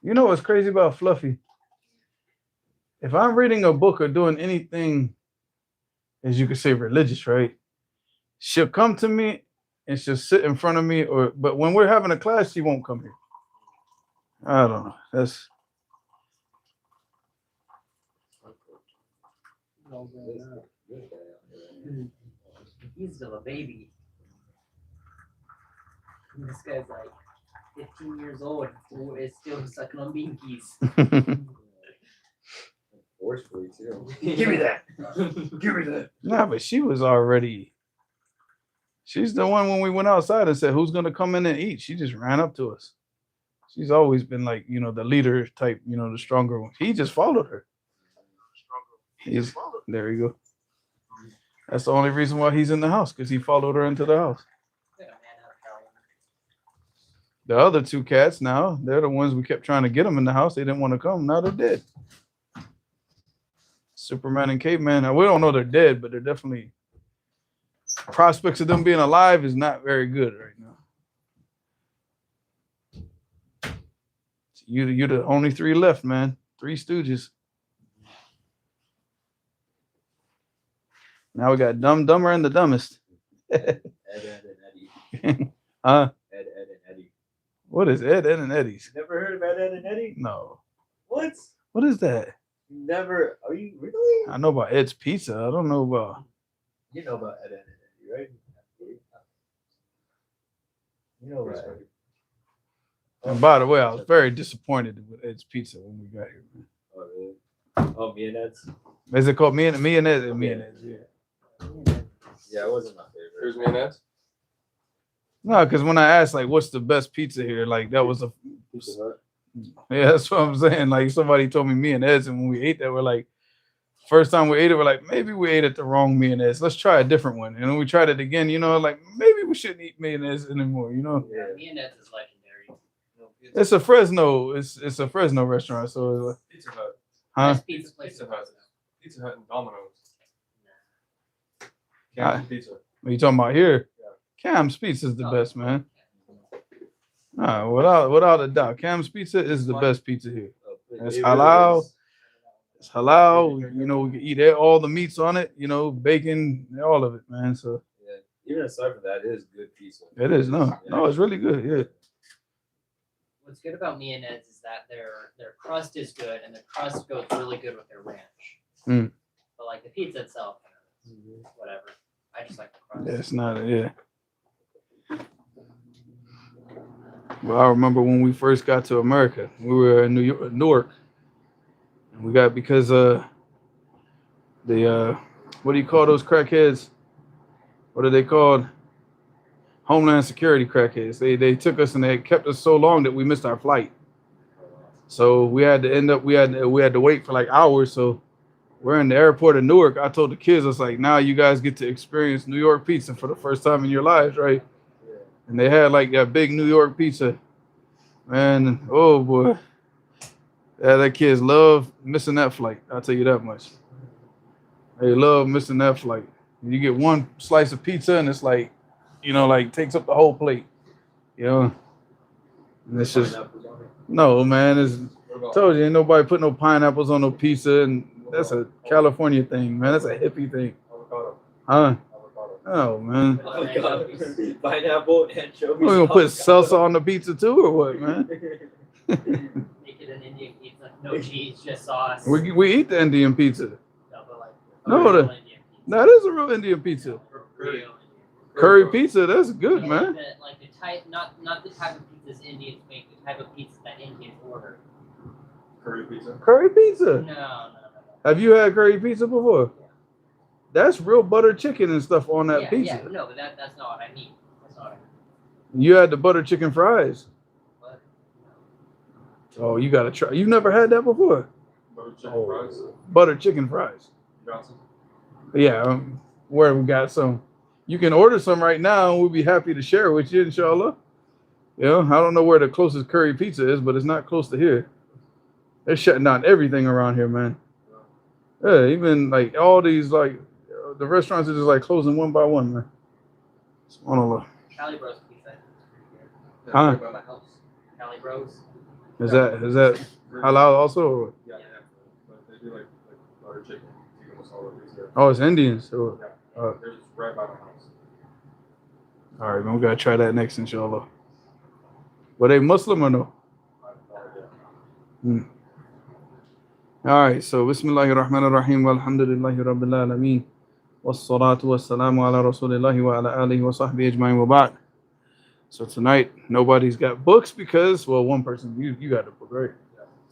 You know what's crazy about Fluffy? If I'm reading a book or doing anything, as you could say, religious, right? She'll come to me and she'll sit in front of me, or but when we're having a class, she won't come here. I don't know. That's He's still a baby. This guy's like 15 years old. Is still sucking on binkies. Forcefully too. Give me that. Give me that. nah, but she was already. She's the one when we went outside and said, "Who's gonna come in and eat?" She just ran up to us. She's always been like, the leader type, the stronger one. He just followed her. He's there. You go. That's the only reason why he's in the house because he followed her into the house. The other two cats now, they're the ones we kept trying to get them in the house. They didn't want to come. Now they're dead. Superman and Caveman. Now we don't know they're dead, but they're definitely prospects of them being alive is not very good right now. You're the only three left, man. Three Stooges. Now we got Dumb, Dumber, and the Dumbest. Ed, and Eddie. Huh? Ed, and Eddie. What is Ed, Ed, and Eddie's? Never heard of Ed, and Eddie? No. What? What is that? Never. Are you really? I know about Ed's Pizza. I don't know about. You know about Ed, and Eddie, right? You know about Eddie. And by the way, I was very disappointed with Ed's Pizza when we got here, man. Oh, really? Oh, me and Ed's? Is it called Me and Ed? Me and Ed's, yeah. Yeah, it wasn't my favorite. Here's me and Ed's. No, because when I asked, like, what's the best pizza here? Like, that was a. Pizza Hut. Yeah, that's what I'm saying. Like, somebody told me Me and Ed's, and when we ate that, we're like, first time we ate it, we're like, maybe we ate it the wrong Me and Ed's. Let's try a different one. And then we tried it again, like, maybe we shouldn't eat Me and Ed's anymore, Yeah, Me and Ed's is legendary. It's a Fresno. It's a Fresno restaurant. So, Pizza Hut. huh? Best pizza place. Pizza Hut. Pizza Hut and Domino's. Ah. Cam's Pizza. What you talking about here? Yeah. Cam's Pizza is the best, man. Without a doubt, Cam's Pizza is the best pizza here. It's halal. It's halal. We can eat all the meats on it. Bacon, all of it, man. So Yeah. Even aside from that, it is good pizza. it is no, it's really good. Yeah. What's good about Me and Ed's is that their crust is good, and the crust goes really good with their ranch. Mm. But like the pizza itself, whatever. I just like the crust. Yeah, it's not. Yeah. Well, I remember when we first got to America, we were in Newark, and we got because the what do you call those crackheads? What are they called? Homeland Security crackheads. They took us and they kept us so long that we missed our flight. So we had to we had to wait for like hours. So we're in the airport in Newark. I told the kids, I was like, now you guys get to experience New York pizza for the first time in your lives, right? And they had like that big New York pizza. Man, oh boy. Yeah, that kids love missing that flight. I'll tell you that much. They love missing that flight. You get one slice of pizza and it's like, like takes up the whole plate. And it's just no, man. Told you ain't nobody put no pineapples on no pizza, and that's a California thing, man. That's a hippie thing. Avocado. Huh? Avocado. Oh man. Pineapple, anchovies. We gonna put salsa on the pizza too, or what, man? Make it an Indian pizza, no cheese, just sauce. We eat the Indian pizza. No, but like No, original Indian pizza. That is a real Indian pizza. Real Indian. Curry pizza, that's good, man. Like the type, not the type of pizzas Indians make, the type of pizza that Indians order. Curry pizza. Curry pizza. No. Have you had curry pizza before? Yeah. That's real butter chicken and stuff on that pizza. Yeah, no, but that's not what I mean. That's not what I mean. You had the butter chicken fries. But, Oh, you gotta try. You've never had that before? Butter chicken fries. Butter chicken fries. Johnson. Yeah, where we got some. You can order some right now, and we'll be happy to share with you, inshallah. I don't know where the closest curry pizza is, but it's not close to here. They're shutting down everything around here, man. Yeah, even like all these the restaurants are just like closing one by one, man. SubhanAllah. Cali Bros pizza. Huh? By my house. Cali Bros. Is that halal also? Or? Yeah, yeah. But they do like butter chicken, tikka masala, pizza. Oh, it's Indian. So, Yeah. They're just right by my house. all right, man, we gotta try that next, inshallah. Were they Muslim or no? I have no idea. Hmm. All right, so Bismillahir Rahmanir Rahim, walhamdulillahi rabbil alameen, wassalatu wassalamu ala rasulillahi wa ala alihi wa sahbihi ajma'in wa ba'd. So tonight, nobody's got books because, well, one person, you got the book, right?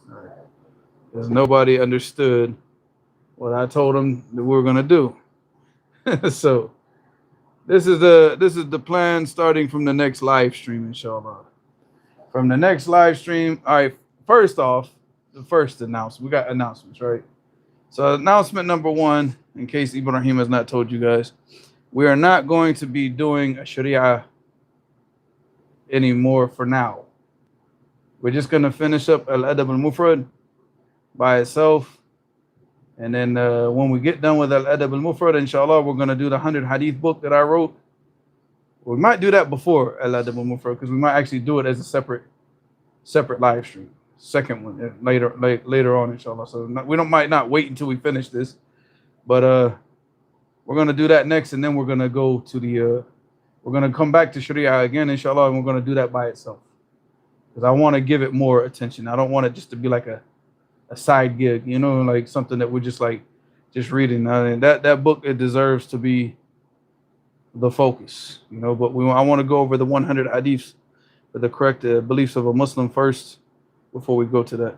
All right. Because nobody understood what I told them that we were gonna do. So this is the plan starting from the next live stream, inshallah. From the next live stream, all right, first off, the first announcement. We got announcements, right? So announcement number one, in case Ibrahim has not told you guys, we are not going to be doing a Sharia anymore for now. We're just going to finish up Al-Adab al-Mufrad by itself. And then when we get done with Al-Adab al-Mufrad, inshallah, we're going to do the 100 hadith book that I wrote. We might do that before Al-Adab al-Mufrad because we might actually do it as a separate live stream. Second one later on, inshallah. So might not wait until we finish this, but we're gonna do that next, and then we're gonna go to we're gonna come back to Sharia again, inshallah, and we're gonna do that by itself because I want to give it more attention. I don't want it just to be like a side gig, like something that we're just reading. And that book, it deserves to be the focus, But I want to go over the 100 hadiths for the correct beliefs of a Muslim first. Before we go to that,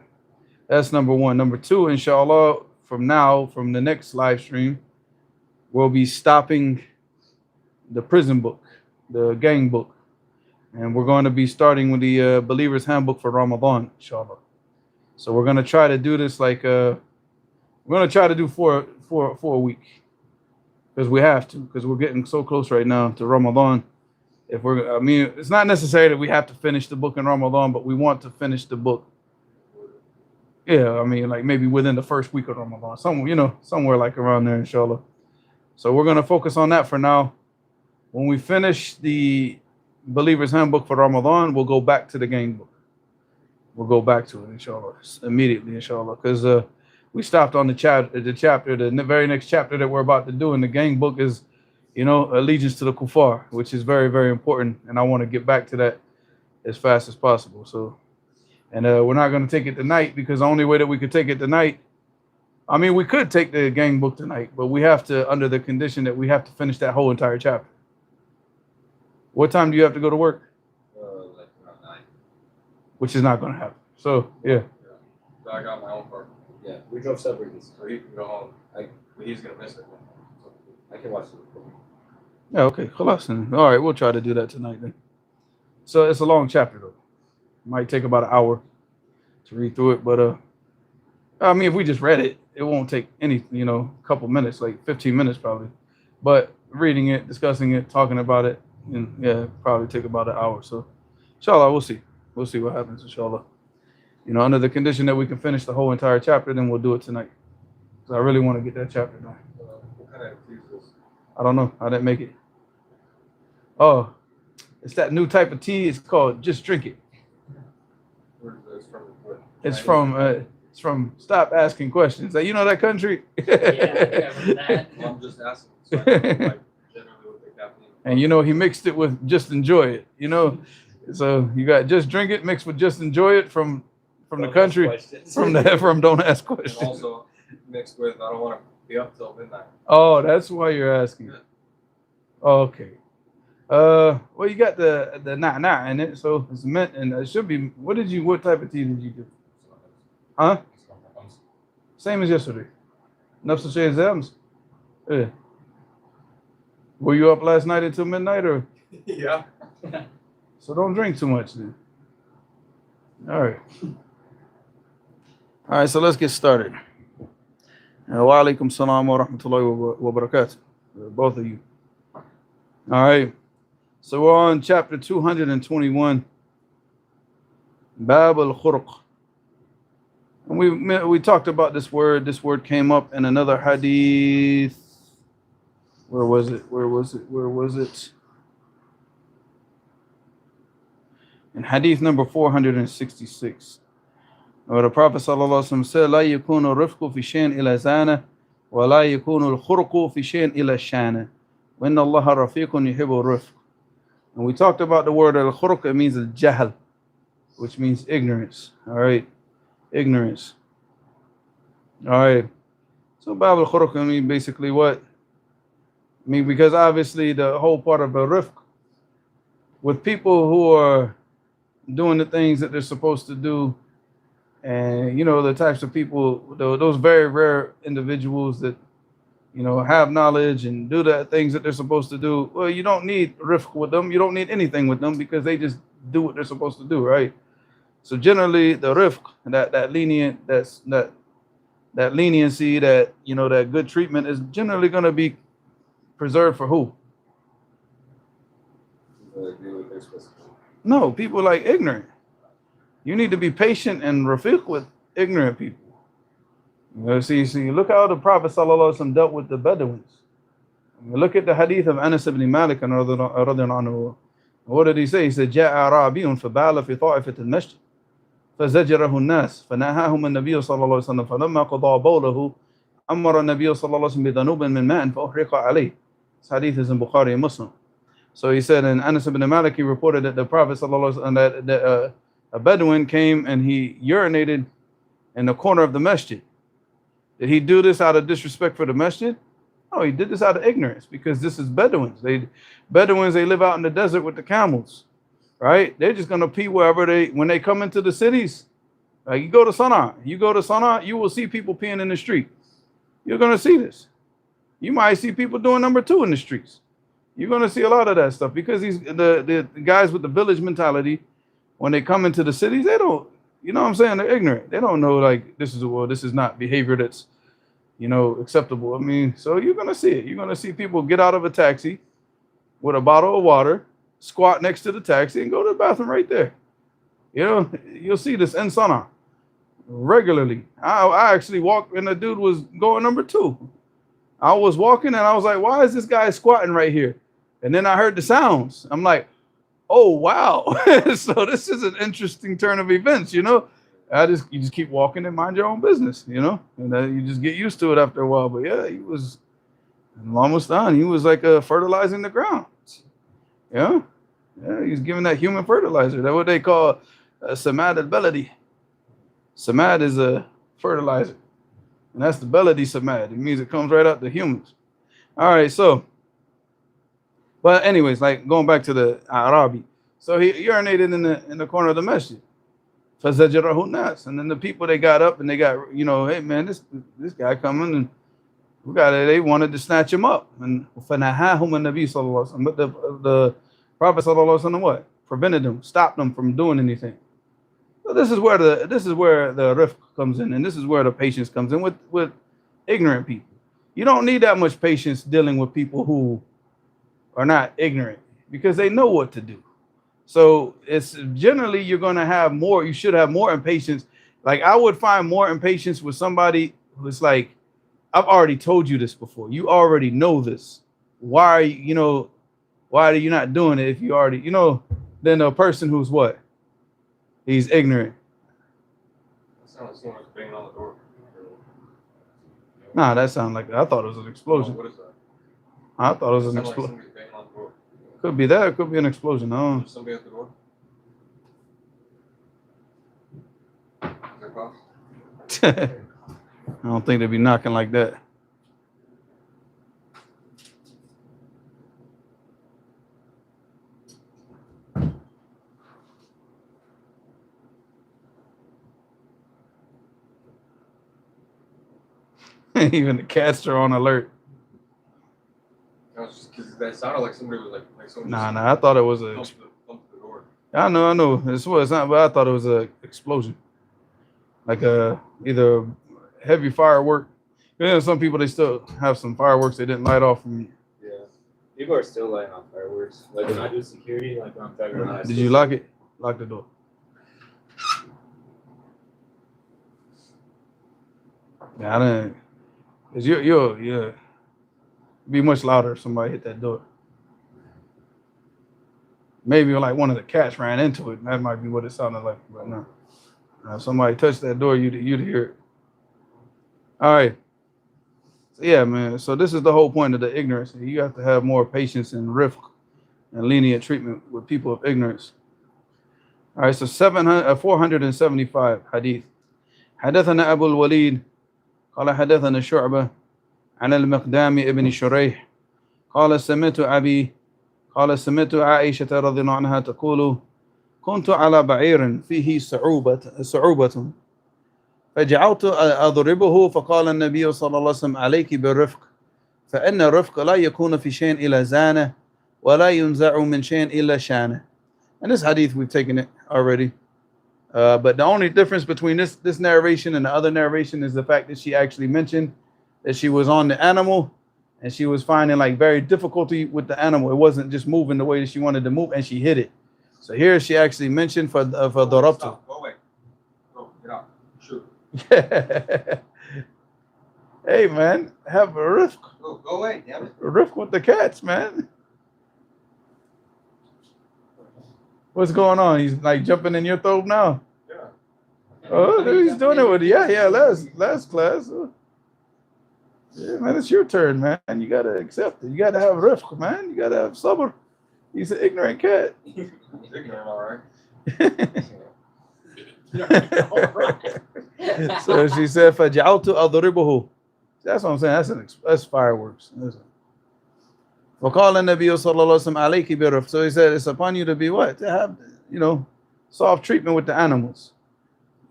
that's number one. Number two, inshallah, from the next live stream, we'll be stopping the prison book, the gang book, and we're going to be starting with the Believer's Handbook for Ramadan, inshallah. So we're going to try to do this we're going to try to do four a week because we have to, because we're getting so close right now to Ramadan. It's not necessary that we have to finish the book in Ramadan, but we want to finish the book. Yeah, like maybe within the first week of Ramadan, somewhere like around there, inshallah. So we're gonna focus on that for now. When we finish the Believer's Handbook for Ramadan, we'll go back to the gang book. We'll go back to it, inshallah, immediately, inshallah, because we stopped on the very next chapter that we're about to do in the gang book is, allegiance to the kuffar, which is very, very important. And I want to get back to that as fast as possible. So, and we're not going to take it tonight because the only way that we could take it tonight, we could take the gang book tonight, but we have to, under the condition that we have to finish that whole entire chapter. What time do you have to go to work? Like around 9. Which is not going to happen. So, yeah. So I got my own car. Yeah, we drove separately. So he can go home. But he's going to miss it. I can watch it. Yeah, okay. Khalas. All right, we'll try to do that tonight then. So it's a long chapter though. It might take about an hour to read through it, but if we just read it, it won't take any, a couple minutes, like 15 minutes probably. But reading it, discussing it, talking about it, and yeah, probably take about an hour. So inshallah, we'll see. We'll see what happens, inshallah. Under the condition that we can finish the whole entire chapter, then we'll do it tonight. So I really want to get that chapter done. What kind of tea is this? I don't know. I didn't make it. Oh, it's that new type of tea. It's called Just Drink It. Where is this from? It's from Stop Asking Questions. Like, that country? Yeah, I remember that. I'm just asking. So I know, generally what the caffeine. And he mixed it with Just Enjoy It. So you got Just Drink It mixed with Just Enjoy It from the country. From Don't Ask And Questions. also mixed with I don't want to be up till midnight. Oh, that's why you're asking. Yeah. Okay. Well, you got the nah in it, so it's mint, and it should be. What type of tea did you do? Huh? Same as yesterday. Nafs al-Shay Zams. Yeah. Were you up last night until midnight, or? Yeah. So don't drink too much then. All right, so let's get started. Wa alaikum salam wa rahmatullahi wa barakatuh. Both of you. All right. So we're on chapter 221. Bab al-Khurq. And we talked about this word. This word came up in another hadith. Where was it? In hadith number 466. Or the Prophet sallallahu alaihi wasallam said, "La yakunu rifqu fi shayin ila zana, wa la yakunu al-khurqu fi shayin ila shana. Wa inna Allah rafiqun yuhibbu rifq." And we talked about the word al-khurq. It means al-jahl, which means ignorance. All right, ignorance. All right. So Bab al-khurq, I mean, basically what? I mean, because obviously the whole part of the rifq with people who are doing the things that they're supposed to do, and you know the types of people, those very rare individuals that have knowledge and do the things that they're supposed to do. Well, you don't need rifq with them. You don't need anything with them because they just do what they're supposed to do, right? So generally, the rifq, that lenient, that leniency, that that good treatment is generally going to be preserved for who? Do what they're supposed to do. No, people like ignorant. You need to be patient and rafiq with ignorant people. See, look how the Prophet ﷺ dealt with the Bedouins. Look at the hadith of Anas ibn Malik anhu. What did he say? He said, جاء أعرابي فبال في طائفة المسجد فزجره الناس فنهاهم النبي صلى الله عليه وسلم فلما قضى بوله أمر النبي صلى الله عليه وسلم بذنوب من ماء فأحرق عليه. This hadith is in Bukhari and Muslim. So he said, in Anas ibn Malik, he reported that the Prophet ﷺ, that a Bedouin came and he urinated in the corner of the masjid. Did he do this out of disrespect for the masjid? No, he did this out of ignorance because this is Bedouins. Bedouins, they live out in the desert with the camels, right? They're just gonna pee wherever when they come into the cities. Like you go to Sana'a, you will see people peeing in the street. You're gonna see this. You might see people doing number 2 in the streets. You're gonna see a lot of that stuff because the guys with the village mentality, when they come into the cities, they don't, you know what I'm saying? They're ignorant. They don't know like this is not behavior that's acceptable. I mean, so you're gonna see it. You're gonna see people get out of a taxi with a bottle of water, squat next to the taxi, and go to the bathroom right there. You'll see this in Sana'a regularly. I actually walked and the dude was going number 2. I was walking and I was like, why is this guy squatting right here? And then I heard the sounds. I'm like, oh wow. So this is an interesting turn of events, you just keep walking and mind your own business, and you just get used to it after a while. But yeah, he was almost done. He was like fertilizing the ground. Yeah, he's giving that human fertilizer. That's what they call samad al-baladi. Samad is a fertilizer, and that's the baladi samad. It means it comes right out the humans. All right, so, but anyways, like going back to the Arabi. So he urinated in the corner of the masjid. And then the people, they got up and they got, hey man, this guy coming and they wanted to snatch him up. And but the Prophet what? Prevented them, stopped them from doing anything. So this is where the rifq comes in, and this is where the patience comes in with ignorant people. You don't need that much patience dealing with people who are not ignorant because they know what to do. So it's generally you're going to have more. You should have more impatience. Like I would find more impatience with somebody who's like, I've already told you this before. You already know this. Why are you not doing it if you already, than a person who's what? He's ignorant. That sounds like someone was banging on the door. Nah, that sounded like I thought it was an explosion. What is that? I thought it was an Sounds like explosion. somebody's banging on the door. Could be that. It could be an explosion. I There's somebody at the door. Is that close? I don't think they'd be knocking like that. Even the cats are on alert. No, it's just because that sounded like somebody was like someone. Nah. I thought it was a. Bumped the door. I know. It's not, but I thought it was a explosion, like either heavy firework. Some people they still have some fireworks they didn't light off from. Yeah. People are still lighting off fireworks. Like when I do security, like when I'm talking Did you lock it? Lock the door. Yeah, I didn't. Cause you'll be much louder if somebody hit that door. Maybe like one of the cats ran into it. That might be what it sounded like right now. If somebody touched that door, you'd hear it. All right. So yeah, man. So this is the whole point of the ignorance. You have to have more patience and rifq and lenient treatment with people of ignorance. All right. So 475 hadith. حدثنا أبو الوليد قال حدثنا شعبة عن المقدام ابن شريح قال سمعت عائشة رضي الله عنها تقول كنت على بعير فيه صعوبة فجعلت أضربه فقال النبي صلى الله عليه وسلم عليك بالرفق فإن الرفق لا يكون في شيء إلا زانه ولا ينزع من شيء إلا شانه. And this hadith, we've taken it already. But the only difference between this narration and the other narration is the fact that she actually mentioned that she was on the animal and she was finding like very difficulty with the animal. It wasn't just moving the way that she wanted to move, and she hit it. So here she actually mentioned for darabtu. Stop. Go away. Go. Get out. Shoot. Hey man, have a rifq. Go away. Damn it. Rifq with the cats, man. What's going on? He's like jumping in your throat now. Yeah. Oh, he's doing it with you. Yeah. Last class. Yeah, man, it's your turn, man. You gotta accept it. You gotta have rifq, man. You gotta have sabr. He's an ignorant cat. He's ignorant, all right. So she said, فَجَعَلْتُ أَضْرِبُهُ. That's what I'm saying. That's fireworks. وَقَالَ النَّبِيُّ صَلَّى اللَّهُ عَلَيْهِ وسلم عَلَيْكِ بِرِفْقٍ. So he said, it's upon you to be what? To have, soft treatment with the animals.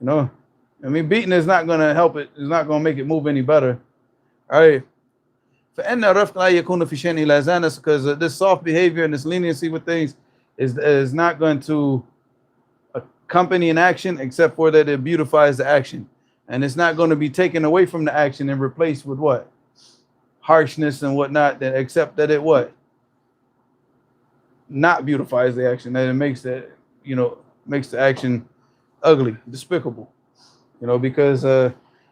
I mean, beating is not going to help it. It's not going to make it move any better. All right. فَإِنَّ الرَّفْقَ لَا يَكُونُ فِي شَيْءٍ إِلَّا زَانَهُ, because this soft behavior and this leniency with things is not going to accompany an action except for that it beautifies the action. And it's not going to be taken away from the action and replaced with what? Harshness and whatnot, except that it what? Not beautifies the action, that it makes the action ugly, despicable. Because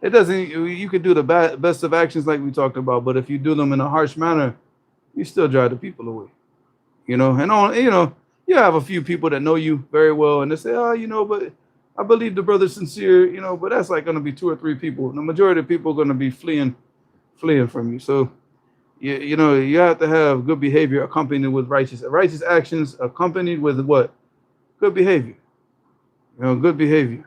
it doesn't, you could do the best of actions like we talked about, but if you do them in a harsh manner, you still drive the people away. You have a few people that know you very well and they say, but I believe the brother's sincere, but that's like going to be 2 or 3 people. The majority of people are going to be fleeing from you. So, you have to have good behavior accompanied with righteous actions accompanied with what? Good behavior. Good behavior.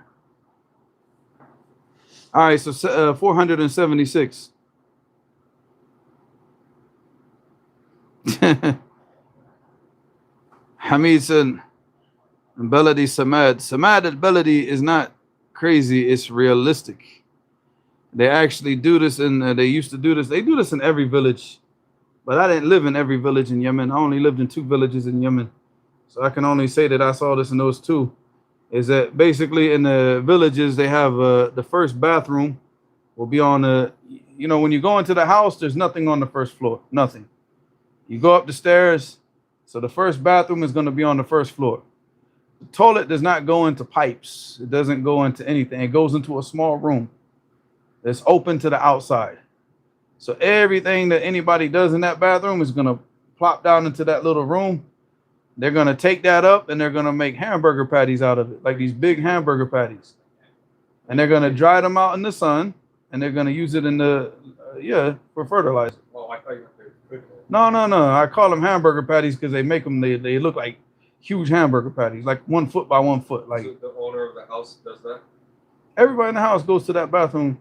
All right, so 476. Hamid said, Baladi Samad. Samad al-Baladi is not crazy, it's realistic. They actually do this, and they used to do this. They do this in every village. But I didn't live in every village in Yemen. I only lived in 2 villages in Yemen. So I can only say that I saw this in those 2. Is that basically in the villages, they have the first bathroom will be on the, when you go into the house, there's nothing on the first floor, nothing. You go up the stairs, so the first bathroom is going to be on the first floor. The toilet does not go into pipes. It doesn't go into anything. It goes into a small room that's open to the outside. So everything that anybody does in that bathroom is going to plop down into that little room. They're going to take that up and they're going to make hamburger patties out of it, like these big hamburger patties. And they're going to dry them out in the sun, and they're going to use it in the, for fertilizer. Well, I thought you were cooking it. No. I call them hamburger patties because they make them, they look like huge hamburger patties, like 1 foot by 1 foot. Like, So the owner of the house does that? everybody in the house goes to that bathroom,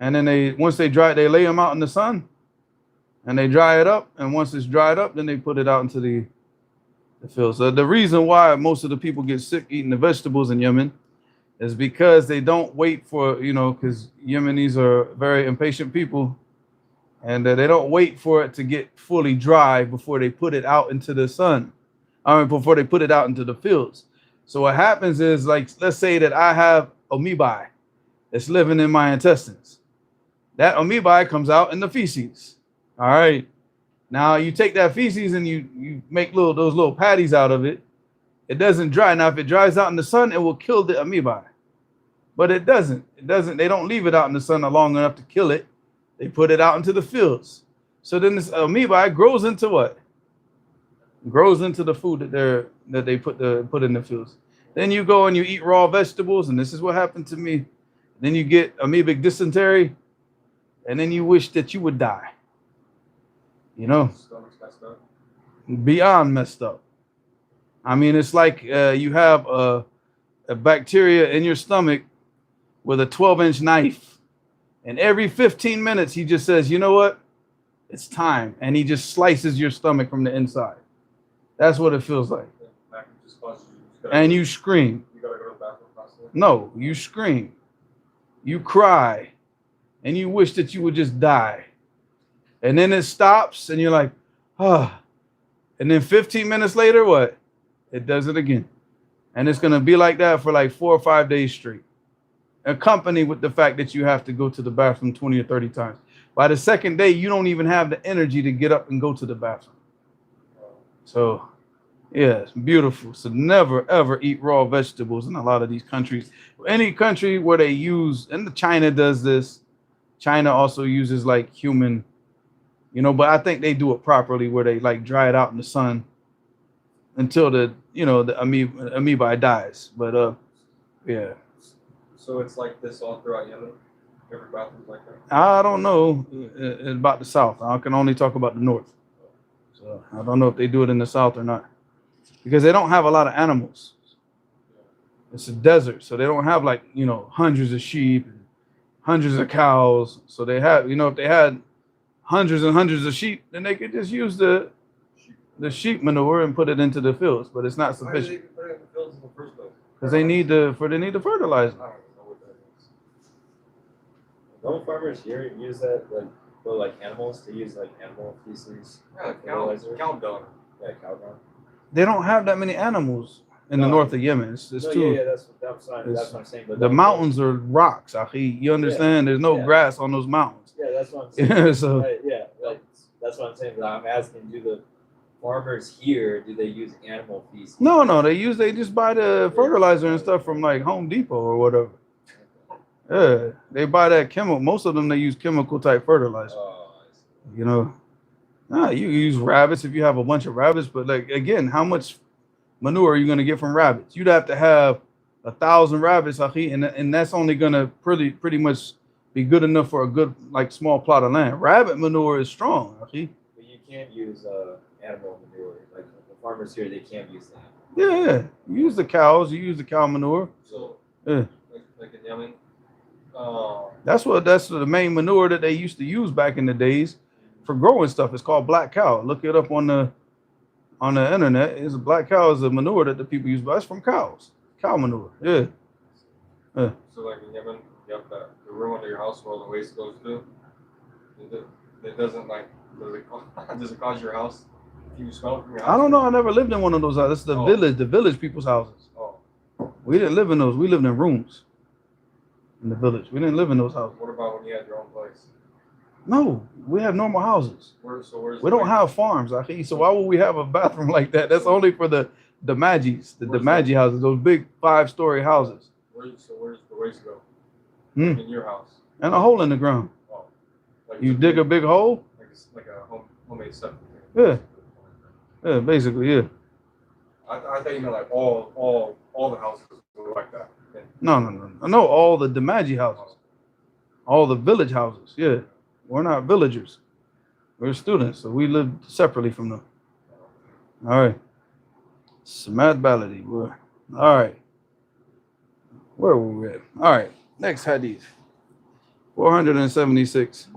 and then once they dry it, they lay them out in the sun, and they dry it up. And once it's dried up, then they put it out into the field. So the reason why most of the people get sick eating the vegetables in Yemen is because they don't wait for, because Yemenis are very impatient people, and they don't wait for it to get fully dry before they put it out into the sun. Before they put it out into the fields. So what happens is, like, let's say that I have amoebae that's living in my intestines. That amoebae comes out in the feces. All right. Now you take that feces and you make those little patties out of it. It doesn't dry. Now, if it dries out in the sun, it will kill the amoebae. But it doesn't. They don't leave it out in the sun long enough to kill it. They put it out into the fields. So then this amoebae grows into what? Grows into the food that they put in the fields. Then you go and you eat raw vegetables, and this is what happened to me. Then you get amoebic dysentery, and then you wish that you would die. You know, Stomach's messed up. beyond messed up. I mean, it's like you have a bacteria in your stomach with a 12-inch knife, and every 15 minutes he just says, you know what? It's time. And he just slices your stomach from the inside. That's what it feels like. Mac just causes you. Just gotta And go- you scream. You gotta go to the bathroom constantly. No, you scream. You cry. And you wish that you would just die. And then it stops, and you're like, ah. And then 15 minutes later, what? It does it again. And it's going to be like that for like 4 or 5 days straight. Accompanied with the fact that you have to go to the bathroom 20 or 30 times. By the second day, you don't even have the energy to get up and go to the bathroom. So, yeah, it's beautiful. So never, ever eat raw vegetables in a lot of these countries. Any country where they use, and China does this. China also uses like human, you know, but I think they do it properly where they like dry it out in the sun until the, you know, the amoeba dies. But, yeah. So it's like this all throughout Yemen. Every bathroom's like that. I don't know about the South. I can only talk about the North. So I don't know if they do it in the South or not. Because they don't have a lot of animals. It's a desert. So they don't have like, you know, hundreds of sheep and hundreds of cows. So they have, you know, if they had hundreds and hundreds of sheep, then they could just use the sheep manure and put it into the fields. But it's not Why do they sufficient. even put it in the fields in the first place? Because they need the fertilizer. I don't know what that is. Don't farmers here use that like for like animals to use like animal feces? Yeah, Fertilizer? cow dung. Yeah, cow dung. They don't have that many animals in the No. north of Yemen. It's No, too. yeah, that's what I'm saying. But The don't- mountains are rocks, Akhi. You understand? There's no Yeah. grass on those mountains. Yeah, that's what I'm saying. Yeah, so Right, yeah, like that's what I'm saying. But I'm asking, do the farmers here do they use animal feces? no, they just buy the fertilizer and stuff from like Home Depot or whatever. Yeah, they buy that chemical. Most of them they use chemical type fertilizer. Oh, I see. You know, you use rabbits if you have a bunch of rabbits, but like again, how much manure are you gonna get from rabbits? You'd have to have 1,000 rabbits, Akhi, and that's only gonna pretty much be good enough for a good like small plot of land. Rabbit manure is strong, Akhi. But you can't use animal manure. Like the farmers here, they can't use that. Yeah, you use the cows, you use the cow manure. So, Yeah. like in Yemen, That's the main manure that they used to use back in the days for growing stuff. It's called black cow. Look it up on the internet. It's a black cow is a manure that the people use, but it's from cows. Cow manure. Yeah. so like in Yemen, you have the room under your house where all the waste goes to. It doesn't like, does it cause your house? If you smell it from your house? I don't know. I never lived in one of those houses. It's the village people's houses. Oh, We didn't live in those. We lived in rooms in the village. We didn't live in those houses. what about when you had your own place? No, we have normal houses. Where's We don't have farms, Akhi. So why would we have a bathroom like that? That's only for the Magis, the Magi houses, those big 5-story houses. Where's the waste go? Hmm. In your house? And a hole in the ground. Oh, like You just dig a big hole? like a homemade septic. Yeah. Yeah, basically, yeah. I thought you meant like all the houses were like that. Okay. No. I know all the Magi houses, all the village houses. Yeah, we're not villagers. We're students, so we live separately from them. All right. Samad Baladi. All right. Where were we at? All right. Next hadith. 476.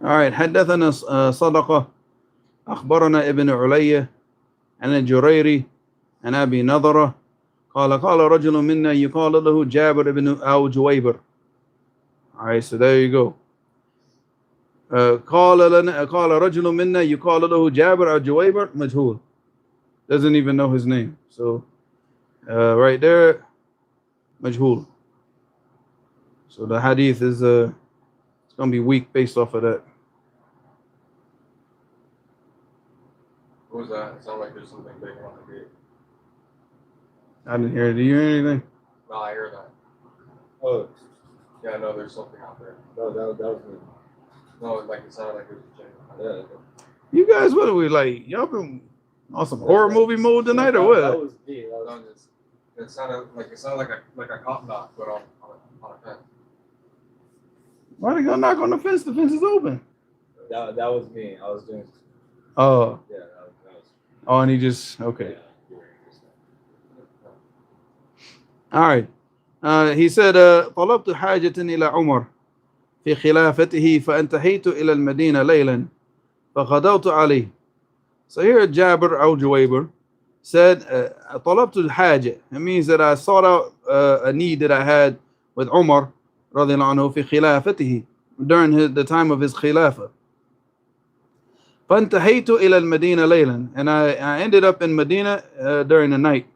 All right. حدثنا صدقة أخبرنا ابن علية عن الجريري عن أبي نضرة قال رجل منا يقال له جابر بن أو جويبر. All right, so there you go. قال رجل منا يقال له جابر أو جويبر مجهول. Doesn't even know his name. So right there, مجهول. So the hadith is it's gonna be weak based off of that. What was that? It sounded like there's something big on the gate. I didn't hear it. Did you hear anything? No, I hear that. Oh, Yeah, I know there's something out there. no, that was me. No, like it sounded like it was genuine. Yeah. You guys, what are we like? Y'all been on some horror movie mode tonight or That what? was me. That was No, it sounded like a cop knock, but on a fence. Why they gonna knock on the fence? The fence is open. that was me. I was doing. Oh, Yeah, that was. oh, and he just okay. Yeah, you were interested. All right. He said, طلبت حاجة إلى عمر في خلافته فانتهيت إلى المدينة ليلا فغدوت عليه. So here Jabir al-Juwayber said, طلبت الحاجة. It means that I sought out a need that I had with Umar رضي الله عنه في خلافته during the time of his khilafah. فانتهيت إلى المدينة ليلا, and I ended up in Medina during the night.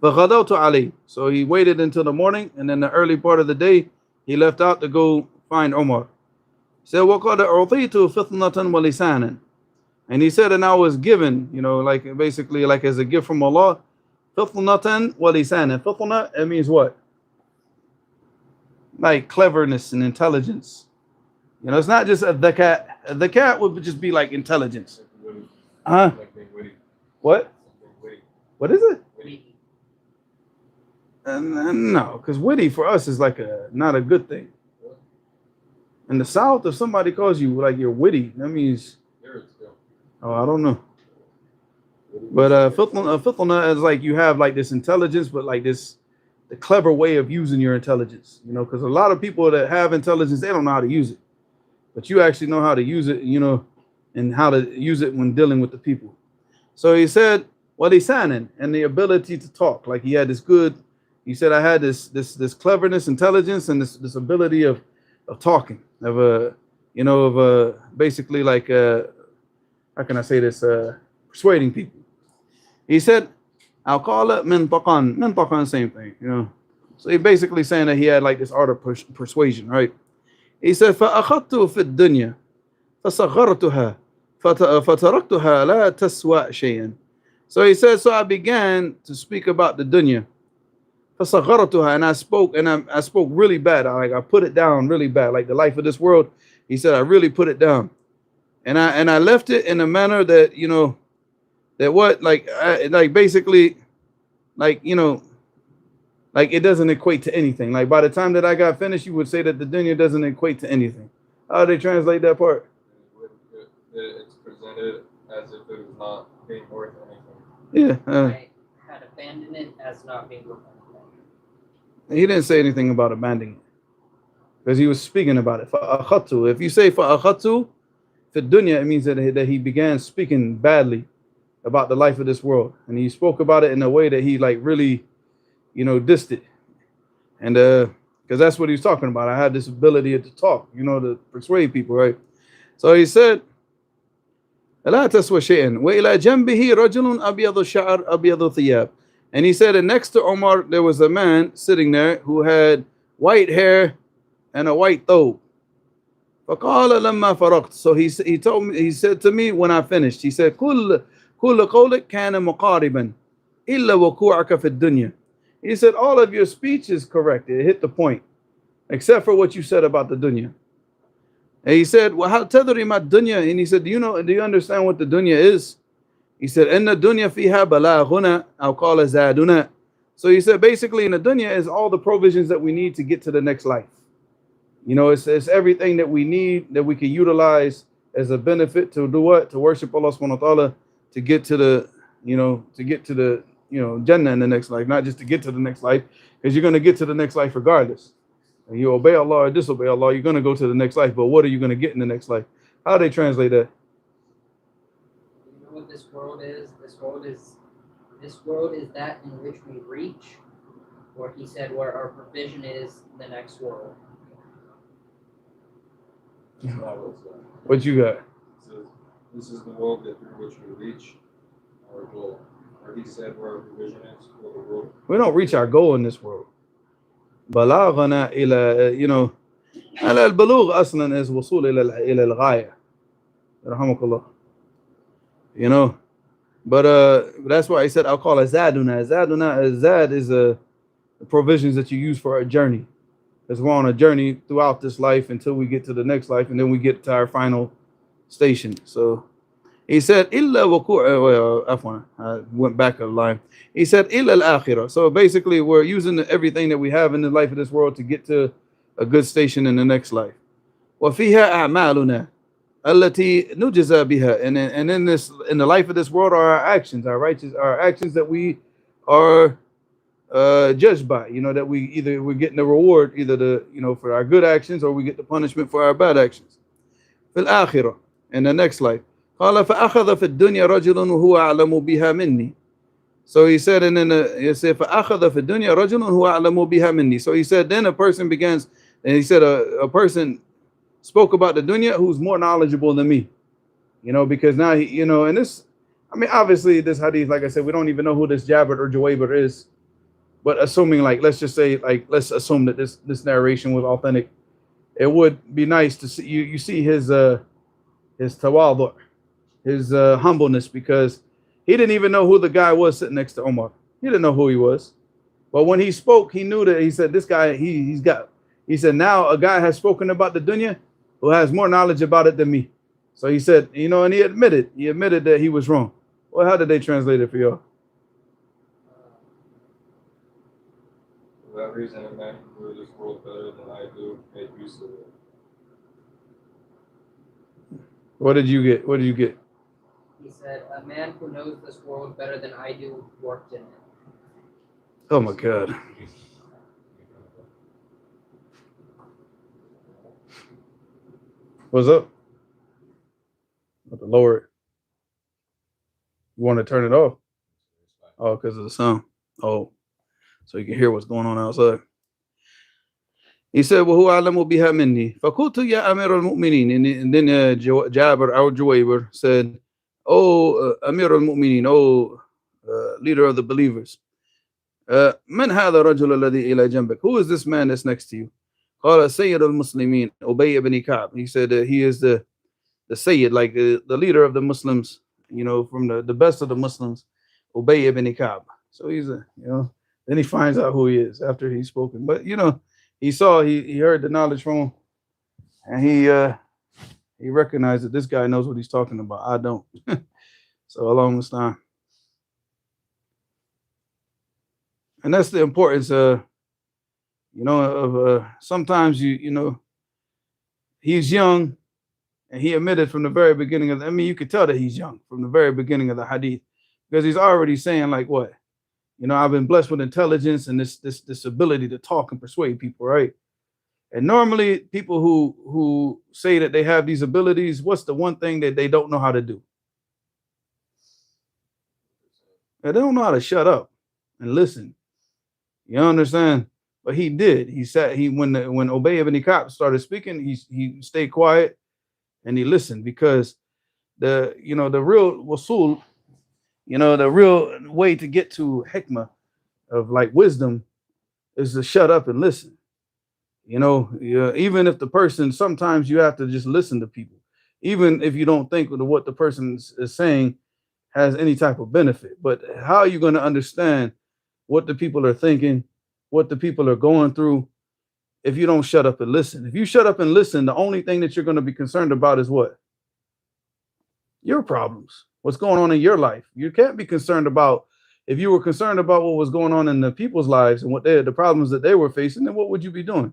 فغدوت عليه. So he waited until the morning, and then the early part of the day he left out to go find Umar. He said, وَقَدْ أُعْطِيتُ فِطْنَةً وَلِسَانًا. And he said, and I was given, like basically like as a gift from Allah, فِطْنَةً وَلِسَانًا. Fitna, it means what? Like cleverness and intelligence. It's not just a dhakat. A dhakat would just be like intelligence. Huh? Like being witty. What? Being witty. What is it? We- No, because witty for us is like not a good thing. In the South, if somebody calls you like you're witty, that means, oh, I don't know. But fitna is like you have like this intelligence, but like the clever way of using your intelligence. Because a lot of people that have intelligence, they don't know how to use it. But you actually know how to use it, and how to use it when dealing with the people. So he said, walisanan, and the ability to talk. Like he had this good. He said, I had this cleverness, intelligence, and this ability of talking, basically like how can I say this? Persuading people. He said, I'll call it mintaqan, same thing, So he basically saying that he had like this art of persuasion, right? He said, فأخذت في الدنيا فصغرتها فتركتها لا تسوى شيئا. So he said, so I began to speak about the dunya. فصغرتها, and I spoke really bad. I put it down really bad, like the life of this world. He said, I really put it down, and I left it in a manner that that what like basically like like it doesn't equate to anything. Like by the time that I got finished, you would say that the dunya doesn't equate to anything. How do they translate that part? It's presented as if it was not being worth anything. Yeah, I had abandoned it as not being worth anything. he didn't say anything about abandoning it because he was speaking about it. فأخذت. If you say فأخذت في dunya, it means that he began speaking badly about the life of this world, and he spoke about it in a way that he like really, dissed it, and because that's what he was talking about. I had this ability to talk, to persuade people, right? So he said, لا تسوى شيئا وإلى جنبه رجل أبيض الشعر أبيض ثياب. And he said, and next to Omar there was a man sitting there who had white hair and a white thobe. فقال لما فرغت. So he said to me when I finished, he said, كل قولك كان مقاربا إلا وقوعك في الدنيا. He said, all of your speech is correct. It hit the point, except for what you said about the dunya. And he said, well, how tadri ma dunya? And he said, do you understand what the dunya is? He said, inna dunya fiha balaghuna aw qala zaduna. So he said, basically in the dunya is all the provisions that we need to get to the next life. It's everything that we need that we can utilize as a benefit to do what? To worship Allah subhanahu wa ta'ala, to get to the, Jannah in the next life, not just to get to the next life, because you're going to get to the next life regardless. And you obey Allah or disobey Allah, you're going to go to the next life. But what are you going to get in the next life? How do they translate that? You know what this world is? This world is that in which we reach, or he said where our provision is the next world. What you got? So this is the world that through which we reach our goal. Or he said where our provision is for the world. We don't reach our goal in this world. بلاغنا إلى البلوغ أصلا is وصول إلى الغاية. رحمك الله. But that's why he said I'll call it zaduna. Zad is the provisions that you use for a journey. as we're on a journey throughout this life until we get to the next life, and then we get to our final station. So he said, "Illa afwan." I went back a line. He said, "Illa al-akhirah." So basically, we're using everything that we have in the life of this world to get to a good station in the next life. وَفِيهَا أَعْمَالُنَا التي نجزى بها, and in the life of this world are our actions, our actions that we are judged by. You know, that we're getting the reward either for our good actions, or we get the punishment for our bad actions. في الآخرة, in the next life. قال فأخذ في الدنيا رجل وهو أعلم بها مني. So he said, and then he said, فأخذ في الدنيا رجل وهو أعلم بها مني. So he said, then a person begins, and he said, a person spoke about the dunya who's more knowledgeable than me, because now he, and this, I mean, obviously this hadith, like I said, we don't even know who this Jabir or Juwayber is, but assuming, like, let's just say, like, let's assume that this narration was authentic. It would be nice to see you see his tawadu, his humbleness, because he didn't even know who the guy was sitting next to Omar. He didn't know who he was, but when he spoke, he knew that. He said, this guy, he said, now a guy has spoken about the dunya who has more knowledge about it than me. So he said, and he admitted that he was wrong. Well, how did they translate it for y'all? For that reason, a man who knew this world better than I do made use of it. What did you get? He said, a man who knows this world better than I do worked in it. Oh my God. What's up? Have to lower it. You want to turn it off? Oh, because of the sound. Oh, so you can hear what's going on outside. He said, وَهُوَ أَعْلَمُ بِهَا مِنِّي فَقُلْتُ يَا أَمِيرَ الْمُؤْمِنِينَ. And then Jabir or Juwayber said, "Oh, Amir al-Mu'minin, oh, leader of the believers. مَنْ هَذَا الرَّجُلُ الَّذِي إِلَى جَنْبِكَ? Who is this man that's next to you?" قال سيد المسلمين أبي بن كعب. He said he is the Sayyid, like the leader of the Muslims, from the best of the Muslims, Ubay ibn Ka'b. So he's then he finds out who he is after he's spoken. But he heard the knowledge from him, and he recognized that this guy knows what he's talking about. I don't. So along this time. And that's the importance of sometimes he's young. And he admitted from the very beginning you could tell that he's young from the very beginning of the hadith, because he's already saying, like, what? I've been blessed with intelligence and this ability to talk and persuade people, right? And normally people who say that they have these abilities, what's the one thing that they don't know how to do? They don't know how to shut up and listen. You understand? But he did. He sat. When Ubay ibn Ka'b started speaking, he stayed quiet. And he listened, because the real wasul, the real way to get to hikmah of, like, wisdom, is to shut up and listen. Even if the person, sometimes you have to just listen to people, even if you don't think that what the person is saying has any type of benefit. But how are you going to understand what the people are thinking, what the people are going through, if you don't shut up and listen? If you shut up and listen, the only thing that you're going to be concerned about is what? Your problems. What's going on in your life. You can't be concerned about, if you were concerned about what was going on in the people's lives and the problems that they were facing, then what would you be doing?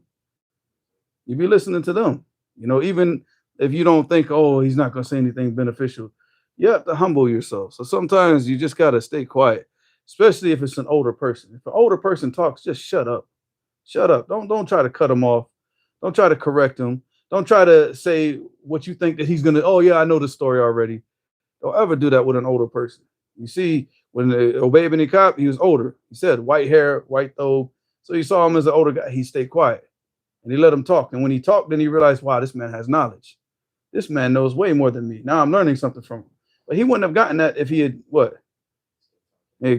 You'd be listening to them. Even if you don't think, oh, he's not going to say anything beneficial, you have to humble yourself. So sometimes you just got to stay quiet, especially if it's an older person. If an older person talks, just shut up. Shut up. Don't try to cut him off. Don't try to correct him. Don't try to say what you think that he's gonna. Oh yeah, I know the story already. Don't ever do that with an older person. You see, when Ubay ibn Ka'b, he was older. He said white hair, white thobe. So you saw him as an older guy. He stayed quiet and he let him talk. And when he talked, then he realized, wow, this man has knowledge. This man knows way more than me. Now I'm learning something from him. But he wouldn't have gotten that if he had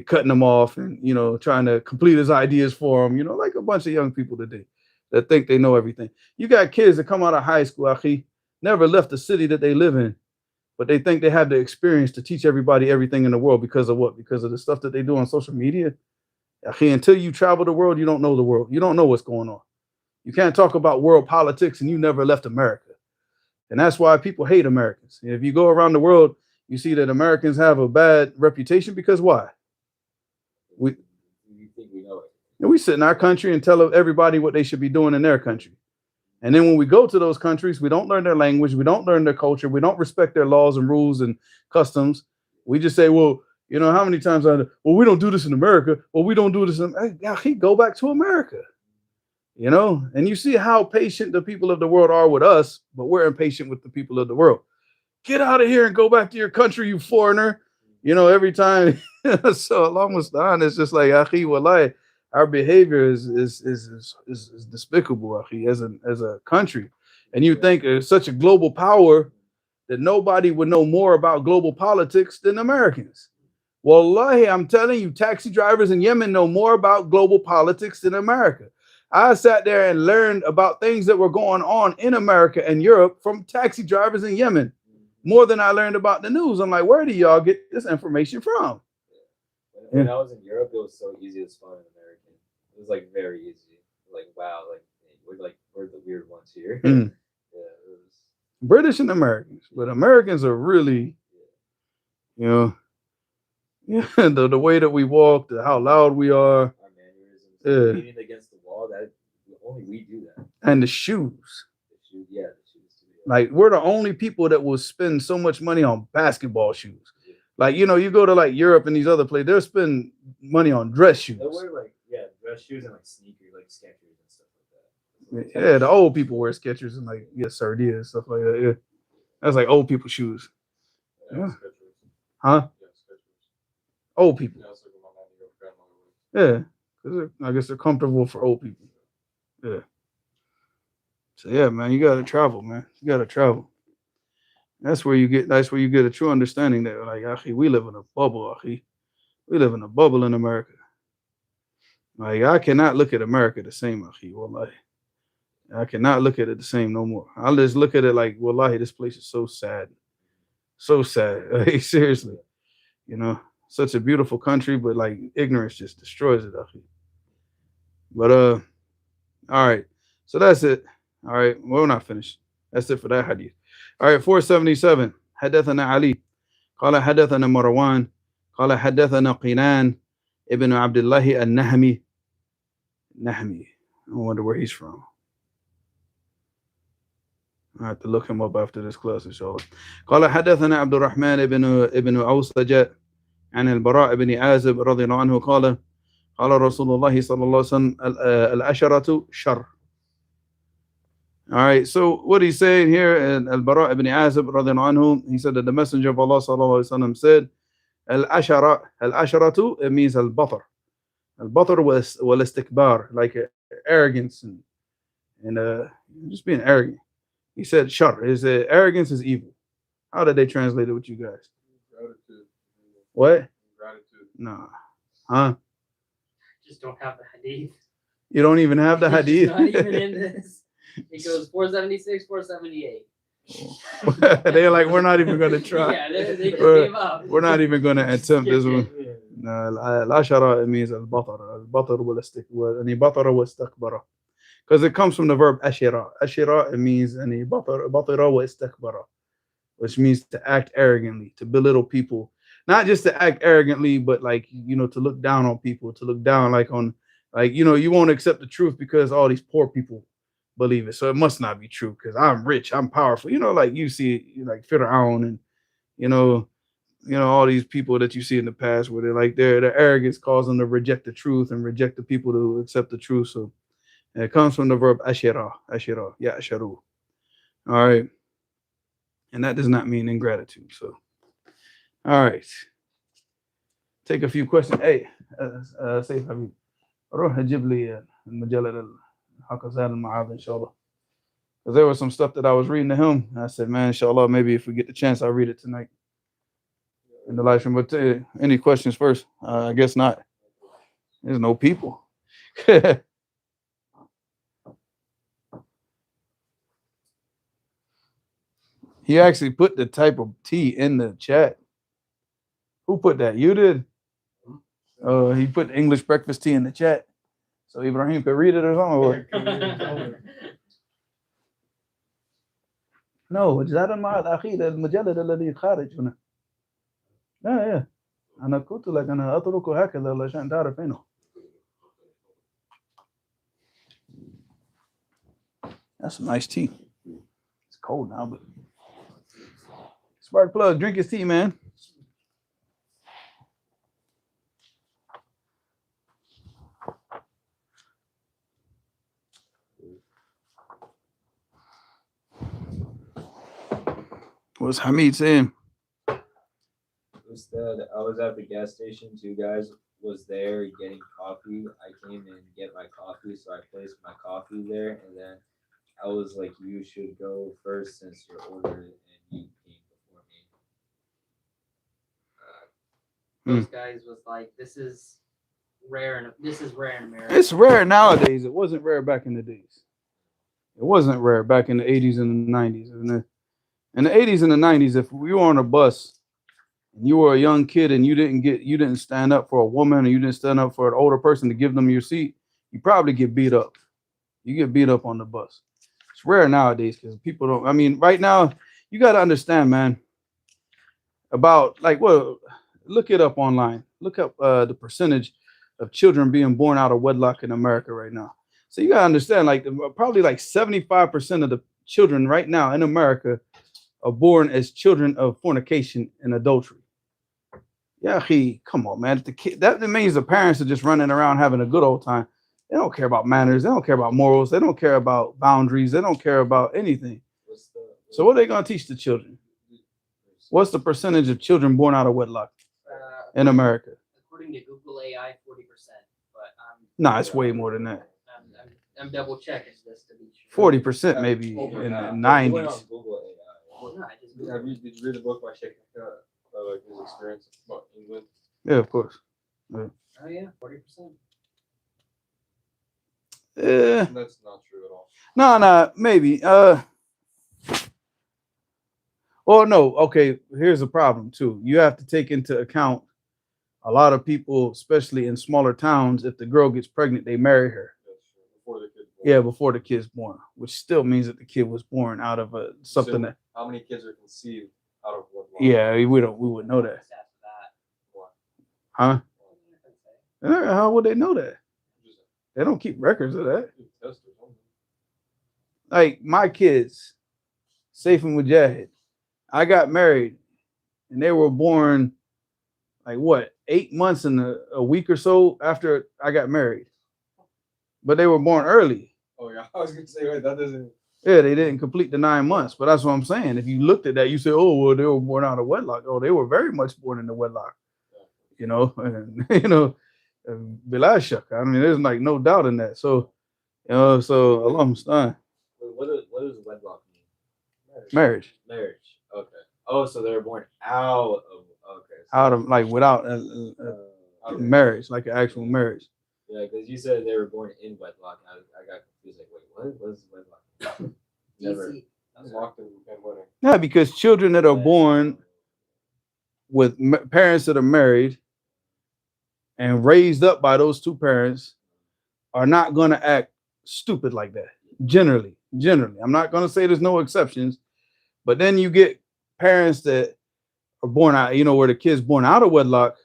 cutting them off and trying to complete his ideas for him, like a bunch of young people today that think they know everything. You got kids that come out of high school, akhi, never left the city that they live in, but they think they have the experience to teach everybody everything in the world. Because of what? Because of the stuff that they do on social media. Akhi, until you travel the world, you don't know the world. You don't know what's going on. You can't talk about world politics and you never left America. And that's why people hate Americans. If you go around the world, you see that Americans have a bad reputation because why? We think we know it. we sit in our country and tell everybody what they should be doing in their country. And then when we go to those countries, we don't learn their language, we don't learn their culture, we don't respect their laws and rules and customs. We just say, well, you know, how many times we don't do this in America. Well, we don't do this in he go back to America. You know, and you see how patient the people of the world are with us, but we're impatient with the people of the world. Get out of here and go back to your country, you foreigner. You know, every time. So almost done, it's just like, akhi, wallahi, our behavior is despicable, akhi, as a country. And you think it's such a global power that nobody would know more about global politics than Americans. Wallahi, I'm telling you, taxi drivers in Yemen know more about global politics than America. I sat there and learned about things that were going on in America and Europe from taxi drivers in Yemen more than I learned about the news. I'm like, where do y'all get this information from? When I was in Europe, it was so easy to spot an American. It was like very easy. Like, wow, we're the weird ones here. Yeah, it was British and Americans, but Americans are really, you know, the way that we walk, how loud we are, our mannerisms, leaning against the wall. That only we do that. and the shoes. The shoes, yeah, the shoes too. Yeah. Like, we're the only people that will spend so much money on basketball shoes. Like, you know, you go to like Europe and these other places, they'll spend money on dress shoes. They wear like dress shoes and like sneakers, like Skechers and stuff like that. Yeah, the old people wear Skechers and like Sardia and stuff like that. Yeah, that's like old people shoes. Yeah. Huh? Old people. Yeah, because I guess they're comfortable for old people. Yeah. So yeah, man, you gotta travel, man. You gotta travel. That's where you get a true understanding that, like, akhi, we live in a bubble, akhi. We live in a bubble in America. Like, I cannot look at America the same, akhi, wallahi. I cannot look at it the same no more. I'll just look at it like, wallahi, this place is so sad. So sad. Like, seriously. You know, such a beautiful country, but like ignorance just destroys it, akhi. But all right. So that's it. All right. Well, we're not finished. That's it for that hadith. All right, 477. حدثنا علي قال حدثنا مروان قال حدثنا قنان ابن عبد الله النهمي. I wonder where he's from. I have to look him up after this class, inshallah. قال حدثنا عبد الرحمن ابن أوسجة عن البراء بن عازب رضي الله عنه قال قال رسول الله صلى الله عليه وسلم العشرة شر. All right, so what he's saying here in Al-Bara' ibn Azib radhiyallahu anhu, he said that the Messenger of Allah sallallahu alaihi wasallam said, Al-asharatu, it means al-batar. Al-batar was wal-istikbar, like arrogance and just being arrogant. He said shar, arrogance is evil. How did they translate it with you guys? Gratitude. What? Gratitude. Nah. Huh? Just don't have the hadith. You don't even have the It's hadith? not even in this. It goes 476, 478. They're like, we're not even going to try. Yeah, they just gave up. We're not even going to attempt this one. Al-ashara, it means al-batar. Al-batar wa istakbara. Because it comes from the verb ashira. Ashira, it means batara wa istakbara, which means to act arrogantly, to belittle people. Not just to act arrogantly, but like, you know, to look down on people, to look down like on, like, you know, you won't accept the truth because all these poor people believe it. So it must not be true because I'm rich, I'm powerful. You know, like you see like Fir'aun and, you know, all these people that you see in the past where they're like, their arrogance causes them to reject the truth and reject the people to accept the truth. So it comes from the verb ashira, yeah, asharu. All right. And that does not mean ingratitude. So, all right. Take a few questions. Hey, say, Habib, روح جيب لي المجلة الحكزان المعاذ إن شاء الله. Because there was some stuff that I was reading to him. And I said, man, inshallah, maybe if we get the chance, I'll read it tonight in the live stream. But any questions first? I guess not. There's no people. He actually put the type of tea in the chat. Who put that? You did? He put English breakfast tea in the chat. So Ibrahim could read it or something. Or... No, جدارا مع الأخير المجلد الذي خارج هنا. لا أنا قلت لك أنا أتركه هكذا عشان تعرف إنه. That's some nice tea. It's cold now, but Spark Plug, drink his tea, man. What's Hamid saying? Instead, I was at the gas station. 2 guys was there getting coffee. I came in and get my coffee, so I placed my coffee there, and then I was like, "You should go first since you're older and you came before me." Those guys was like, this is rare in America. It's rare nowadays. It wasn't rare back in the days. It wasn't rare back in the 80s and the 90s. In the 80s and the 90s, if we were on a bus and you were a young kid and you didn't stand up for a woman or you didn't stand up for an older person to give them your seat, you probably get beat up. You get beat up on the bus. It's rare nowadays because people don't. I mean, right now, you got to understand, man, about look it up online. Look up the percentage of children being born out of wedlock in America right now. So you got to understand, probably 75% of the children right now in America are born as children of fornication and adultery. Yeah, come on, man. If the kid, that means the parents are just running around having a good old time. They don't care about manners. They don't care about morals. They don't care about boundaries. They don't care about anything. So what are they going to teach the children? What's the percentage of children born out of wedlock in America? According to Google AI, 40%. But it's way more than that. I'm double checking this to be sure. 40% maybe in the 90s. Did you read the book by Sheikh his experience about England? Yeah, of course. Oh yeah, 40%. Yeah. That's not true at all. No, maybe. No. Okay, here's a problem too. You have to take into account a lot of people, especially in smaller towns, if the girl gets pregnant, they marry her. Before the kid's born. Yeah, before the kid's born, which still means that the kid was born out of something that. How many kids are conceived out of wedlock? Yeah, we wouldn't know that. Huh? How would they know that? They don't keep records of that. Like my kids, Saif and Mujahid, I got married and they were born 8 months and a week or so after I got married. But they were born early. Oh yeah, I was gonna say, wait, that doesn't. Yeah, they didn't complete the 9 months. But that's what I'm saying. If you looked at that, you say, oh, well, they were born out of wedlock. Oh, they were very much born in the wedlock. You know, and bila shak. I mean, there's no doubt in that. So, so Allah Mustaan. What does wedlock mean? Marriage. Okay. Oh, so they were born out of. Okay. So out of without marriage, like an actual marriage. Yeah, because you said they were born in wedlock. I got confused. Like, wait, what is wedlock? Never. Locked in wedding. Yeah, because children that are born with parents that are married and raised up by those two parents are not going to act stupid like that. Generally, I'm not going to say there's no exceptions, but then you get parents that are born out, where the kid's born out of wedlock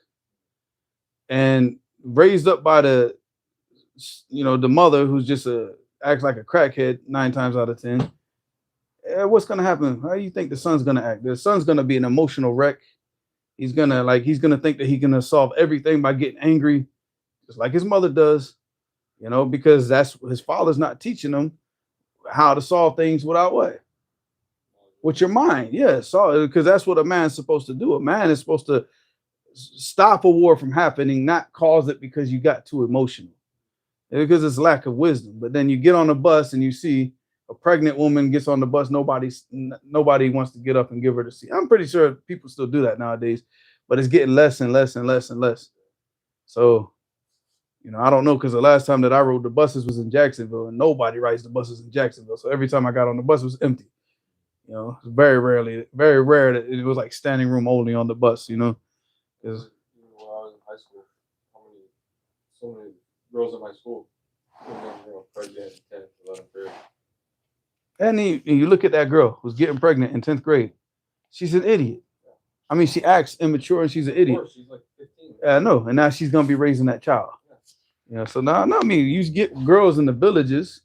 and raised up by the mother who's just acts like a crackhead 9 times out of 10. What's going to happen? How do you think the son's going to act? The son's going to be an emotional wreck. He's going to think that he's going to solve everything by getting angry, just like his mother does, because that's his father's not teaching him how to solve things without what? With your mind. Yeah, because that's what a man's supposed to do. A man is supposed to stop a war from happening, not cause it because you got too emotional, because it's lack of wisdom. But then you get on a bus and you see a pregnant woman gets on the bus. Nobody wants to get up and give her the seat. I'm pretty sure people still do that nowadays, but it's getting less and less and less and less. So, I don't know, because the last time that I rode the buses was in Jacksonville, and nobody rides the buses in Jacksonville. So every time I got on the bus, it was empty. It's very rare that it was like standing room only on the bus. Because when I was in high school, so many girls in my school, Pregnant, 10th, 11th grade. And you look at that girl who's getting pregnant in 10th grade. She's an idiot. I mean, she acts immature and she's an idiot. Of course, she's like 15. I know. And now she's going to be raising that child. Yeah. So now, I mean, you get girls in the villages,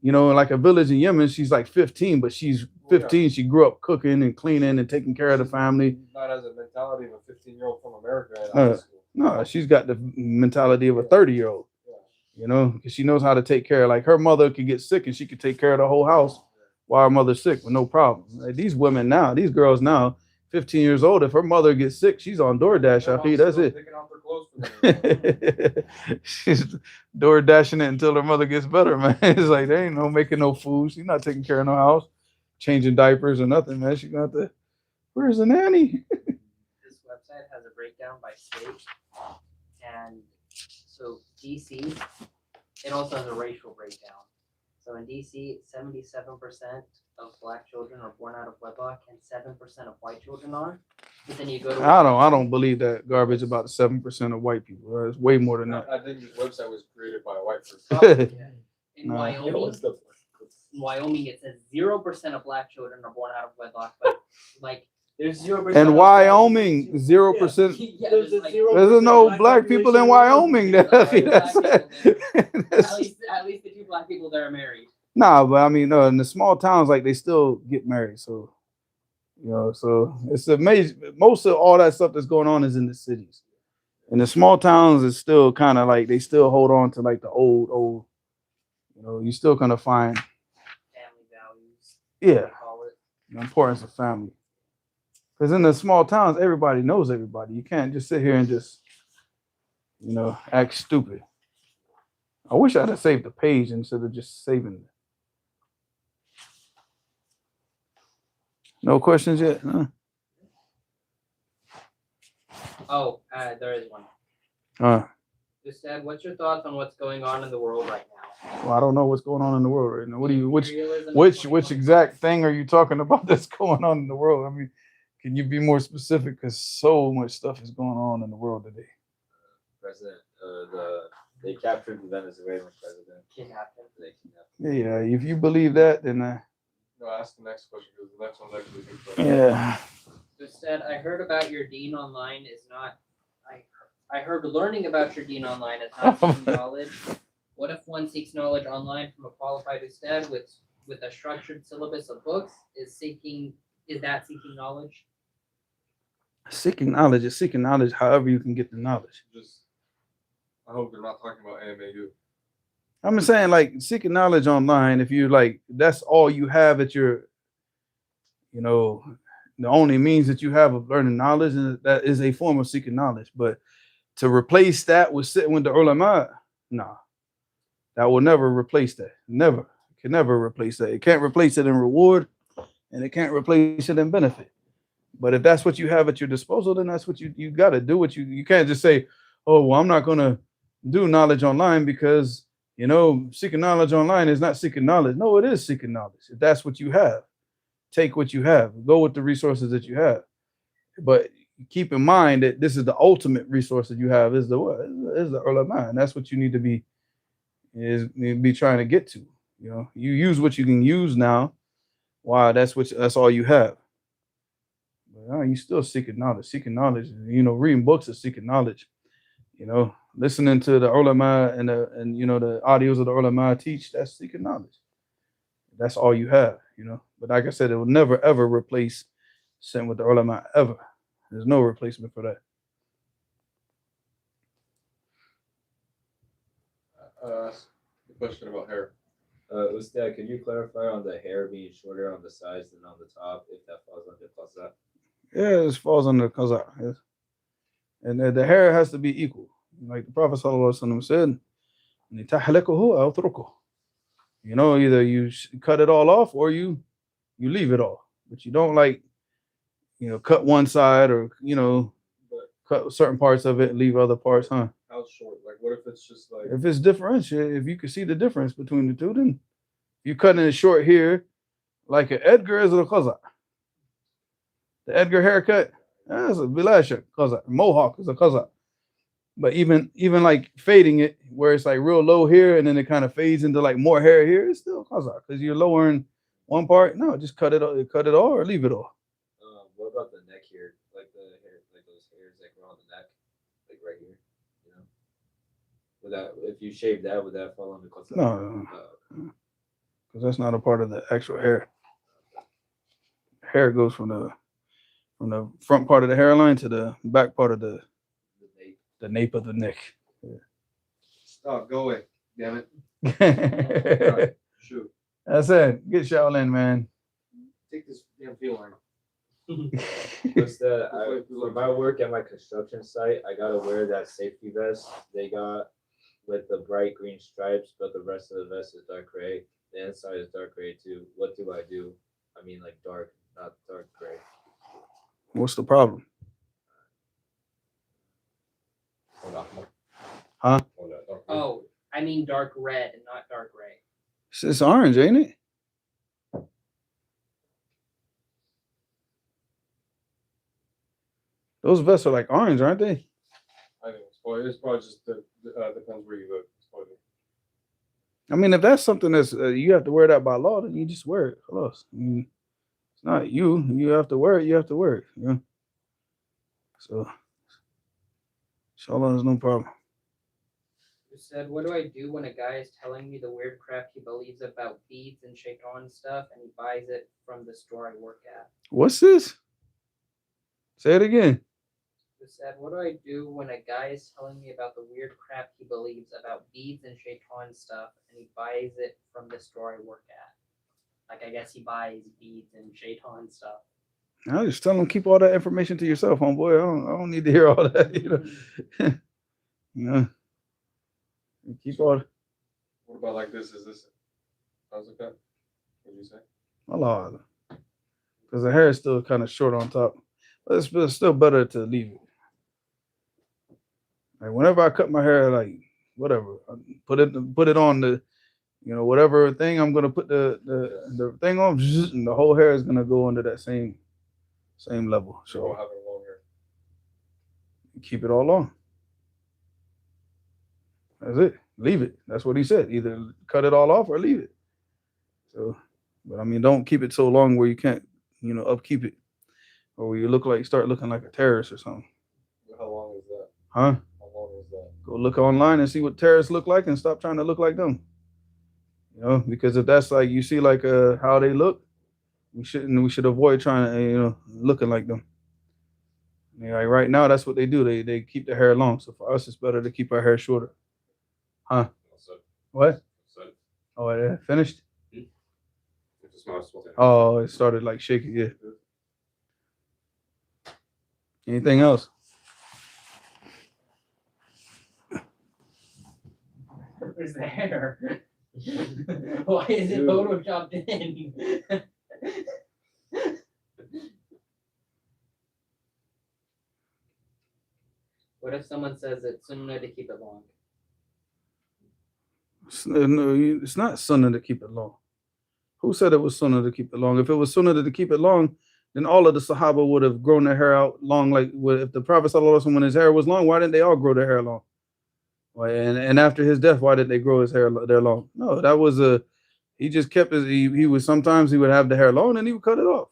you know, like a village in Yemen, she's like 15, but she's 15. She grew up cooking and cleaning and taking care of the family. Not as a mentality of a 15-year-old from America in No. high school. No, she's got the mentality of a 30-year-old, you know, because she knows how to take care. Like her mother could get sick and she could take care of the whole house while her mother's sick with no problem. Like these women now, these girls now, 15 years old, if her mother gets sick, she's on DoorDash. I think that's it. Picking out their clothes for them. She's DoorDashing it until her mother gets better, man. It's like there ain't no making no food. She's not taking care of no house, changing diapers or nothing, man. She's gonna have to. Where's the nanny? This website has a breakdown by state, and so DC, it also has a racial breakdown. So in DC, 77% of black children are born out of wedlock, and 7% of white children are. But then you go to I don't believe that garbage about 7% of white people. It's way more than that. I think this website was created by a white person. In No. Wyoming, it says 0% of black children are born out of wedlock, but like there's 0%. And Wyoming, 0%. Yeah, There's a like, 0% There's no black people in Wyoming. There's no black That's people it. at least the two black people that are married. Nah, but I mean, no, in the small towns, like they still get married. So, you know, so it's amazing. Most of all that stuff that's going on is in the cities. In the small towns, it's still kind of like they still hold on to like the old, you know, you still kind of find, Family values. yeah, They call it. the importance of family. Because in the small towns, everybody knows everybody. You can't just sit here and just, you know, act stupid. I wish I'd have saved the page instead of just saving it. No questions yet? Huh? Oh, there is one. Just said, what's your thoughts on what's going on in the world right now? Well, I don't know what's going on in the world right now. What do you Imperialism which is going on. exact thing are you talking about that's going on in the world? I mean, can you be more specific? Because so much stuff is going on in the world today. President, they captured the Venezuelan president. Kidnapped him. They kidnapped him. Yeah, if you believe that, then No, ask the next question because the next one's actually a good question. yeah. Just said, I heard about your deen online is not. I heard learning about your deen online is not seeking knowledge. What if one seeks knowledge online from a qualified ustad with a structured syllabus of books? Is that seeking knowledge? Seeking knowledge is seeking knowledge however you can get the knowledge. Just, I hope they're not talking about AMAU. I'm just saying, like, seeking knowledge online, if you like, that's all you have at your, you know, the only means that you have of learning knowledge, and that is a form of seeking knowledge. But to replace that with sitting with the ulama, nah, that will never replace that. Never. It can never replace that. It can't replace it in reward, and it can't replace it in benefit. But if that's what you have at your disposal, then that's what you got to do. What you can't just say, oh, well, I'm not going to do knowledge online because, you know, seeking knowledge online is not seeking knowledge. No, it is seeking knowledge. If that's what you have, take what you have. Go with the resources that you have. But keep in mind that this is the ultimate resource that you have is the ulama, and that's what you need to be trying to get to. You know, you use what you can use now. Wow, that's all you have. But you still seeking knowledge. Seeking knowledge, you know, reading books is seeking knowledge. You know, listening to the ulama and you know the audios of the ulama teach, that's seeking knowledge. That's all you have, you know. But like I said, it will never ever replace sitting with the ulama ever. There's no replacement for that. The question about hair. Ustad, could you clarify on the hair being shorter on the sides than on the top, if that falls under qaza? Yeah, it falls under qaza. Yes. And the hair has to be equal. Like the Prophet ﷺ said, you know, either you cut it all off or you leave it all. But you don't, like, you know, cut one side or, you know, cut certain parts of it and leave other parts, huh? How short? Like, what if it's just like? If it's differentiated, if you can see the difference between the two, then you cutting it short here, like an Edgar is a qaza. The Edgar haircut, that's a bilasha qaza. Mohawk is a qaza. But even like fading it, where it's like real low here, and then it kind of fades into like more hair here, it's still qaza because you're lowering one part. No, just cut it all, or leave it all. What about the neck here? Like the hair, like those hairs that grow on the neck, like right here. You know, would that if you shave that, would that fall under qasar? No, because that's not a part of the actual hair. Hair goes from the front part of the hairline to the back part of the nape of the neck. Stop, go away. Damn it. Yeah. Shoot. That's it. Get Shaolin, man. Take this damn field line. Plus for my work at my construction site, I gotta wear that safety vest they got with the bright green stripes, but the rest of the vest is dark gray. The inside is dark gray too. What do I do? I mean, like dark, not dark gray. What's the problem? Huh? Oh, I mean dark red, not dark gray. It's orange, ain't it? Those vests are like orange, aren't they? I think it's probably just depends where you live. I mean, if that's something that's you have to wear that by law, then you just wear it. Close. I mean, it's not you. You have to wear it. You have to wear it. You know? So, inshallah, there's no problem. You said, what do I do when a guy is telling me the weird crap he believes about beads and shaitan stuff, and he buys it from the store I work at? What's this? Say it again. You said, what do I do when a guy is telling me about the weird crap he believes about beads and shaitan stuff, and he buys it from the store I work at? Like, I guess he buys beads and shaitan stuff. I just tell them keep all that information to yourself, homeboy. I don't need to hear all that. You know. You know. Keep all. What about like this? Is this? How's it cut? What did you say? Allah, because the hair is still kind of short on top, but it's still better to leave it. Like whenever I cut my hair, like whatever, I put it on the, you know, whatever thing I'm gonna put the thing on, and the whole hair is gonna go under that same level. So So having long hair. keep it all on. That's it. Leave it. That's what he said. Either cut it all off or leave it. So, but I mean, don't keep it so long where you can't, you know, upkeep it, or where you start looking like a terrorist or something. How long is that? Huh? How long is that? Go look online and see what terrorists look like, and stop trying to look like them. You know, because if that's like you see like how they look, we should avoid trying to looking like them. I mean, like right now, that's what they do. They keep their hair long. So for us, it's better to keep our hair shorter. Huh? What? Oh, yeah, finished? Oh, it started like shaking. Yeah. Anything else? Where's the hair? Why is it photoshopped in? What if someone says it's sunnah to keep it long? No, it's not sunnah to keep it long. Who said it was sunnah to keep it long? If it was sunnah to keep it long, then all of the Sahaba would have grown their hair out long. Like if the Prophet sallallahu alaihi wasallam, when his hair was long, why didn't they all grow their hair long? And after his death, why did they grow his hair there long? No, that was he just kept his. He was sometimes he would have the hair long and he would cut it off.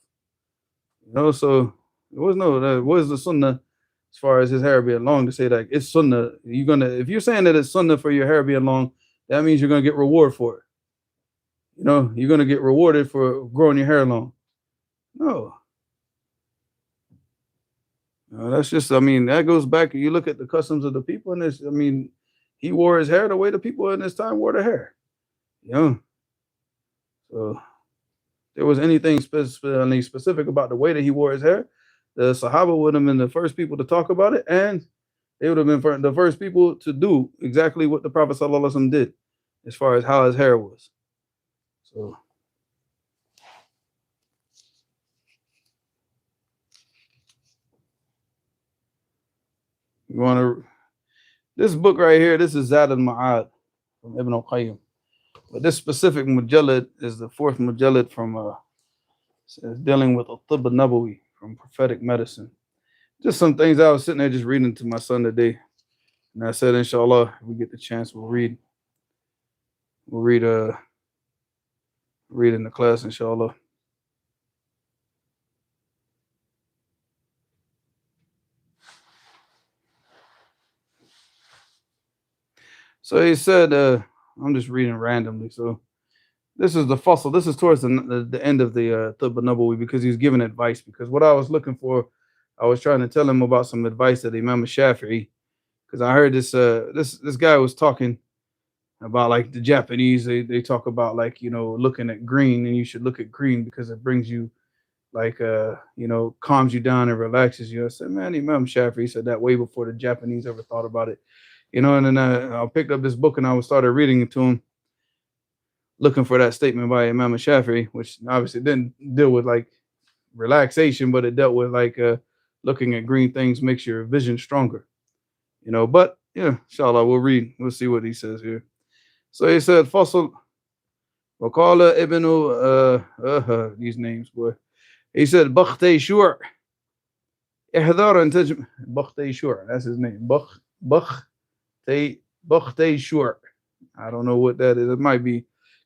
You know, so that was the sunnah as far as his hair being long to say that it's sunnah. If you're saying that it's sunnah for your hair being long, that means you're gonna get reward for it. You know, you're gonna get rewarded for growing your hair long. No. That's just, I mean, that goes back. You look at the customs of the people in this. I mean, he wore his hair the way the people in this time wore their hair. You know. So if there was anything specific about the way that he wore his hair, the Sahaba would have been the first people to talk about it, and they would have been the first people to do exactly what the Prophet sallallahu alaihi wasallam did as far as how his hair was. So you want to this book right here, this is Zad al-Ma'ad from Ibn al-Qayyim. But this specific mujallad is the fourth mujallad from dealing with Al-Tibb al-Nabawi, from prophetic medicine. Just some things I was sitting there just reading to my son today. And I said, inshallah, if we get the chance, we'll read read in the class, inshallah. So he said, I'm just reading randomly. So this is the fossil. This is towards the end of the Tibb Nabawi, because he's giving advice. Because what I was looking for, I was trying to tell him about some advice that Imam Shafi'i, because I heard this guy was talking about like the Japanese. They talk about like, you know, looking at green, and you should look at green because it brings you like you know, calms you down and relaxes you. I said, man, Imam Shafi'i said that way before the Japanese ever thought about it. You know, and then I picked up this book and I started reading it to him, looking for that statement by Imam Shafi'i, which obviously didn't deal with like relaxation, but it dealt with like looking at green things makes your vision stronger. You know, but yeah, inshallah, we'll see what he says here. So he said, Fasl Waqala ibn these names, boy. He said, Bakhtay Shur. Ihdar and Taj Bakhtay Shur. That's his name. Bakhtay Shur. I don't know what that is. It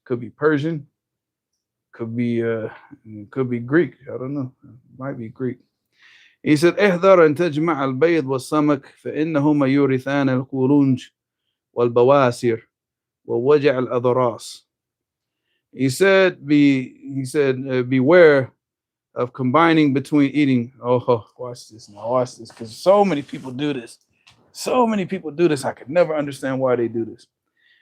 could be Persian, could be Greek. I don't know. It might be Greek. He said, احذر أن تجمع البيض والسمك فإنهما يورثان القرنج والبواسير ووجع الأضراس. He said, beware of combining between eating. Oh, watch this now. Watch this, because so many people do this. So many people do this. I could never understand why they do this.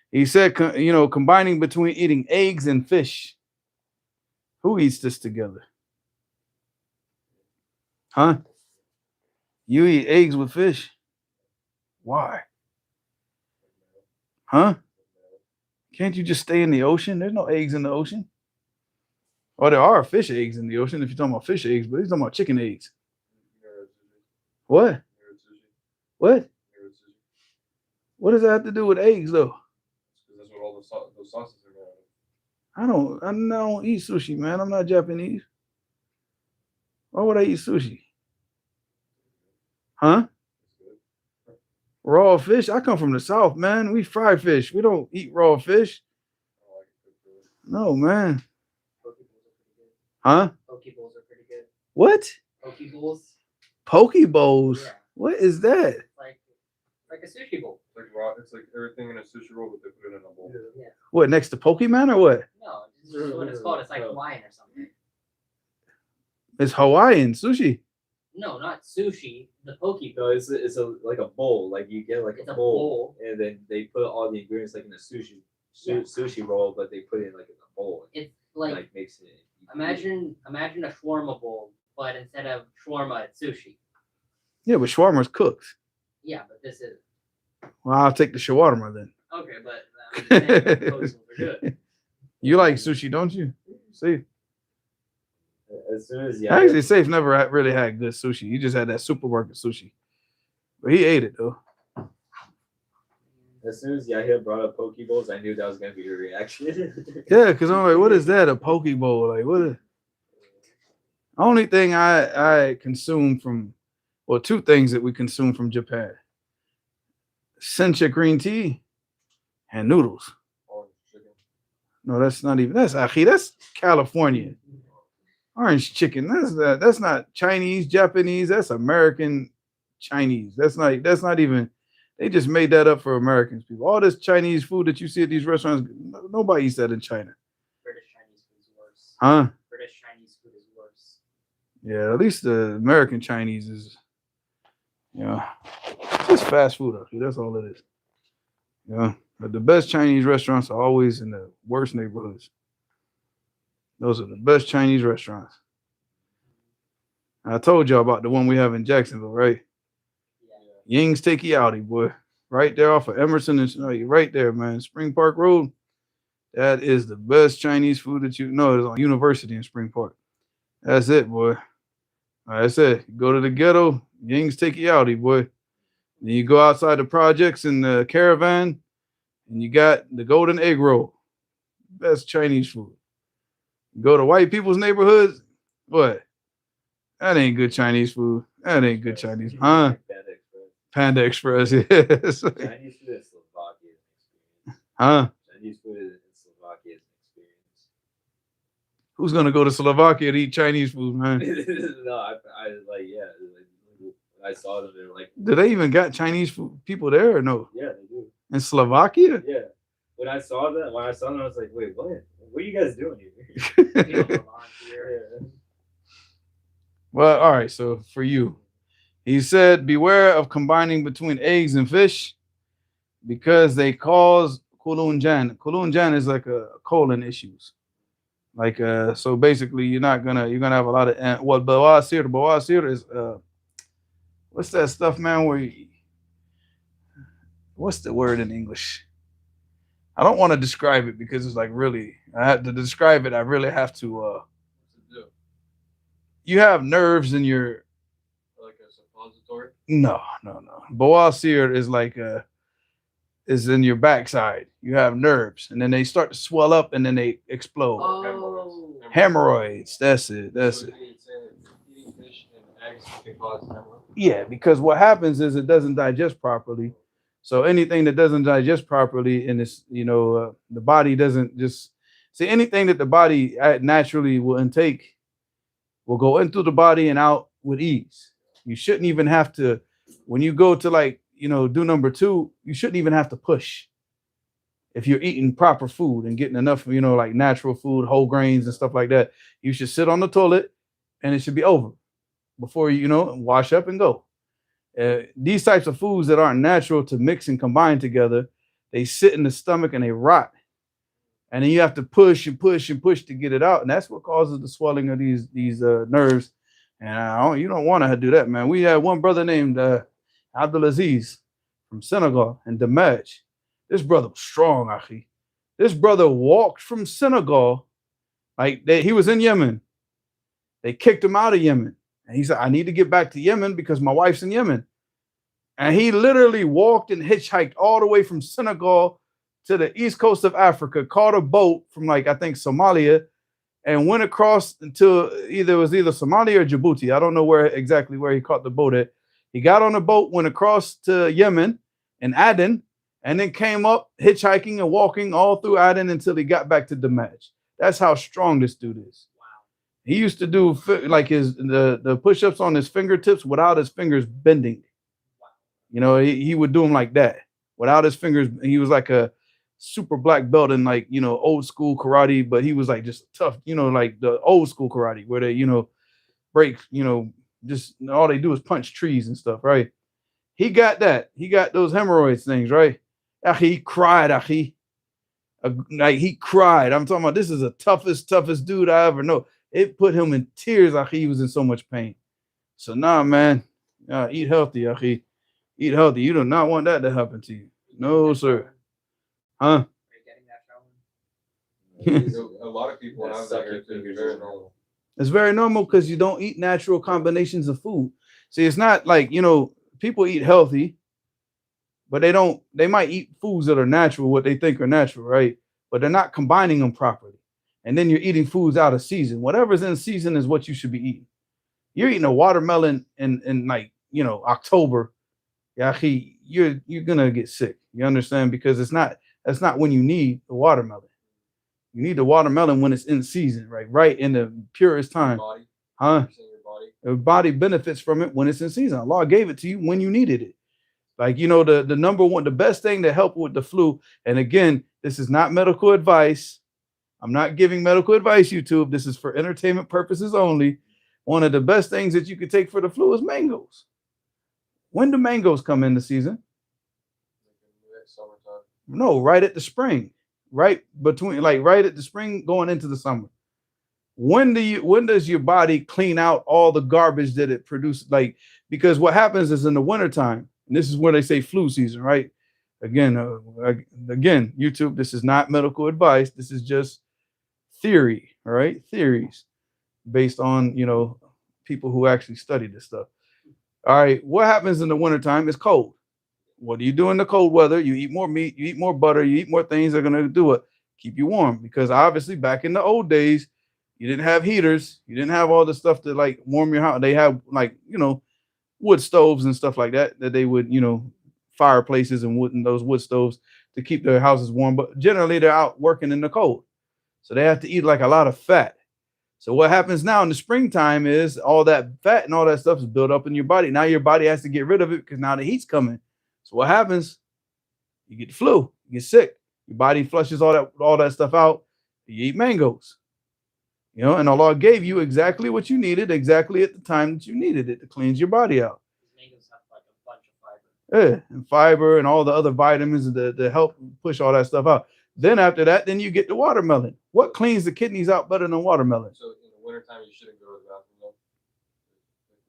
He said, you know, combining between eating eggs and fish. Who eats this together? Huh? You eat eggs with fish? Why? Huh? Can't you just stay in the ocean? There's no eggs in the ocean. Or there are fish eggs in the ocean if you're talking about fish eggs, but he's talking about chicken eggs. What? What? What does that have to do with eggs, though? That's what all those sauces are made out of. I don't eat sushi, man. I'm not Japanese. Why would I eat sushi? Huh? Raw fish? I come from the South, man. We fry fish. We don't eat raw fish. No, man. Huh? Poke bowls are pretty good. What? Poke bowls? Poke bowls? Yeah. What is that? Like a sushi bowl. It's like raw. It's like everything in a sushi roll, but they put it in a bowl. Yeah. What, next to Pokemon or what? No, it's just what it's called. It's like Hawaiian or something. It's Hawaiian sushi. No, not sushi. The poke bowl. No, it's like a bowl. Like you get like It's a a bowl, bowl. and then they put all the ingredients like in a sushi roll, but they put it in like in a bowl. It's And, like makes it. imagine a shawarma bowl, but instead of shawarma, it's sushi. Yeah, but shawarma's cooked. Yeah, but this is Well, I'll take the shawarma then. okay. But I'm saying poke bowls are good. You like sushi, don't you? See, As soon as actually, Safe never really had good sushi. He just had that supermarket sushi, but he ate it though. As soon as Yahya brought up poke bowls, I knew that was gonna be your reaction. Yeah, because I'm like, what is that? A poke bowl? Like, what? Only thing I consume from, well, two things that we consume from Japan: sencha green tea and noodles. Orange chicken. No, that's not even. That's achi. That's California. Orange chicken. That's not Chinese, Japanese. That's American Chinese. That's not even. They just made that up for Americans. People. All this Chinese food that you see at these restaurants, nobody eats that in China. British Chinese food is worse. Huh? British Chinese food is worse. Yeah, at least the American Chinese is, just fast food. Actually, that's all it is. Yeah, but the best Chinese restaurants are always in the worst neighborhoods. Those are the best Chinese restaurants. I told y'all about the one we have in Jacksonville, right? Yeah. Ying's Takey Outie, boy. Right there off of Emerson and right there, man. Spring Park Road. That is the best Chinese food that you know. It's on University in Spring Park. That's it, boy. Like I said, go to the ghetto, Ying's Takey Outie, boy. Then you go outside the projects in the Caravan, and you got the Golden Egg Roll. Best Chinese food. Go to white people's neighborhoods, what? That ain't good Chinese food. That ain't good Chinese. Huh? Panda Express, yes. Chinese food in Slovakia is an experience. Huh? Chinese food in Slovakia is an experience. Who's gonna go to Slovakia to eat Chinese food, man? No, I like yeah. Like, when I saw them, they were like, Do they even got Chinese food people there or no? yeah, they do. In Slovakia? Yeah. When I saw them, I was like, wait, what? What are you guys doing here? Well, all right. So for you, he said, beware of combining between eggs and fish because they cause kulunjan. Kulunjan is like a colon issues. Like so basically you're gonna have a lot of bawasir is what's that stuff, man, what's the word in English? I don't want to describe it because it's like really I have to describe it. I really have to you have nerves in your Like a suppository. no. Bawasir is like is in your backside. You have nerves and then they start to swell up and then they explode. Oh. Hemorrhoids. That's it. Eating fish and eggs can cause hemorrhoids. Yeah, because what happens is it doesn't digest properly. So anything that doesn't digest properly and it's, the body doesn't just see anything that the body naturally will intake will go into the body and out with ease. You shouldn't even have to, when you go to do number 2, you shouldn't even have to push. If you're eating proper food and getting enough, like natural food, whole grains and stuff like that, you should sit on the toilet and it should be over before wash up and go. These types of foods that aren't natural to mix and combine together, they sit in the stomach and they rot. And then you have to push and push and push to get it out. And that's what causes the swelling of these nerves. And you don't want to do that, man. We had one brother named Abdulaziz from Senegal and Damaj. This brother was strong, Achi. This brother walked from Senegal, he was in Yemen. They kicked him out of Yemen. And he said, I need to get back to Yemen because my wife's in Yemen. And he literally walked and hitchhiked all the way from Senegal to the east coast of Africa, caught a boat from I think Somalia, and went across until either Somalia or Djibouti. I don't know exactly where he caught the boat at. He got on a boat, went across to Yemen and Aden, and then came up hitchhiking and walking all through Aden until he got back to Damaj. That's how strong this dude is. He used to do the push-ups on his fingertips without his fingers bending. He would do them like that without his fingers. He was like a super black belt in old school karate, but he was just tough, like the old school karate where they, break, just all they do is punch trees and stuff, right? He got that. He got those hemorrhoids things, right? He cried, he cried. I'm talking about this is the toughest dude I ever know. It put him in tears. He was in so much pain. So nah, man, eat healthy, eat healthy. You do not want that to happen to you. No, sir. Huh? A lot of people have that here too. It's very normal. It's very normal because you don't eat natural combinations of food. See, it's not people eat healthy, but they might eat foods that are natural, what they think are natural, right? But they're not combining them properly. And then you're eating foods out of season. Whatever's in season is what you should be eating. You're eating a watermelon in October. Yeah, you're gonna get sick. You understand? Because that's not when you need the watermelon. You need the watermelon when it's in season, right in the purest time. Body. Huh? Your body benefits from it when it's in season. Allah gave it to you when you needed it. The number one, the best thing to help with the flu. And again, this is not medical advice. I'm not giving medical advice, YouTube. This is for entertainment purposes only. One of the best things that you could take for the flu is mangoes. When do mangoes come in the season? summertime. No, right at the spring, right at the spring going into the summer. When does your body clean out all the garbage that it produces? Because what happens is in the wintertime, and this is where they say flu season, right? Again, YouTube, this is not medical advice. This is just theory, all right? Theories based on, people who actually study this stuff. All right, what happens in the wintertime? It's cold. What do you do in the cold weather? You eat more meat, you eat more butter, you eat more things that are going to do it. Keep you warm. Because obviously back in the old days, you didn't have heaters. You didn't have all the stuff to warm your house. They have wood stoves and stuff like that they would, fireplaces and those wood stoves to keep their houses warm. But generally, they're out working in the cold, so they have to eat like a lot of fat. So what happens now in the springtime is all that fat and all that stuff is built up in your body. Now your body has to get rid of it because now the heat's coming. So what happens? You get the flu, you get sick. Your body flushes all that stuff out. You eat mangoes. And Allah gave you exactly what you needed, exactly at the time that you needed it to cleanse your body out. Mangoes have like a bunch of fiber. Yeah, and fiber and all the other vitamins to help push all that stuff out. Then after that, then you get the watermelon. What cleans the kidneys out better than watermelon? So in the wintertime, you shouldn't go to the bathroom, though?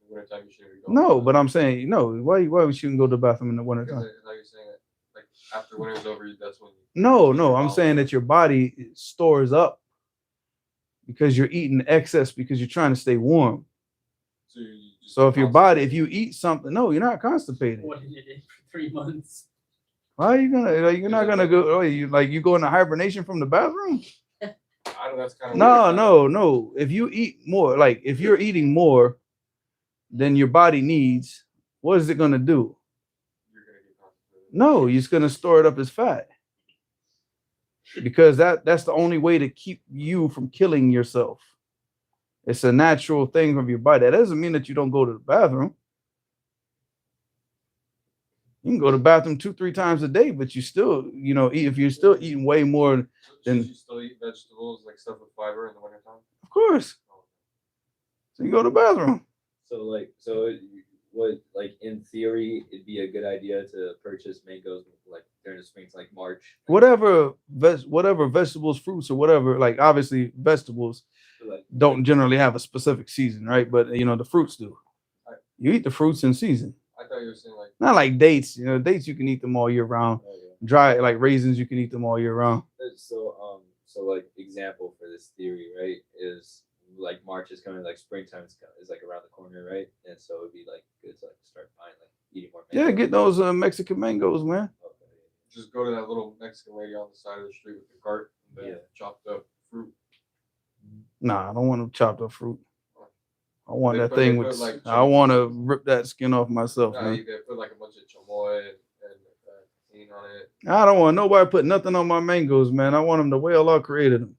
In the wintertime, you shouldn't go. No, but I'm saying, no, why we shouldn't go to the bathroom in the wintertime? Because now you're saying that, like, after winter's over, that's when you... No, I'm saying that your body stores up because you're eating excess because you're trying to stay warm. So if you eat something, no, you're not constipated. What did it in for 3 months? Why are you gonna? You're not gonna go. Oh, you go into hibernation from the bathroom? I know that's kind of No. If you eat more, like if you're eating more than your body needs, what is it gonna do? You're gonna get constipated. No, you're just gonna store it up as fat because that's the only way to keep you from killing yourself. It's a natural thing of your body. That doesn't mean that you don't go to the bathroom. You can go to the bathroom 2-3 times a day, but you still, eat, if you're still eating way more than. Should you still eat vegetables, like stuff with fiber in the wintertime? Of course. So you go to the bathroom. What in theory, it'd be a good idea to purchase mangoes like during the spring, like March. Whatever vegetables, fruits, or whatever. Like obviously, vegetables don't generally have a specific season, right? But the fruits do. You eat the fruits in season. I thought you were saying like not like dates. Dates you can eat them all year round. Dry like raisins, you can eat them all year round. So like example for this theory, right, is like March is coming, like springtime is like around the corner, right? And so it'd be like good to like start buying like eating more mangoes. Yeah, get those Mexican mangoes, man. Okay. just go to that little Mexican lady on the side of the street with the cart and then chopped up fruit. Nah, I don't want to chopped up fruit. I want They that thing put with. like I want to rip that skin off myself, Nah, man. you could put like a bunch of chamoy and clean on it. I don't want nobody put nothing on my mangoes, man. I want them the way Allah created them.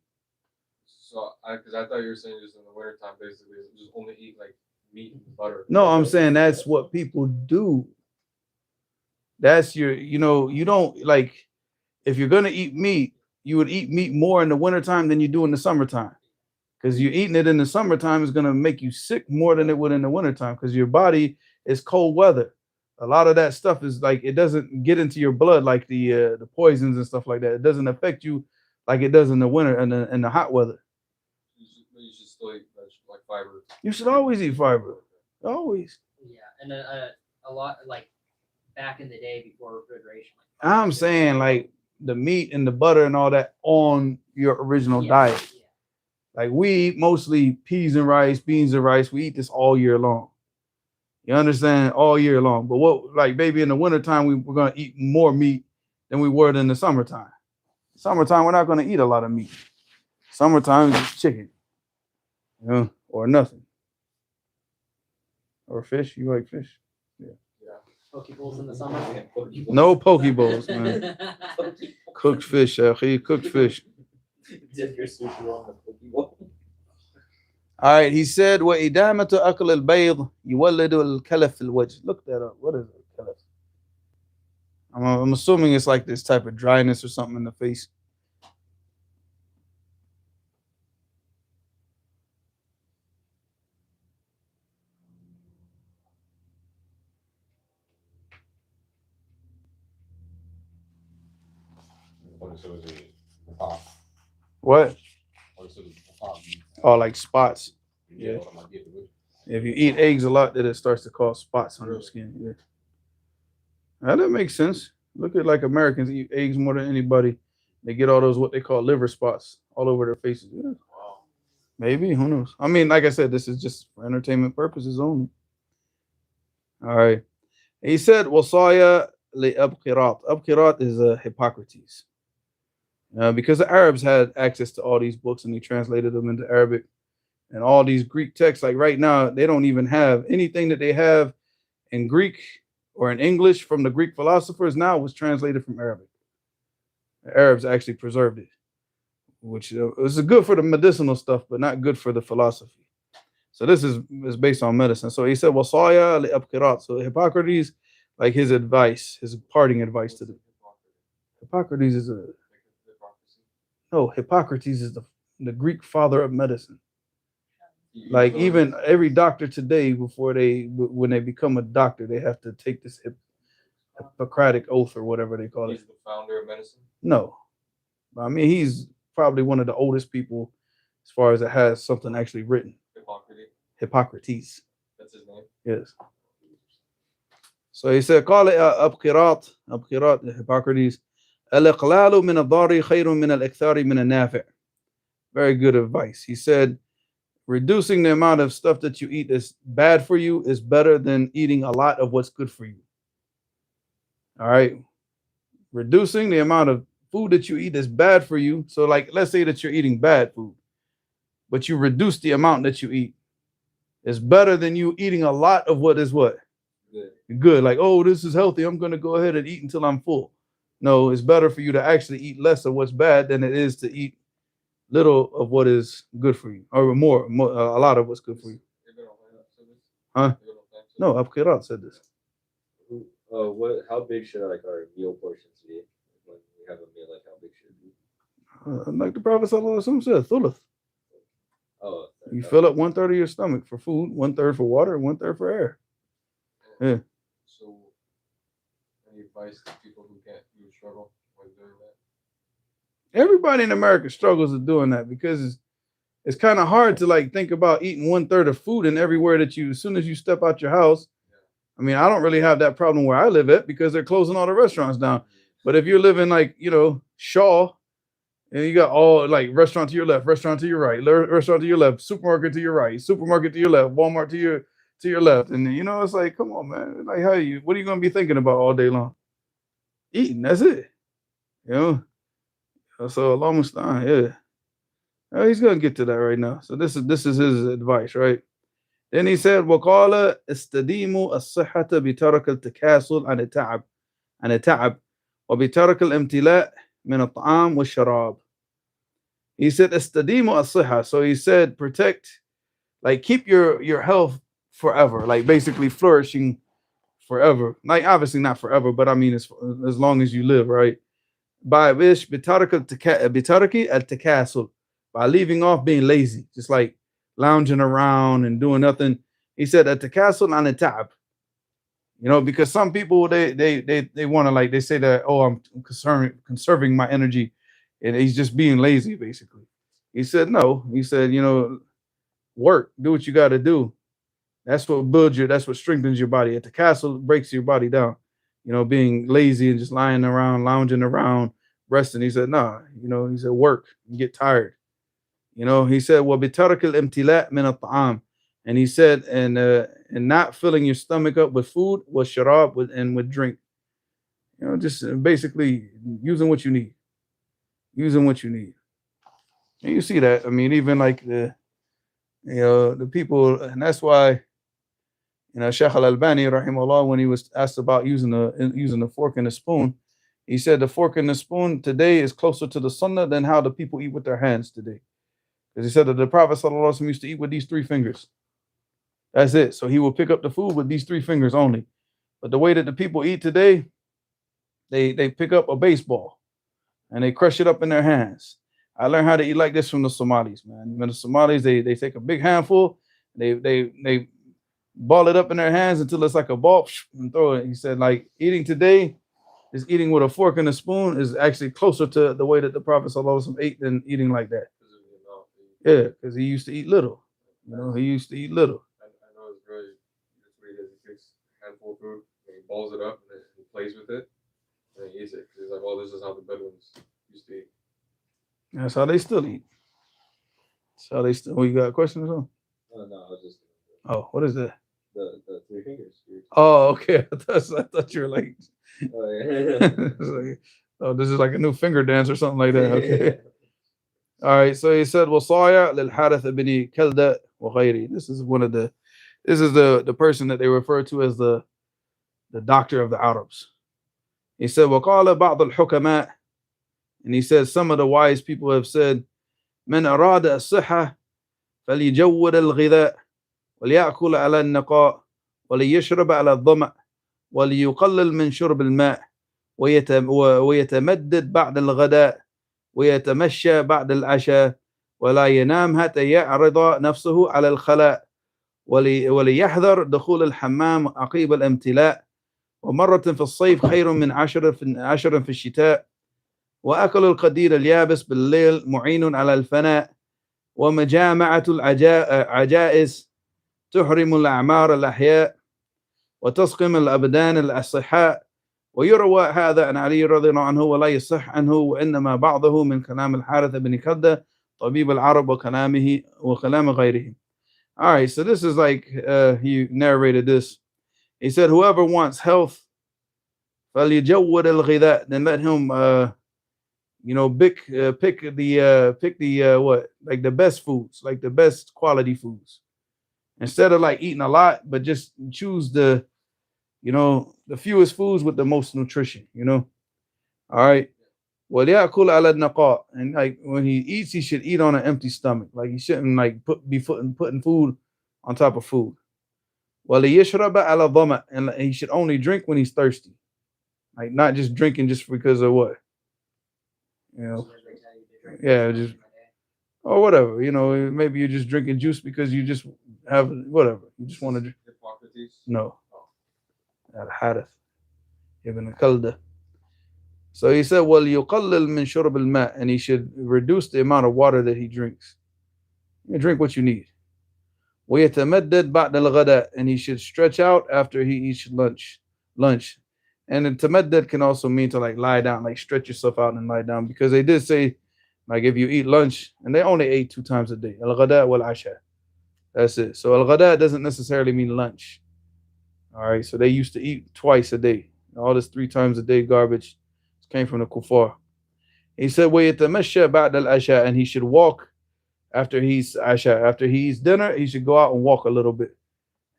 So, because I thought you were saying just in the wintertime, basically, just only eat like meat and butter. No, I'm saying that's what people do. That's you don't like, if you're gonna eat meat, you would eat meat more in the wintertime than you do in the summertime. Because you're eating it in the summertime is gonna make you sick more than it would in the wintertime, because your body is cold weather. A lot of that stuff is like, it doesn't get into your blood like the poisons and stuff like that. It doesn't affect you like it does in the winter and in the hot weather. You should still eat like fiber. You should always eat fiber. Always. Yeah, and a lot like back in the day before refrigeration. I'm saying like the meat and the butter and all that on your original diet. Yeah. Like we eat mostly peas and rice, beans and rice. We eat this all year long. You understand? All year long. But what, like maybe in the wintertime, we're going to eat more meat than we were in the summertime. Summertime, we're not going to eat a lot of meat. Summertime is just chicken, or nothing. Or fish. You like fish? Yeah. Pokeballs in the summer. No pokeballs, man. Cooked fish, akhi. Cooked fish. Dip your sushi roll in the Pokeball. All right, he said, وَإِدَامَةُ أَكْلِ الْبَيْضِ يُوَلِّدُ الْكَلَفِ فِي الْوَجْهِ. Look that up. What is it? Kalaf? I'm assuming it's like this type of dryness or something in the face. What? Oh, like spots. Yeah. If you eat eggs a lot, then it starts to cause spots on your skin. Yeah. Now, that makes sense. Look at like Americans eat eggs more than anybody. They get all those what they call liver spots all over their faces. Yeah. Wow. Maybe, who knows? I mean, like I said, this is just for entertainment purposes only. All right. He said, "Wasaya li abqirat." Abqirat is Hippocrates. Because the Arabs had access to all these books and they translated them into Arabic, and all these Greek texts. Like right now, they don't even have anything that they have in Greek or in English from the Greek philosophers now was translated from Arabic. The Arabs actually preserved it, which is good for the medicinal stuff, but not good for the philosophy. So this is based on medicine. So he said, "Wasaya li abqirat." So Hippocrates, like his advice, his parting advice to the Hippocrates is a no. Hippocrates is the Greek father of medicine. Like even every doctor today, when they become a doctor, they have to take this Hippocratic oath or whatever they call it. He's the founder of medicine. No, I mean he's probably one of the oldest people as far as it has something actually written. Hippocrates. That's his name. Yes. So he said, "قال أبقرات Hippocrates الإقلال من الضار خير من الإكثار من النافع." Very good advice. He said, reducing the amount of stuff that you eat that's bad for you is better than eating a lot of what's good for you. All right. Reducing the amount of food that you eat that's bad for you. So, like, let's say that you're eating bad food, but you reduce the amount that you eat. It's better than you eating a lot of what is what? Good. Like, oh, this is healthy. I'm going to go ahead and eat until I'm full. No, it's better for you to actually eat less of what's bad than it is to eat little of what is good for you, or more a lot of what's good for you. Huh? No, Abqirat said this. How big should like our meal portions be? When we have a meal, like how big should it be? Like the Prophet Sallallahu Alaihi Wasallam said, thuluth. Oh, you fill up 1/3 of your stomach for food, 1/3 for water, 1/3 for air. Yeah. So, any advice to people who struggle with doing that? Everybody in America struggles with doing that because it's kind of hard to like think about eating 1/3 of food and everywhere that as soon as you step out your house. I mean, I don't really have that problem where I live at because they're closing all the restaurants down. But if you're living like, Shaw, and you got all like restaurant to your left, restaurant to your right, restaurant to your left, supermarket to your right, supermarket to your left, Walmart to your left. And it's like, come on, man. Like, what are you going to be thinking about all day long? Eating, that's it. So Allah Mustaan, yeah. He's gonna get to that right now. So this is his advice, right? Then he said, وَقَالَ اسْتَدِيمُوا الصِّحَّةَ بِتَرْكِ التَّكَاسُلِ عَنِ التَّعَبِ وَبِتَرْكِ الْإِمْتِلَاءِ مِنَ الطَّعَامِ وَالشَّرَابِ. He said, اسْتَدِيمُوا الصِّحَّةَ. So he said, protect, like keep your health forever, like basically flourishing forever. Like obviously not forever, but I mean as long as you live, right? By which bitaraki al-takasul, by leaving off being lazy, just like lounging around and doing nothing. He said at-takasul an ta'ab. Because some people they want to like they say that, oh, I'm conserving my energy, and he's just being lazy basically. He said no. He said, work, do what you got to do. That's what builds that's what strengthens your body. At-takasul breaks your body down. Being lazy and just lying around, lounging around, resting. He said, nah, he said, work, you get tired. He said, well, bitarakil imtila' min at-ta'am. And he said, and not filling your stomach up with food, with sharab, and with drink. Just basically using what you need. Using what you need. And you see that. I mean, even like the people, and that's why, Shaykh al-Albani, rahimahullah, when he was asked about using the fork and the spoon, he said the fork and the spoon today is closer to the sunnah than how the people eat with their hands today. Because he said that the Prophet ﷺ used to eat with these 3 fingers. That's it. So he will pick up the food with these 3 fingers only. But the way that the people eat today, they pick up a baseball and they crush it up in their hands. I learned how to eat like this from the Somalis, man. The Somalis, they take a big handful, they ball it up in their hands until it's like a ball and throw it. He said, like eating today is eating with a fork and a spoon is actually closer to the way that the Prophet ﷺ ate than eating like that. Yeah, because he used to eat little. He used to eat little. I know it's really, that's what he does. He takes a handful of food and he balls it up and he plays with it and he eats it. Because he's like, well, this is how the Bedouins used to eat. That's how they still eat. That's how they still. You got a question or something? No, I was just. Oh, what is that? The 3 fingers. Oh, okay. I thought you were like. Oh, yeah. Like, oh, this is like a new finger dance or something like that. Okay. All right. So he said, "Wasaya lil Harith ibn Kalda wa ghayri." This is the person that they refer to as the the doctor of the Arabs. He said, وَقَالَ بَعْضُ الْحُكَمَاء, and he said, some of the wise people have said, مَنْ أَرَادَ الصِّحَّةَ فَلْيَجَوِّدَ الْغِذَاءَ وَلْيَأْكُلَ عَلَى النَّقَاء وَلْيَشْرَبَ عَلى الظَّمَأ وليقلل من شرب الماء ويتمدد بعد الغداء ويتمشى بعد العشاء ولا ينام حتى يعرض نفسه على الخلاء وليحذر دخول الحمام عقيب الامتلاء ومرة في الصيف خير من عشر في الشتاء وأكل القدير اليابس بالليل معين على الفناء ومجامعة العجائز تحرم الأعمار الأحياء وتسقم الأبدان الأصحاء ويروى هذا عن علي رضي الله عنه ولا يصح عنه وإنما بعضه من كلام الحارث بن كدة طبيب العرب وكلام غيره. All right, so this is like he narrated this. He said, whoever wants health, فليجود الغذاء, then let him pick the what, like the best foods, like the best quality foods, instead of like eating a lot, but just choose the fewest foods with the most nutrition, all right. وَلْيَأْكُلْ عَلَى النَّقَاء, and like when he eats, he should eat on an empty stomach. Like he shouldn't like putting food on top of food. وَلْيَشْرَبَ عَلَى الظَّمَأ, and he should only drink when he's thirsty, like not just drinking just because of what, yeah, just or whatever, maybe you're just drinking juice because you just have whatever, you just want to drink. No, Al-Harith ibn Kalda. So he said, وَلْيُقَلِّلْ مِنْ شُرْبِ الْمَاءِ, and he should reduce the amount of water that he drinks. You drink what you need. وَيَتَمَدَّدْ بَعْدَ الْغَدَاءِ, and he should stretch out after he eats lunch. And the tamaddad can also mean to like lie down, like stretch yourself out and lie down, because they did say, like if you eat lunch, and they only ate 2 times a day, al-ghada wal-asha. That's it. So al-ghada doesn't necessarily mean lunch. All right, so they used to eat twice a day. All this 3 times a day garbage came from the kuffar. He said, وَيَتَمَشَّى بَعْدَ الْعَشَاء, and he should walk after he's asha. After he eats dinner, he should go out and walk a little bit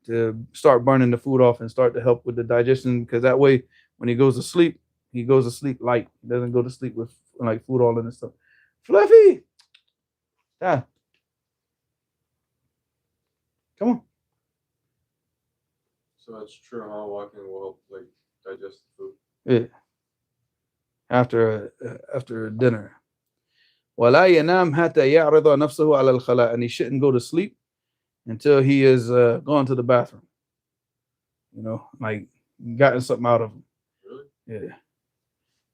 to start burning the food off and start to help with the digestion, because that way, when he goes to sleep light. He doesn't go to sleep with like food all in his stuff. Fluffy! Yeah. Come on. So it's true how walking will help like digest the food. Yeah. After dinner. وَلَا يَنَامْ حَتَّى يَعْرِضَ نَفْسَهُ عَلَى الْخَلَاءِ, and he shouldn't go to sleep until he is gone to the bathroom. Like gotten something out of him. Really? Yeah.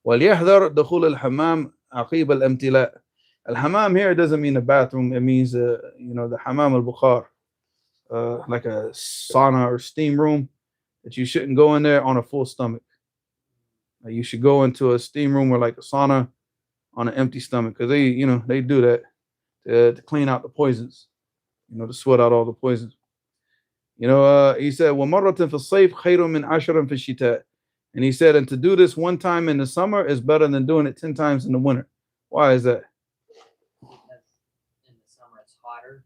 وَلْيَحْذَرْ دُخُولَ الْحَمَّامِ عَقِيبَ الْامْتِلَاءِ. Al-hammam here doesn't mean a bathroom. It means the hammam al-bukhar, like a sauna or steam room, that you shouldn't go in there on a full stomach. Like you should go into a steam room or like a sauna on an empty stomach, because they do that to clean out the poisons, to sweat out all the poisons. He said, وَمَرَّةٍ فِي الصَّيْفِ خَيْرٌ مِنْ عَشْرٍ فِي الشِّتَاءِ. And he said, and to do this 1 time in the summer is better than doing it 10 times in the winter. Why is that? Because in the summer it's hotter,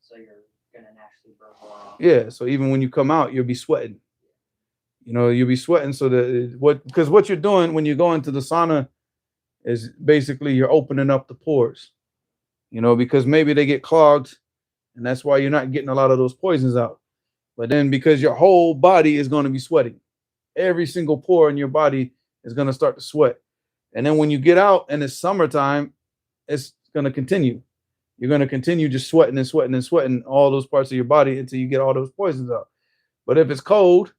so you're gonna naturally burn more off. Yeah, so even when you come out, you'll be sweating. You'll be sweating, so because what you're doing when you go into the sauna is basically you're opening up the pores, because maybe they get clogged, and that's why you're not getting a lot of those poisons out. But then because your whole body is going to be sweating, every single pore in your body is going to start to sweat. And then when you get out and it's summertime, it's going to continue. You're going to continue just sweating and sweating and sweating all those parts of your body until you get all those poisons out. But if it's cold,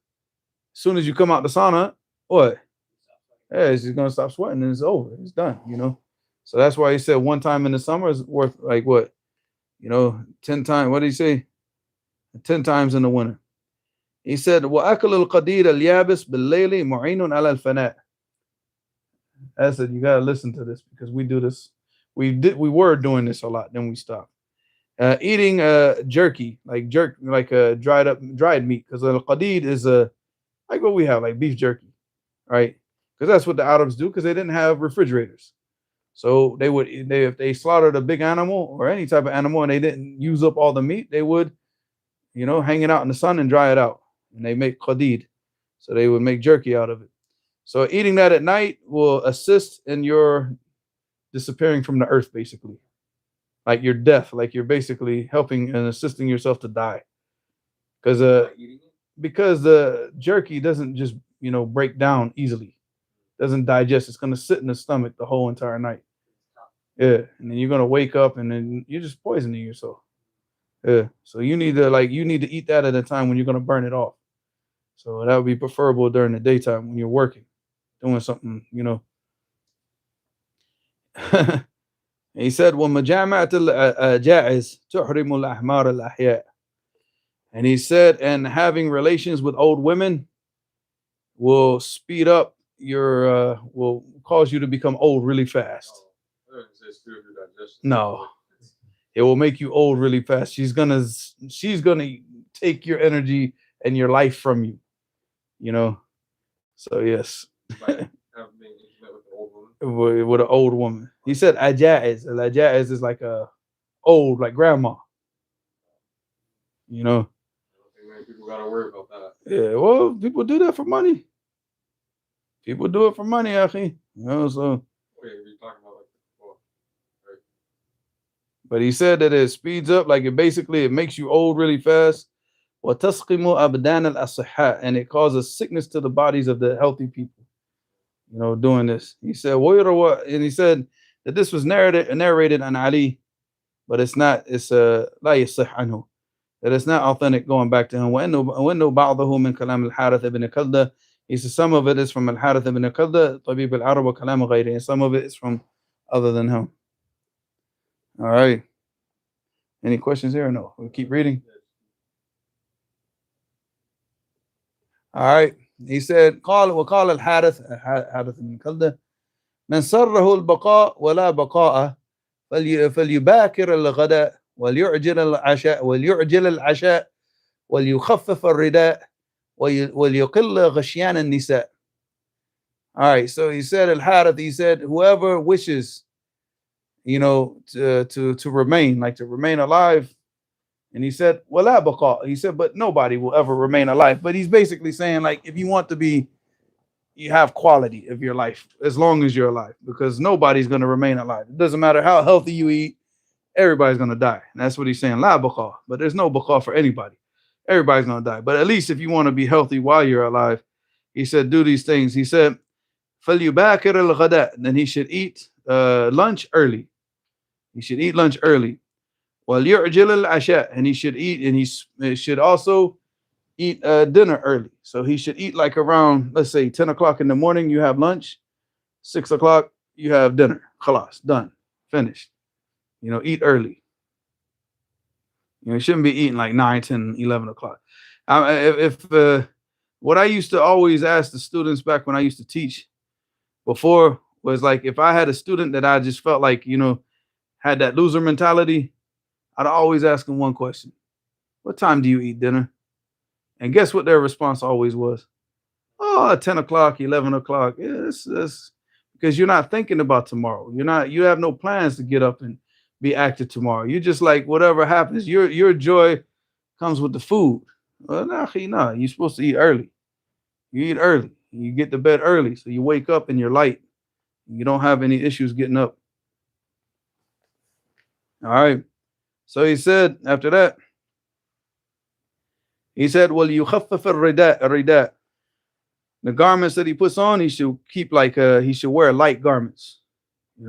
as soon as you come out the sauna, what? Yeah, it's just going to stop sweating and it's over. It's done, So that's why he said 1 time in the summer is worth like what? 10 times. What did he say? 10 times in the winter. He said, وَأَكْلُ الْقَدِيرَ الْيَابِسِ بِاللَّيْلِ مُعِينٌ عَلَى الْفَنَاءِ. I said, you got to listen to this, because we do this. We were doing this a lot, then we stopped. Eating jerky, like dried meat, because al-qadid is like what we have, like beef jerky, right? Because that's what the Arabs do, because they didn't have refrigerators. So if they slaughtered a big animal or any type of animal and they didn't use up all the meat, they would, hang it out in the sun and dry it out. And they make qadid. So they would make jerky out of it. So eating that at night will assist in your disappearing from the earth, basically. Like your death, like you're basically helping and assisting yourself to die. Because Eating it? because the jerky doesn't just break down easily, doesn't digest. It's gonna sit in the stomach the whole entire night. Yeah, and then you're gonna wake up and then you're just poisoning yourself. Yeah, so you need to eat that at a time when you're gonna burn it off. So that would be preferable during the daytime when you're working, doing something. He said, وَمَجَامَعَةُ الْجَائِزِ تُحْرِمُ الْأَحْمَارَ الْأَحْيَاءِ. And he said, and having relations with old women will speed up will cause you to become old really fast. No, it will make you old really fast. She's gonna take your energy and your life from you. So yes. With an old woman. He said ajaiz. Ajaiz is like a old, like grandma. People gotta worry about that. Yeah, well, people do that for money. People do it for money, akhi. So. But he said that it speeds up, like it makes you old really fast. وَتَسْقِمُ أَبْدَانَ الْأَصِحَّاء, and it causes sickness to the bodies of the healthy people. Doing this. He said, and he said that this was narrated on Ali, but it's not. It's لا يصح عنه. That it's not authentic going back to him. وإنه بعضه من كلام الحارث ابن كلدة. He said some of it is from الحارث ابن كلدة طبيب العرب وكلام غيره, and some of it is from other than him. All right. Any questions here or no? We'll keep reading. All right. He said, وقال الحارث بن كلدة من سره البقاء ولا بقاء فليباكر الغداء وليعجل العشاء وليخفف الرداء وليقل غشيان النساء. All right, so he said al-Harith, he said whoever wishes to remain, like to remain alive, and he said wala baqa, he said but nobody will ever remain alive, but he's basically saying like if you want to be, you have quality of your life as long as you're alive, because nobody's going to remain alive. It doesn't matter how healthy you eat, everybody's going to die. And that's what he's saying, la baqa. But there's no baqa for anybody. Everybody's going to die. But at least if you want to be healthy while you're alive, he said, do these things. He said, فَلْيُبَاكِرَ الْغَدَاء, then he should eat lunch early. He should eat lunch early. وَلْيُعْجِلَ الْعَشَاء, and he should also eat dinner early. So he should eat like around, let's say 10 o'clock in the morning, you have lunch, 6 o'clock, you have dinner. Khalas, done, finished. Eat early. You shouldn't be eating like 9, 10, 11 o'clock. What I used to always ask the students back when I used to teach before was like, if I had a student that I just felt like, had that loser mentality, I'd always ask them one question. What time do you eat dinner? And guess what their response always was? Oh, 10 o'clock, 11 o'clock. Yeah, it's because you're not thinking about tomorrow. You have no plans to get up and be active tomorrow. You're just like, whatever happens, your joy comes with the food. Well, nah, you're supposed to eat early. You eat early. You get to bed early. So you wake up and you're light. You don't have any issues getting up. All right. So he said, after that, he said, well, يُخَفَّفَ الرِّدَاء. The garments that he puts on, he should keep he should wear light garments.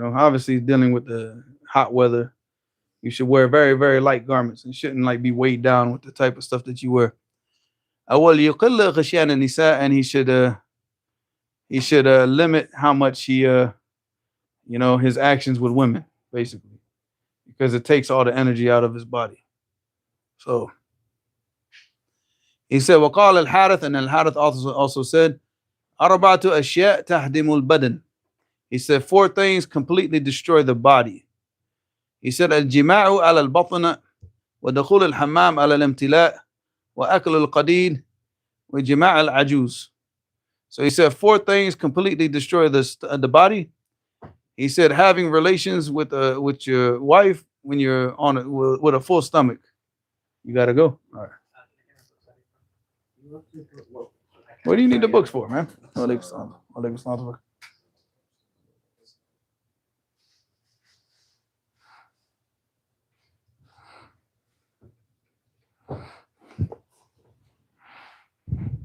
Obviously he's dealing with the hot weather. You should wear very, very light garments and shouldn't be weighed down with the type of stuff that you wear. وَلْيُقِلَّ غَشْيَانَ النِّسَاء, and he should limit how much he his actions with women, basically, because it takes all the energy out of his body. So he said, وقال الحارث, and al-Harith also said, أربعة أشياء تهدم البدن. He said 4 things completely destroy the body. He said الجماع على البطن ودخول الحمام على الامتلاء وأكل القديد وجماع العجوز. So he said 4 things completely destroy the body. He said having relations with your wife when you're on with a full stomach. You gotta go. All right. What do you need the books for, man? Walaikum salam. Walaikum salam.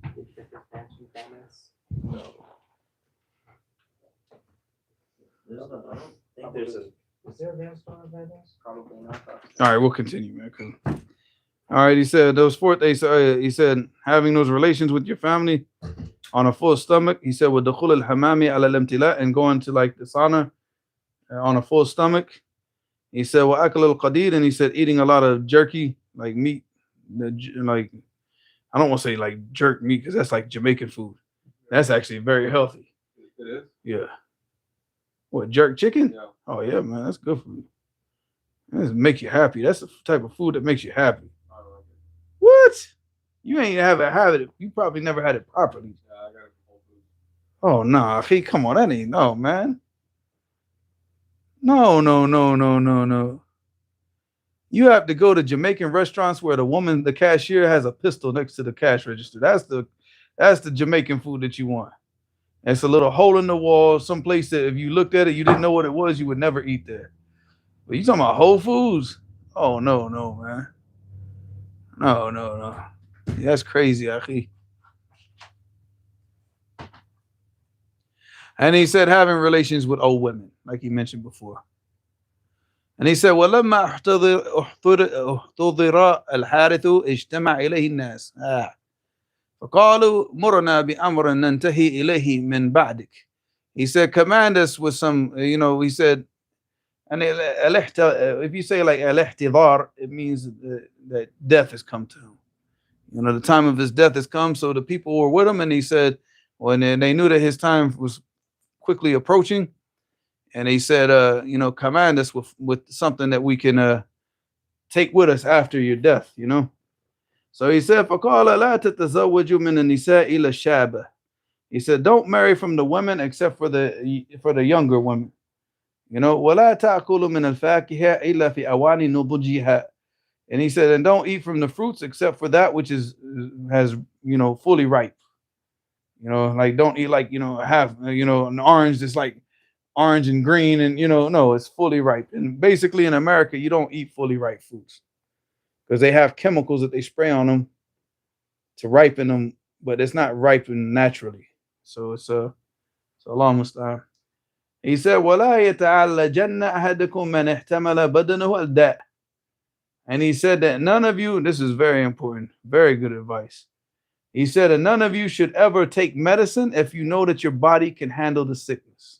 Did you get your fancy famous? I don't think there's a. Is there a van store in Vegas? Probably not. All right, we'll continue, man. Cool. All right, he said those fourth. He said having those relations with your family on a full stomach. He said with dukhul al-hamami ala al-imtila, and going to like the sauna on a full stomach. He said wa akal al-qadir, and he said eating a lot of jerky, like meat, like I don't want to say like jerk meat because that's like Jamaican food. That's actually very healthy. It is? Yeah. What, jerk chicken? Yeah. Oh yeah, man, that's good for you. That make you happy. That's the type of food that makes you happy. I don't like it. What? You ain't have it. You probably never had it properly. Yeah, I got it from Whole Foods. Oh nah, hey, come on, that ain't no, man. No. You have to go to Jamaican restaurants where the cashier has a pistol next to the cash register. That's the Jamaican food that you want. It's a little hole in the wall, someplace that if you looked at it, you didn't know what it was, you would never eat there. But you talking about Whole Foods? Oh no, man. No. That's crazy, Akhi. And he said having relations with old women, like he mentioned before. And he said, وَلَمَّا احْتُضِرَ الْحَارِثُ اجْتَمَعَ إِلَيْهِ النَّاسِ فقالوا مرنا بأمر ننتهي إليه من بعدك. He said, command us with some, he said, and if you say like al-ihtidar, it means that death has come to him. The time of his death has come, so the people were with him, and he said, when they knew that his time was quickly approaching, and he said, command us with something that we can take with us after your death, So he said, فَقَالَ لَا تَتَزَوَّجُوا مِنَ النِّسَاءِ إِلَّا الشَّابَةِ. He said, don't marry from the women except for the younger women. وَلَا تَأْكُلُوا مِنَ الْفَاكِهَةِ إِلَّا فِي أَوَانِ نُضُجِهَا. And he said, and don't eat from the fruits except for that which has fully ripe. Like don't eat like half an orange that's like orange and green and no, it's fully ripe. And basically in America you don't eat fully ripe fruits because they have chemicals that they spray on them to ripen them, but it's not ripened naturally. So it's Allah musta'an. He said, وَلَا يَتَعَلَّجَنَّ أَحَدُكُم مَّنْ احْتَمَلَ بَدَنَهُ الدَّاءَ. And he said that none of you, this is very important, very good advice. He said that none of you should ever take medicine if you know that your body can handle the sickness.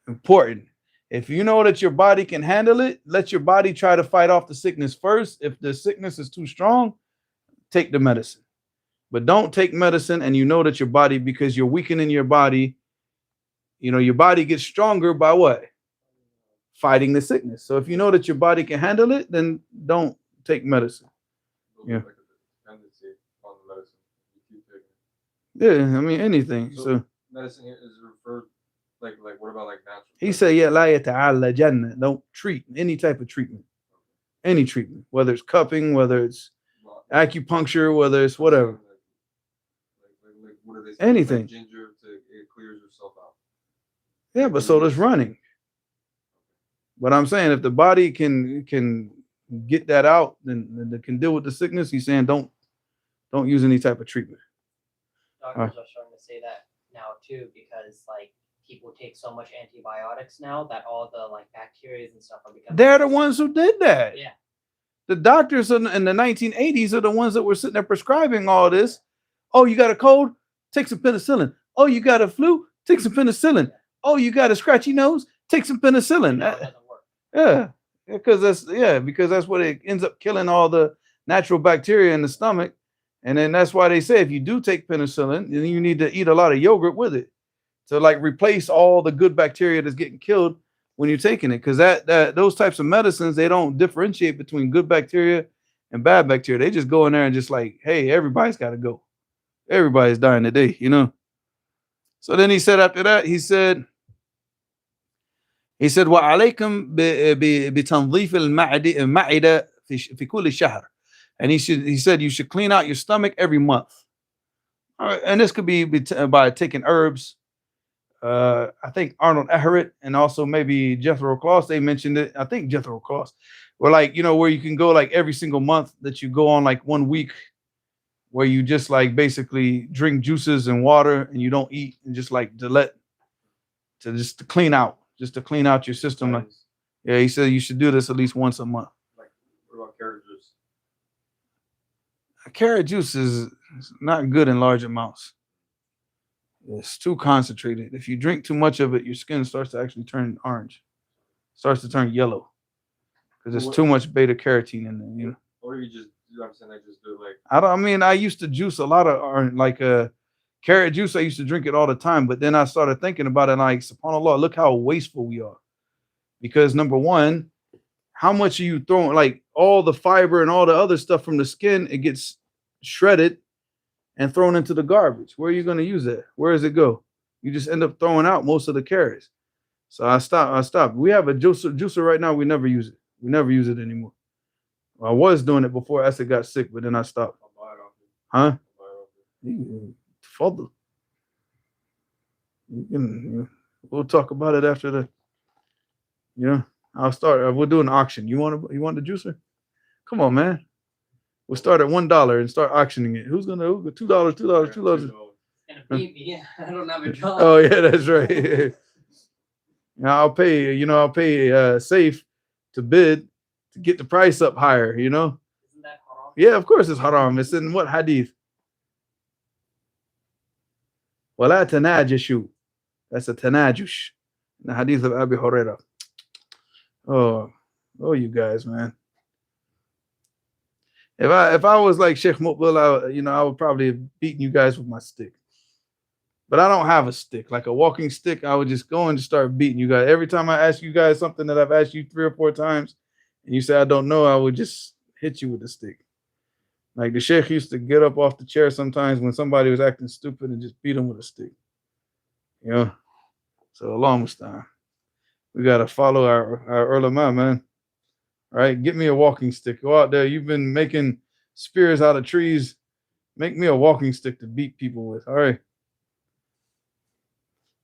Important. If you know that your body can handle it, let your body try to fight off the sickness first. If the sickness is too strong, take the medicine. But don't take medicine and you know that your body, because you're weakening your body, your body gets stronger by what? Fighting the sickness. So if you know that your body can handle it, then don't take medicine. Yeah. Like a dependency on the medicine. You keep taking it. Yeah, I mean anything. So medicine here is referred like what about like natural? he said, yeah, la yata'alla jannah. Don't treat any type of treatment. Any treatment, whether it's cupping, whether it's acupuncture, whether it's whatever. Like what are they saying? Anything. Like ginger it clears yourself out. Yeah, but so does running. But I'm saying if the body can get that out, then they can deal with the sickness. He's saying don't use any type of treatment. Doctors are starting to say that now too, because like people take so much antibiotics now that all the like bacteria and stuff are becoming. They're the ones who did that. Yeah. The doctors in the 1980s are the ones that were sitting there prescribing all this. Oh, you got a cold? Take some penicillin. Oh, you got a flu? Take some penicillin. Oh, you got a scratchy nose? Take some penicillin. No, it doesn't work. Yeah, because that's what it ends up killing all the natural bacteria in the stomach. And then that's why they say if you do take penicillin, then you need to eat a lot of yogurt with it to like replace all the good bacteria that's getting killed when you're taking it. Because that those types of medicines, they don't differentiate between good bacteria and bad bacteria. They just go in there and just like, hey, everybody's got to go. Everybody's dying today, So then he said after that, he said, وَعَلَيْكُمْ بِتَنْظِيفِ الْمَعِدَةِ فِي كُلِّ شَهْرٍ. And he said you should clean out your stomach every month. And this could be by taking herbs. I think Arnold Ehret and also maybe Jethro Kloss, they mentioned it. I think Jethro Kloss, where like, you know, where you can go like every single month that you go on like 1 week where you just like basically drink juices and water and you don't eat and just like to clean out your system. Like, yeah, he said you should do this at least once a month. Like, what about carrot juice? Carrot juice is not good in large amounts. It's too concentrated. If you drink too much of it, your skin starts to actually turn orange, starts to turn yellow, because there's too much beta carotene in there. You know. Or you just, you know what I'm saying? I just do like. I mean, I used to juice a lot of orange, like carrot juice. I used to drink it all the time, but then I started thinking about it. Like, subhanAllah, look how wasteful we are. Because number one, how much are you throwing? Like all the fiber and all the other stuff from the skin, it gets shredded and thrown into the garbage. Where are you going to use that? Where does it go? You just end up throwing out most of the carrots. So I stopped. We have a juicer right now. We never use it. We never use it anymore. Well, I was doing it before Asa got sick, but then I stopped. Huh? Further. We'll talk about it after the. Yeah, I'll start. We'll do an auction. You want the juicer? Come on, man. We'll start at $1 and start auctioning it. Who's gonna $2, $2. And a baby. I don't have a job. Oh yeah, that's right. Now I'll pay safe to bid to get the price up higher, you know? Isn't that haram? Yeah, of course it's haram. It's in what hadith? Wala tanajishu. That's a tanajush. The hadith of Abi Hurairah. Oh, you guys, man. If I was like Sheikh Muqbil, I would probably have beaten you guys with my stick. But I don't have a stick, like a walking stick. I would just go and just start beating you guys. Every time I ask you guys something that I've asked you 3 or 4 times, and you say I don't know, I would just hit you with the stick. Like the Sheikh used to get up off the chair sometimes when somebody was acting stupid and just beat him with a stick. You know? So Allah Mustaan. We gotta follow our ulama, man. All right, get me a walking stick. Go out there. You've been making spears out of trees. Make me a walking stick to beat people with. All right.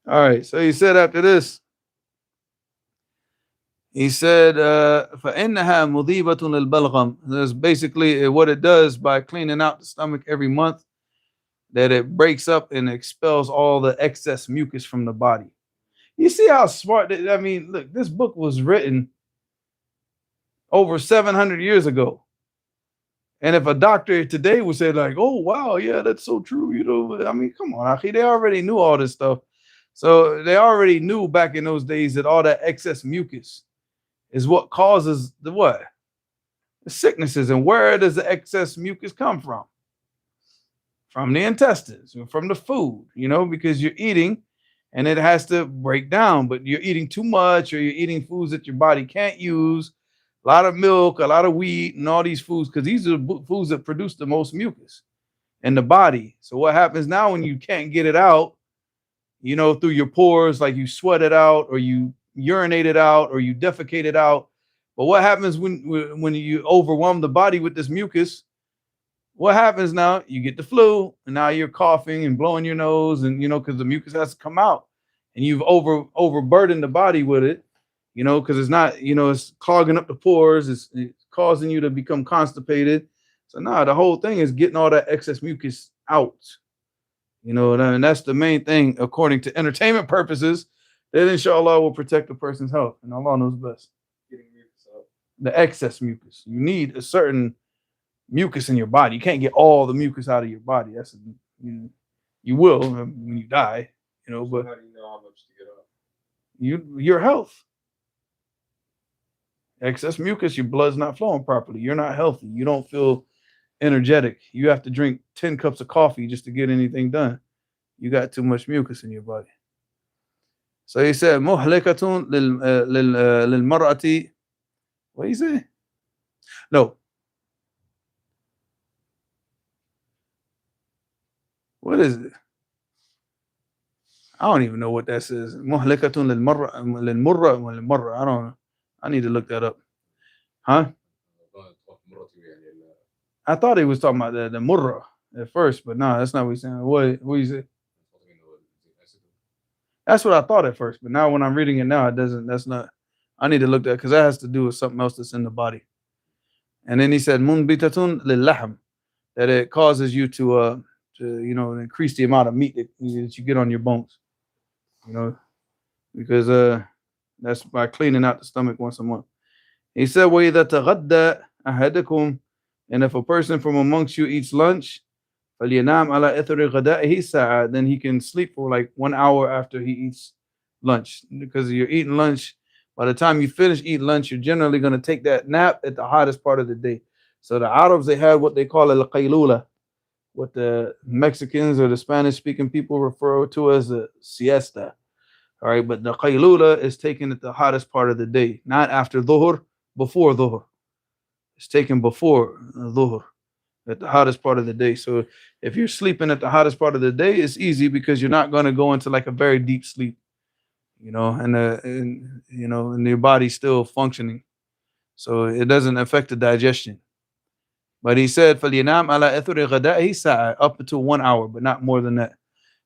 All right. So he said after this, he said, فَإِنَّهَا مُذِيبَةٌ لِلْبَلْغَمِ. That's basically what it does by cleaning out the stomach every month, that it breaks up and expels all the excess mucus from the body. You see how smart, I mean, look, this book was written over 700 years ago. And if a doctor today would say like, oh, wow, yeah, that's so true. You know, I mean, come on, Akhi, they already knew all this stuff. So they already knew back in those days that all that excess mucus is what causes the what? The sicknesses. And where does the excess mucus come from? From the intestines, from the food, you know, because you're eating and it has to break down, but you're eating too much or you're eating foods that your body can't use. A lot of milk, a lot of wheat, and all these foods, because these are the foods that produce the most mucus in the body. So what happens now when you can't get it out, you know, through your pores, like you sweat it out or you urinate it out or you defecate it out. But what happens when you overwhelm the body with this mucus? What happens now? You get the flu, and now you're coughing and blowing your nose, and you know, because the mucus has to come out, and you've overburdened the body with it. You know, because it's not, you know, it's clogging up the pores. It's causing you to become constipated. So now the whole thing is getting all that excess mucus out. You know, and that's the main thing, according to entertainment purposes, that inshallah will protect the person's health. And Allah knows best. Getting mucus out. The excess mucus. You need a certain mucus in your body. You can't get all the mucus out of your body. That's, you will when you die, you know, but how do you know how much to get out? Your health. Excess mucus, your blood's not flowing properly. You're not healthy. You don't feel energetic. You have to drink 10 cups of coffee just to get anything done. You got too much mucus in your body. So he said, muhlikatun lil mar'ati. What do you say? No. What is it? I don't even know what that says. Muhlikatun lil murra. I don't know. I need to look that up. Huh? I thought he was talking about the murra. at first, but no, that's not what he's saying. What you say? That's what I thought at first, but now when I'm reading it now, it doesn't. That's not. I need to look at because that has to do with something else that's in the body. And then he said munbitatun lillahm, that it causes you to increase the amount of meat that you get on your bones. You know, because that's by cleaning out the stomach once a month. He said, وَإِذَا تَغَدَّى أَحَدُكُمْ, and if a person from amongst you eats lunch, فَلْيَنَامْ عَلَى إِثْرِ غَدَائِهِ سَاعَةً, then he can sleep for like 1 hour after he eats lunch. Because you're eating lunch, by the time you finish eating lunch, you're generally going to take that nap at the hottest part of the day. So the Arabs, they have what they call a qaylula, what the Mexicans or the Spanish-speaking people refer to as a siesta. All right, but the qaylula is taken at the hottest part of the day, not after dhuhr, before dhuhr. It's taken before dhuhr, at the hottest part of the day. So if you're sleeping at the hottest part of the day, it's easy because you're not going to go into like a very deep sleep, and your body's still functioning. So it doesn't affect the digestion. But he said, فَلْيَنَامْ عَلَى إِثْرِ غَدَائِهِ سَاعَةً, up to 1 hour, but not more than that.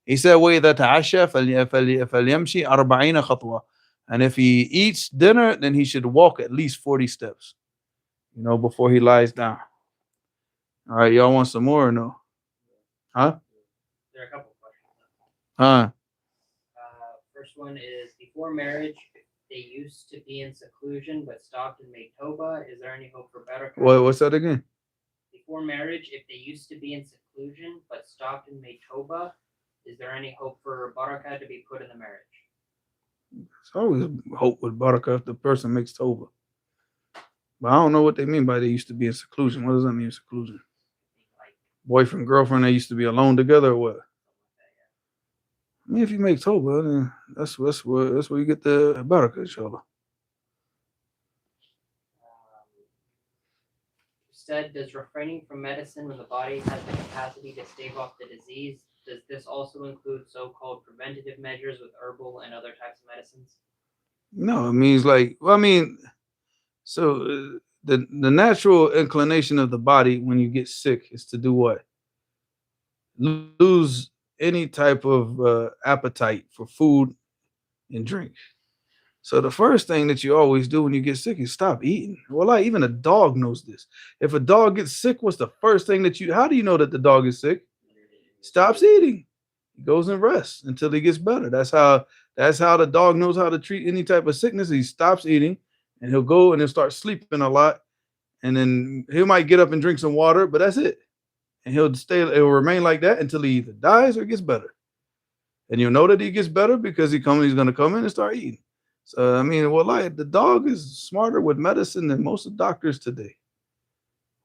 He said, وَإِذَا تَعَشَّى فَلْيَمْشِي 40 خطوة. And if he eats dinner, then he should walk at least 40 steps, before he lies down. All right, y'all want some more or no? Huh? There are a couple questions. Huh? First one is, before marriage, they used to be in seclusion but stopped and made Toba. Is there any hope for better? What's that again? Before marriage, if they used to be in seclusion but stopped and made Toba, is there any hope for barakah to be put in the marriage? There's always hope with barakah if the person makes tawbah. But I don't know what they mean by they used to be in seclusion. What does that mean, seclusion? Like, Boyfriend, girlfriend, they used to be alone together or what? I mean, if you make tawbah, then that's where you get the barakah, inshallah. Said, does refraining from medicine when the body has the capacity to stave off the disease, does this also include so-called preventative measures with herbal and other types of medicines? No, it means so the natural inclination of the body when you get sick is to do what? Lose any type of appetite for food and drink. So the first thing that you always do when you get sick is stop eating. Well, even a dog knows this. If a dog gets sick, what's the first thing how do you know that the dog is sick? Stops eating. He goes and rests until he gets better. That's how the dog knows how to treat any type of sickness. He stops eating and he'll go and he'll start sleeping a lot. And then he might get up and drink some water, but that's it. And it'll remain like that until he either dies or gets better. And you'll know that he gets better because he's going to come in and start eating. So, I mean, the dog is smarter with medicine than most of the doctors today.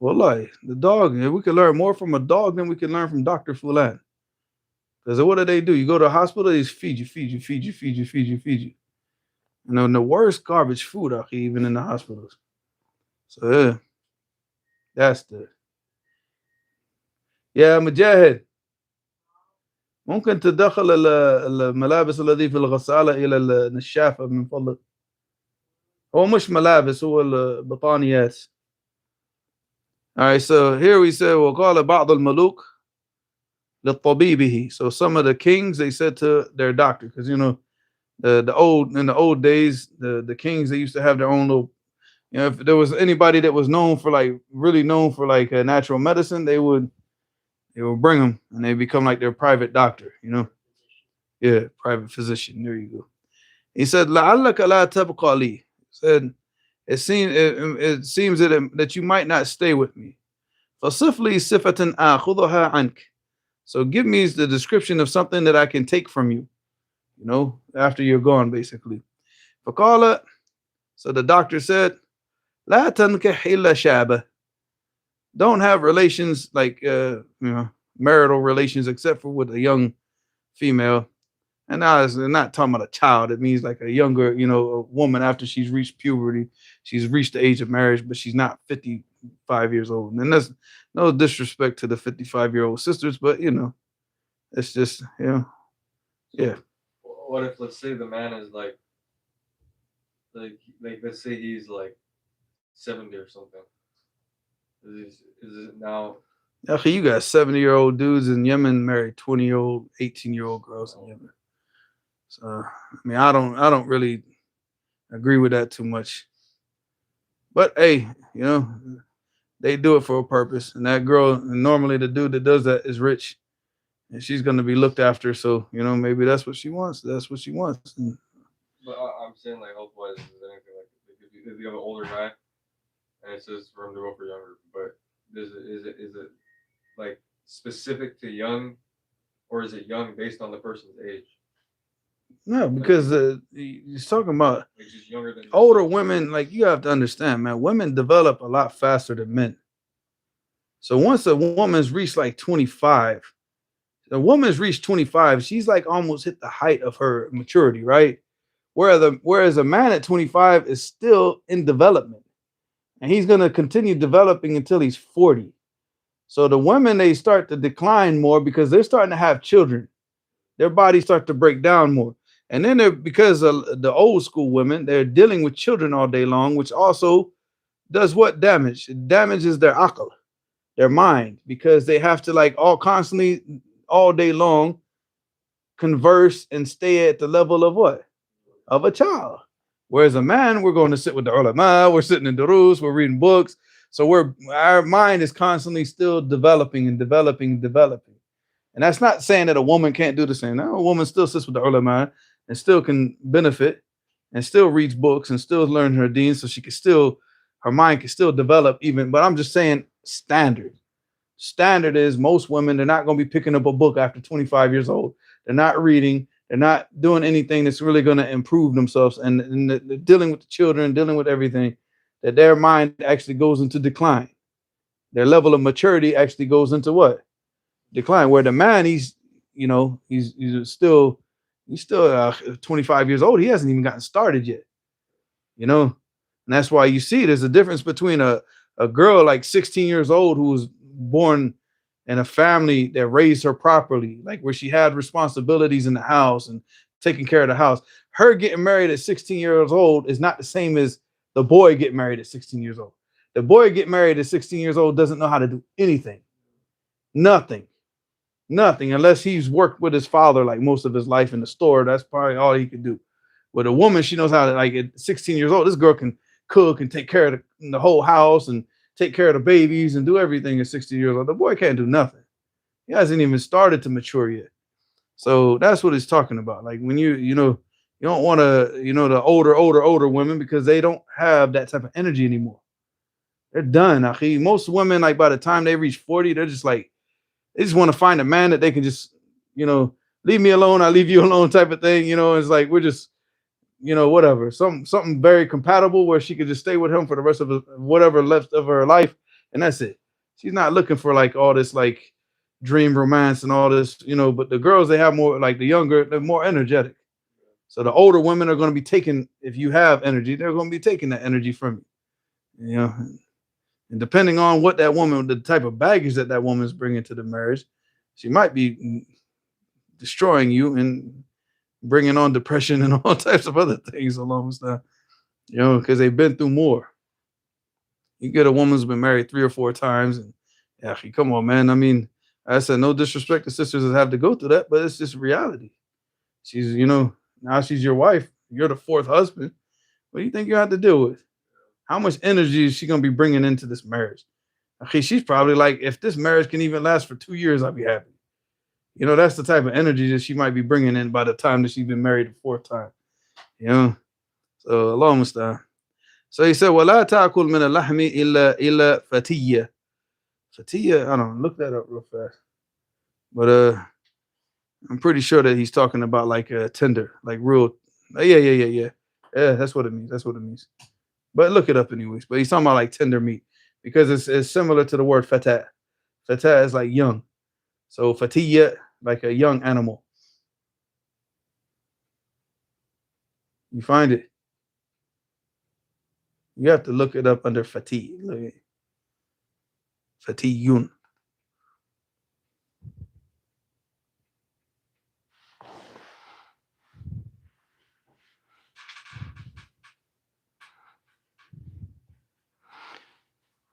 The dog, we can learn more from a dog than we can learn from Dr. Fulan. Because what do? You go to a hospital, they just feed you. And the worst garbage food, even in the hospitals. So, yeah, that's مجاهد. ممكن تدخل الملابس الذي في الغسالة إلى النشافة من فضلك. هو مش ملابس، هو البطانيات. All right, so here we say وقال بعض الملوك لطبيبه. So some of the kings, they said to their doctor, because in the old days, the kings, they used to have their own little, if there was anybody that was really known for natural medicine, they would bring them and they become like their private doctor, Yeah, private physician. There you go. He said, لَعَلَّكَ لَا تَبْقَى لِي. Said, it seems that you might not stay with me. فَصِفْ لِي صِفَةً آخُذُهَا عَنْكَ. So give me the description of something that I can take from you, after you're gone, basically. فَقَالَ. So the doctor said, لَا تَنْكِحْ إِلَّا شَابَةً. Don't have relations marital relations except for with a young female. And now it's not talking about a child. It means like a younger, a woman after she's reached puberty. She's reached the age of marriage, but she's not 55 years old. And that's no disrespect to the 55-year-old sisters, but it's just, yeah. What if, let's say, the man is like let's say he's like 70 or something? Is it now? Okay, you got 70-year-old dudes in Yemen married 20-year-old, 18-year-old girls in Yemen. So I mean, I don't really agree with that too much. But hey, they do it for a purpose. And that girl, and normally the dude that does that is rich, and she's gonna be looked after. So maybe that's what she wants. That's what she wants. And But I'm saying like health wise, is there anything like if you have an older guy and it says for him to go for younger, but is it like specific to young, or is it young based on the person's age? no, because he's talking about Like just younger than older yourself? women. Like you have to understand, man. Women develop a lot faster than men. So once a woman's reached like 25, a woman's reached 25, she's like almost hit the height of her maturity, right? Whereas a man at 25 is still in development, and he's gonna continue developing until he's 40. So the women, they start to decline more because they're starting to have children. Their bodies start to break down more. And then because of the old school women, they're dealing with children all day long, which also does what damage? It damages their akal, their mind, because they have to like all constantly all day long converse and stay at the level of what? Of a child. Whereas a man, we're going to sit with the ulama, we're sitting in durus, we're reading books. So our mind is constantly still developing and developing and developing. And that's not saying that a woman can't do the same. Now, a woman still sits with the ulama and still can benefit and still reads books and still learn her deen, so she can still, her mind can still develop even. But I'm just saying standard. Standard is most women, they're not going to be picking up a book after 25 years old. They're not reading. They're not doing anything that's really going to improve themselves. And dealing with the children, dealing with everything, that their mind actually goes into decline. Their level of maturity actually goes into what? Decline. Where the man, he's still 25 years old. He hasn't even gotten started yet. And that's why you see there's a difference between a girl like 16 years old who was born in a family that raised her properly, like where she had responsibilities in the house and taking care of the house. Her getting married at 16 years old is not the same as the boy getting married at 16 years old. The boy getting married at 16 years old doesn't know how to do anything. Nothing, unless he's worked with his father like most of his life in the store. That's probably all he could do. With a woman, she knows how to, like at 16 years old, this girl can cook and take care of the whole house and take care of the babies and do everything at 16 years old. The boy can't do nothing. He hasn't even started to mature yet. So that's what he's talking about. Like when you don't want to, the older women, because they don't have that type of energy anymore. They're done. Akhi. Most women, like by the time they reach 40, they're just like, they just want to find a man that they can just, leave me alone, I leave you alone type of thing. It's like we're just, whatever. Something very compatible where she could just stay with him for the rest of whatever left of her life, and that's it. She's not looking for like all this like dream romance and all this, but the girls, they have more, like the younger, they're more energetic. So the older women are going to be taking, if you have energy, they're going to be taking that energy from you. And depending on what that woman, the type of baggage that woman is bringing to the marriage, she might be destroying you and bringing on depression and all types of other things along with that, because they've been through more. You get a woman who's been married 3 or 4 times, and yeah, come on, man. I mean, I said no disrespect to sisters that have to go through that, but it's just reality. She's, now she's your wife. You're the fourth husband. What do you think you have to deal with? How much energy is she gonna be bringing into this marriage? Okay, she's probably like, if this marriage can even last for 2 years, I'll be happy. That's the type of energy that she might be bringing in by the time that she's been married the fourth time. So Allah musta'an. So he said, "Wala ta'kul min al-lahmi illa fatiyya." Fatiyya, I don't know, look that up real fast. But I'm pretty sure that he's talking about like a tender, like real. Yeah. Yeah, that's what it means. That's what it means. But look it up anyways. But he's talking about like tender meat, because it's similar to the word fatah. Fatah is like young. So fatiyya, like a young animal. You find it. You have to look it up under fatih. Fatiyun.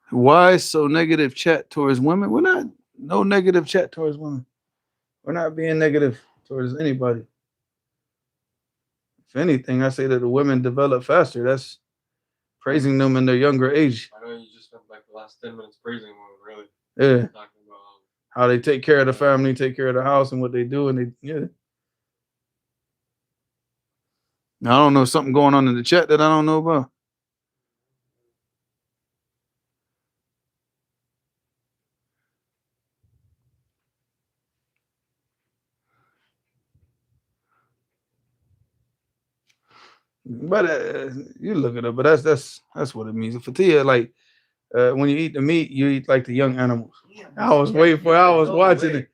Why so negative chat towards women? We're not No negative chat towards women. We're not being negative towards anybody. If anything, I say that the women develop faster. That's praising them in their younger age. I know you just spent like the last 10 minutes praising women, really. Yeah. Talking about How they take care of the family, take care of the house, and what they do, and they yeah. Now, I don't know something going on in the chat that I don't know about. But you look it up. But that's what it means. Fatiyah, like when you eat the meat, you eat like the young animals. I was waiting for. I was watching it.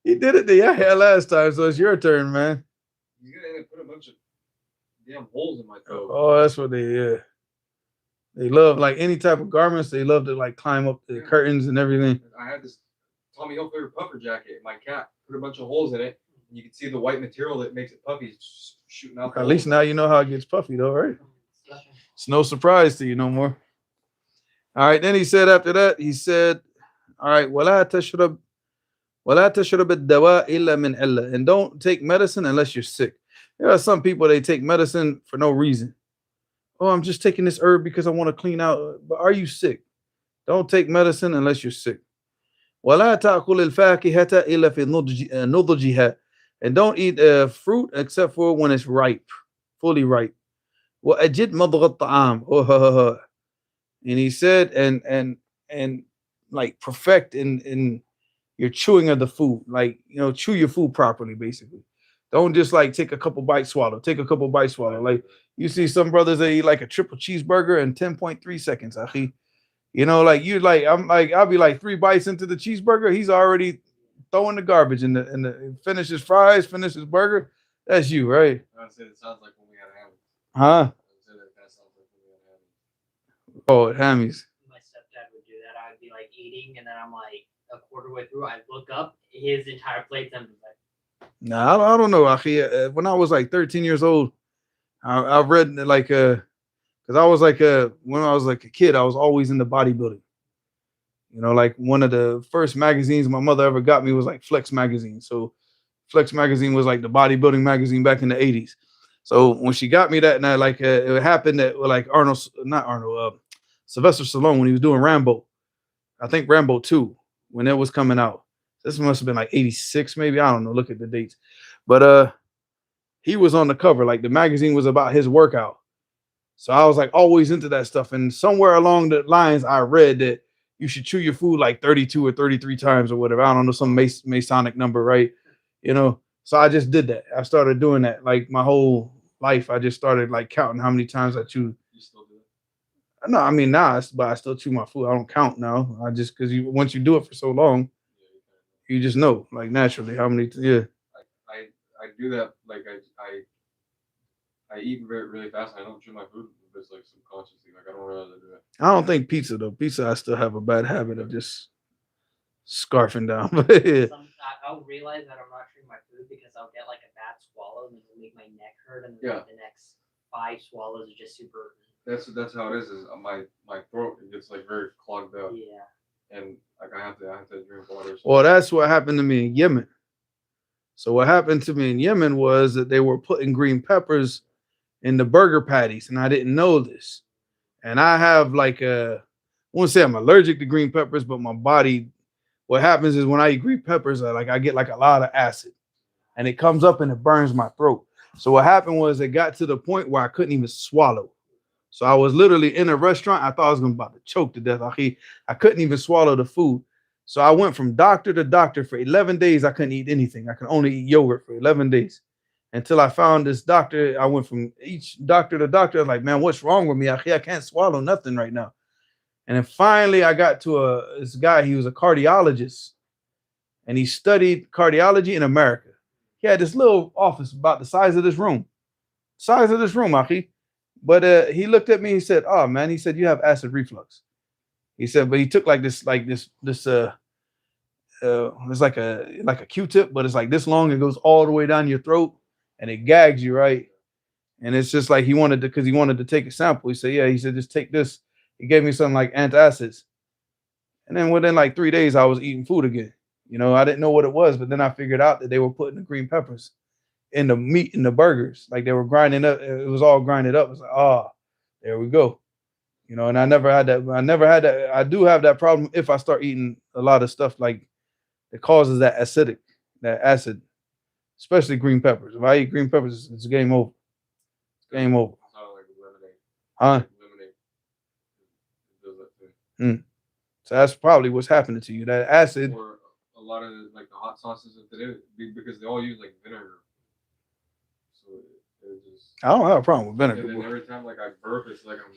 He did it to Yahya last time, so it's your turn, man. you gotta put a bunch of damn holes in my toe. Oh, that's what they yeah. They love like any type of garments. They love to like climb up the curtains and everything. I had this Tommy Hilfiger puffer jacket in my cap. Put a bunch of holes in it. And you can see the white material that makes it puffy shooting out. At least now you know how it gets puffy, though, right? It's no surprise to you no more. All right. Then he said after that, he said, all right, ولا تشرب الدواء إلا من علة. And don't take medicine unless you're sick. There are some people, they take medicine for no reason. Oh, I'm just taking this herb because I want to clean out. But are you sick? Don't take medicine unless you're sick. ولا تأكل الفاكهة إلا في نضجها. And don't eat fruit except for when it's ripe, fully ripe. وأجد مضغ الطعام. And he said, and like perfect in your chewing of the food, like chew your food properly, basically. Don't just like take a couple bites, swallow. Take a couple bites, swallow. Like you see some brothers that eat like a triple cheeseburger in 10.3 seconds. Akhi. I'll be like 3 bites into the cheeseburger. He's already throwing the garbage in the finish his fries, finish his burger. That's you, right? I said it sounds like when we had a hammer. Huh? Oh, hammies. My stepdad would do that. I'd be like eating, and then I'm like a quarter way through. I'd look up, his entire plate's empty. Nah, I don't know, Akhi. When I was like 13 years old, I read like because I was like when I was like a kid, I was always into bodybuilding. Like one of the first magazines my mother ever got me was like Flex magazine. So Flex magazine was like the bodybuilding magazine back in the 80s. So when she got me that, and it happened that like Sylvester Stallone when he was doing Rambo, I think Rambo 2 when it was coming out. This must have been like 86, maybe. I don't know. Look at the dates. But he was on the cover. Like the magazine was about his workout. So I was like always into that stuff. And somewhere along the lines, I read that you should chew your food like 32 or 33 times or whatever. I don't know, some Masonic number, right? So I just did that. I started doing that. Like my whole life, I just started like counting how many times I chew. You still do it? No, I mean, but I still chew my food. I don't count now. I just, because once you do it for so long, you just know, like naturally, how many, yeah. I do that, like I eat really fast. I don't chew my food, but it's like subconsciously, like I don't realize I do that. I don't think pizza though. Pizza, I still have a bad habit of just scarfing down. But yeah. I'll realize that I'm not chewing my food because I'll get like a bad swallow and it'll make my neck hurt, and then the next 5 swallows are just super. That's how it is. Is my throat, it gets like very clogged up. Yeah. And like I have to drink water. Well, that's what happened to me in Yemen. So what happened to me in Yemen was that they were putting green peppers in the burger patties, and I didn't know this. And I have like I won't say I'm allergic to green peppers, but my body, what happens is when I eat green peppers, I get like a lot of acid, and it comes up and it burns my throat. So what happened was it got to the point where I couldn't even swallow. So I was literally in a restaurant. I thought I was about to choke to death. I couldn't even swallow the food. So I went from doctor to doctor for 11 days. I couldn't eat anything. I could only eat yogurt for 11 days until I found this doctor. I went from each doctor to doctor. I was like, man, what's wrong with me? I can't swallow nothing right now. And then finally I got to this guy. He was a cardiologist, and he studied cardiology in America. He had this little office about the size of this room. Akhi. But he looked at me. He said, "Oh man," he said, "you have acid reflux." He said, but he took it's like a Q-tip, but it's like this long. It goes all the way down your throat, and it gags you, right? And it's just like he wanted to take a sample. He said, "Yeah." He said, "Just take this." He gave me something like antacids, and then within like 3 days, I was eating food again. You know, I didn't know what it was, but then I figured out that they were putting the green peppers in the meat in the burgers. Like they were grinding up. It was all grinded up. It's like, oh, there we go. You know, and I never had that. I never had that. I do have that problem if I start eating a lot of stuff like it causes that acidic, that acid, especially green peppers. If I eat green peppers, it's game over. Game over. Sound like lemonade. Huh? Lemonade. It does that too. So that's probably what's happening to you. That acid. Or a lot of like the hot sauces of today, because they all use like vinegar. So it just. I don't have a problem with And vinegar. then every time like I burp, it's like I'm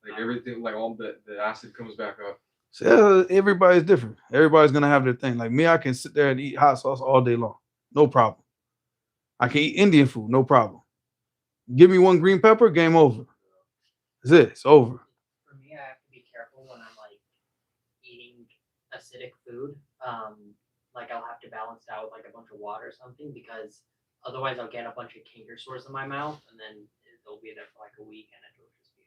like everything like all the acid comes back up. So everybody's different. Everybody's gonna have their thing. Like me, I can sit there and eat hot sauce all day long, no problem. I can eat Indian food, no problem. Give me one green pepper, game over. That's it. It's over. For me, I have to be careful when I'm like eating acidic food. Like I'll have to balance it out with like a bunch of water or something because otherwise I'll get a bunch of canker sores in my mouth and then they'll be there for like a week and it'll just be.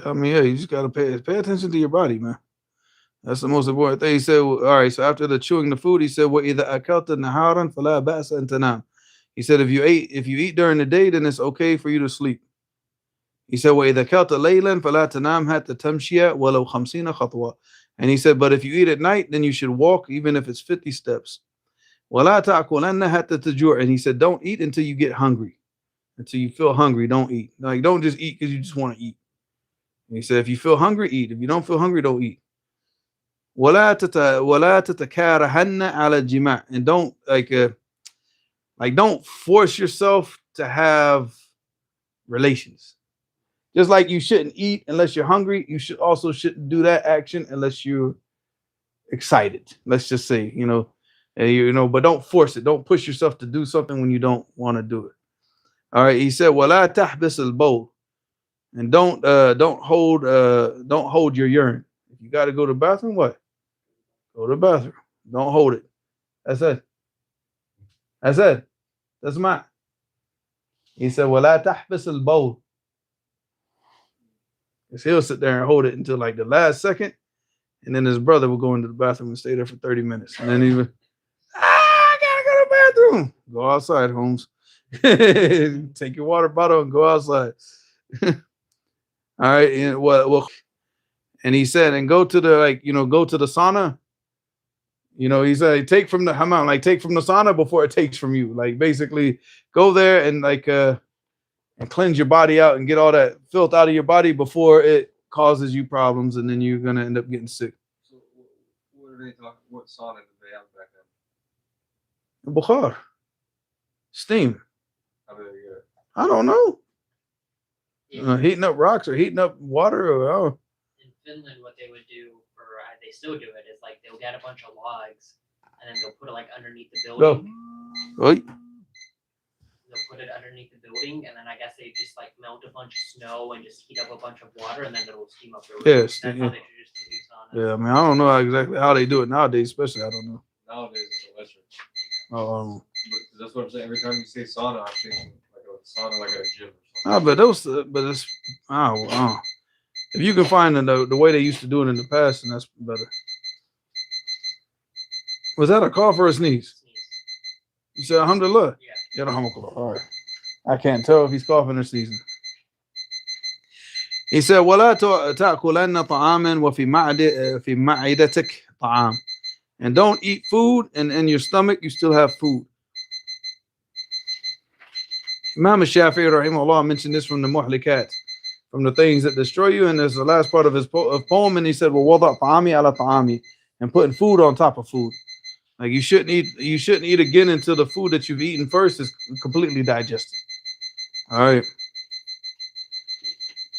I mean, yeah, you just gotta pay attention to your body, man. That's the most important thing. He said, all right, so after the chewing the food, he said, وَإِذَا أَكَلْتَ نَهَارًا فَلَا بَأْسَ أَن تَنَامَ. He said, if you eat during the day, then it's okay for you to sleep. He said, وَإِذَا أَكَلْتَ لَيْلًا فَلَا تَنَامْ حَتَّى تَمْشِيَ وَلَوْ 50 خطوة. And he said, but if you eat at night, then you should walk even if it's 50 steps. وَلَا تَأْكُلَنَّ حَتَّى تَجُوعَ. And he said, don't eat until you get hungry. Until you feel hungry, don't eat. Like, don't just eat because you just want to eat. And he said, if you feel hungry, eat. If you don't feel hungry, don't eat. وَلَا تَتَكَارَهَنَّ عَلَى الْجِمَاعِ. And don't don't force yourself to have relations. Just like you shouldn't eat unless you're hungry, you shouldn't do that action unless you're excited. Let's just say, but don't force it. Don't push yourself to do something when you don't want to do it. All right. He said, وَلَا تَحْبِسِ الْبَوْلِ. And don't hold your urine. If you got to go to the bathroom, what? Go to the bathroom. Don't hold it. That's it. That's mine. He said, وَلَا تَحْبِسِ الْبَوْلِ. Because he'll sit there and hold it until like the last second, and then his brother will go into the bathroom and stay there for 30 minutes. And then he would, I gotta go to the bathroom. Go outside, Holmes. Take your water bottle and go outside. All right. And he said, and go to the sauna. He said, take from the hammam, like take from the sauna before it takes from you. Like basically go there and and cleanse your body out and get all that filth out of your body before it causes you problems, and then you're gonna end up getting sick. So what are they talking? What sauna did they have back then? Bukhar. Steam. How did they get it? I don't know. Yeah. Heating up rocks or heating up water or In Finland, what they would do they still do it is like they'll get a bunch of logs and then they'll put it like underneath the building. Right. They'll put it underneath the building and then I guess they just like melt a bunch of snow and just heat up a bunch of water and then it'll steam up the room. Yes. That's how they traditionally do sauna. Yeah, I mean, I don't know exactly how they do it nowadays, especially I don't know. Nowadays it's electric. Oh, But that's what I'm saying. Every time you say sauna, I'm thinking like a sauna like at a gym or something. but it's if you can find the way they used to do it in the past, then that's better. Was that a cough or a sneeze? Sneeze. You said alhamdulillah. Yeah. Alhamdulillah. All right. I can't tell if he's coughing or sneezing. He said, وَلَا تَأْكُلَنَّ طَعَامًا وَفِي مَعِدَتِكَ طَعَامٌ. And don't eat food, and in your stomach you still have food. Imam al-Shafi'i rahimahullah mentioned this from the muhlikat, from the things that destroy you, and there's the last part of his poem, and he said, وَوَضَعْ طَعَامِي عَلَى طَعَامِي, and putting food on top of food. Like you shouldn't eat again until the food that you've eaten first is completely digested. All right.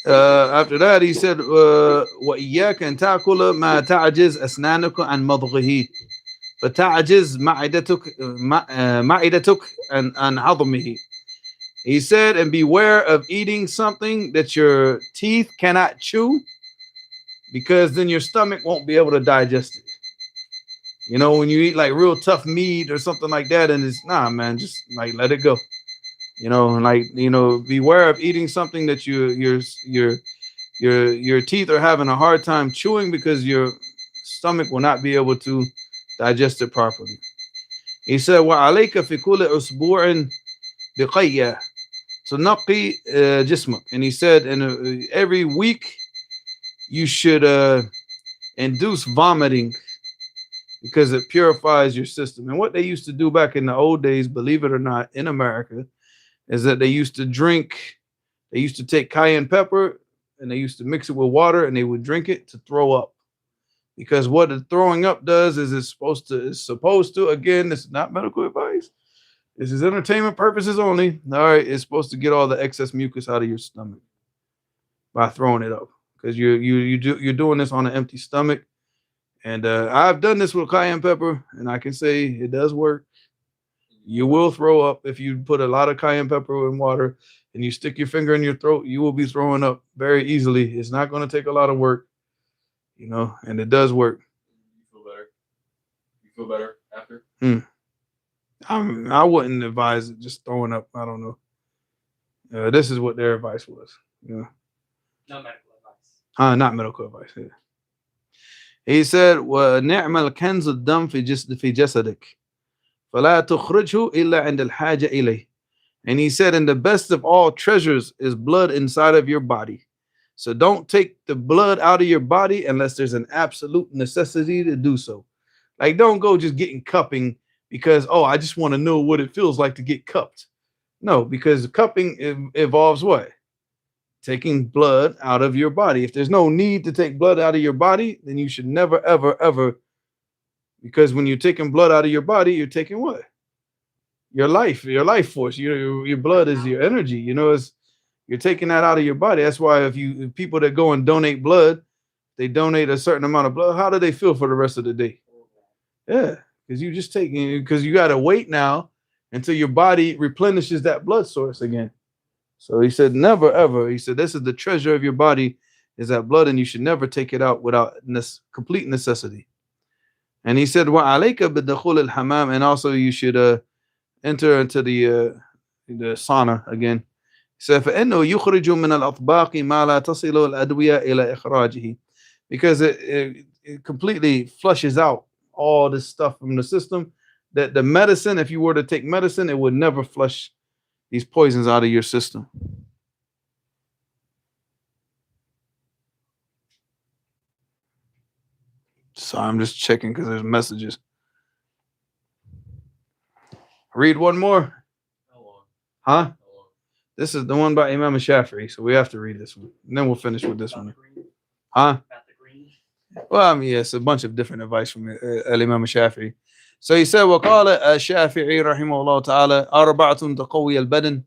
After that, he said, وَإِيَّاكَ أَن تَأْكُلَ مَا تَعْجِزْ أَسْنَانُكَ عَنْ مَضْغِهِ فَتَعْجِزْ مَعِدَتُكَ عَنْ هَضْمِهِ. He said, and beware of eating something that your teeth cannot chew, because then your stomach won't be able to digest it. When you eat like real tough meat or something like that, and it's man, just like let it go. Beware of eating something that your teeth are having a hard time chewing because your stomach will not be able to digest it properly. He said, وَعَلَيْكَ فِي كُلِّ أُسْبُوعٍ بِقَيَّةٍ تُنَقِّي جِسْمَكَ. And he said, and every week you should induce vomiting because it purifies your system. And what they used to do back in the old days, believe it or not, in America, is that they used to take cayenne pepper and they used to mix it with water and they would drink it to throw up. Because what the throwing up does is it's supposed to, again, this is not medical advice. This is entertainment purposes only. All right, it's supposed to get all the excess mucus out of your stomach by throwing it up. Because you're doing this on an empty stomach. And I've done this with cayenne pepper, and I can say it does work. You will throw up if you put a lot of cayenne pepper in water and you stick your finger in your throat. You will be throwing up very easily. It's not going to take a lot of work, and it does work. You feel better. You feel better after. I wouldn't advise it, just throwing up. I don't know. This is what their advice was. No medical advice. Not medical advice. Yeah. He said, وَنِعْمَ الْكَنْزُ الدَّمْ في جسدك فَلَا تُخْرِجْهُ إِلَّا عِنْدَ الْحَاجَةِ إِلَيْهِ. And he said, and the best of all treasures is blood inside of your body. So don't take the blood out of your body unless there's an absolute necessity to do so. Like, don't go just getting cupping because, I just want to know what it feels like to get cupped. No, because cupping involves what? Taking blood out of your body. If there's no need to take blood out of your body, then you should never, ever, ever. Because when you're taking blood out of your body, you're taking what? Your life force. Your blood is your energy. You're taking that out of your body. That's why if people that go and donate blood, they donate a certain amount of blood. How do they feel for the rest of the day? Yeah, because you got to wait now until your body replenishes that blood source again. So he said, never ever. He said, this is the treasure of your body, is that blood, and you should never take it out without complete necessity. And he said, وَعَلَيْكَ بِالدُّخُولِ الْحَمَامِ. And also you should enter into the sauna again. He said, فَإِنَّهُ يُخْرِجُ مِنَ الْأَطْبَاقِ مَا لَا تَصِلُ الْأَدْوِيَةِ إِلَى إِخْرَاجِهِ. Because it completely flushes out all this stuff from the system. That the medicine, if you were to take medicine, it would never flush these poisons out of your system. So I'm just checking because there's messages. Read one more. How long? Huh? How long? This is the one by Imam Shafi'i, so we have to read this one. And then we'll finish with this one. Huh? About the green. Well, I mean, yes, a bunch of different advice from Imam Shafi'i. So he said, وَقَالَ الشَّافِعِي رَحِمَهُ اللَّهُ تَعَالَى أَرْبَعَةٌ تَقَوِّيَ الْبَدَنِ.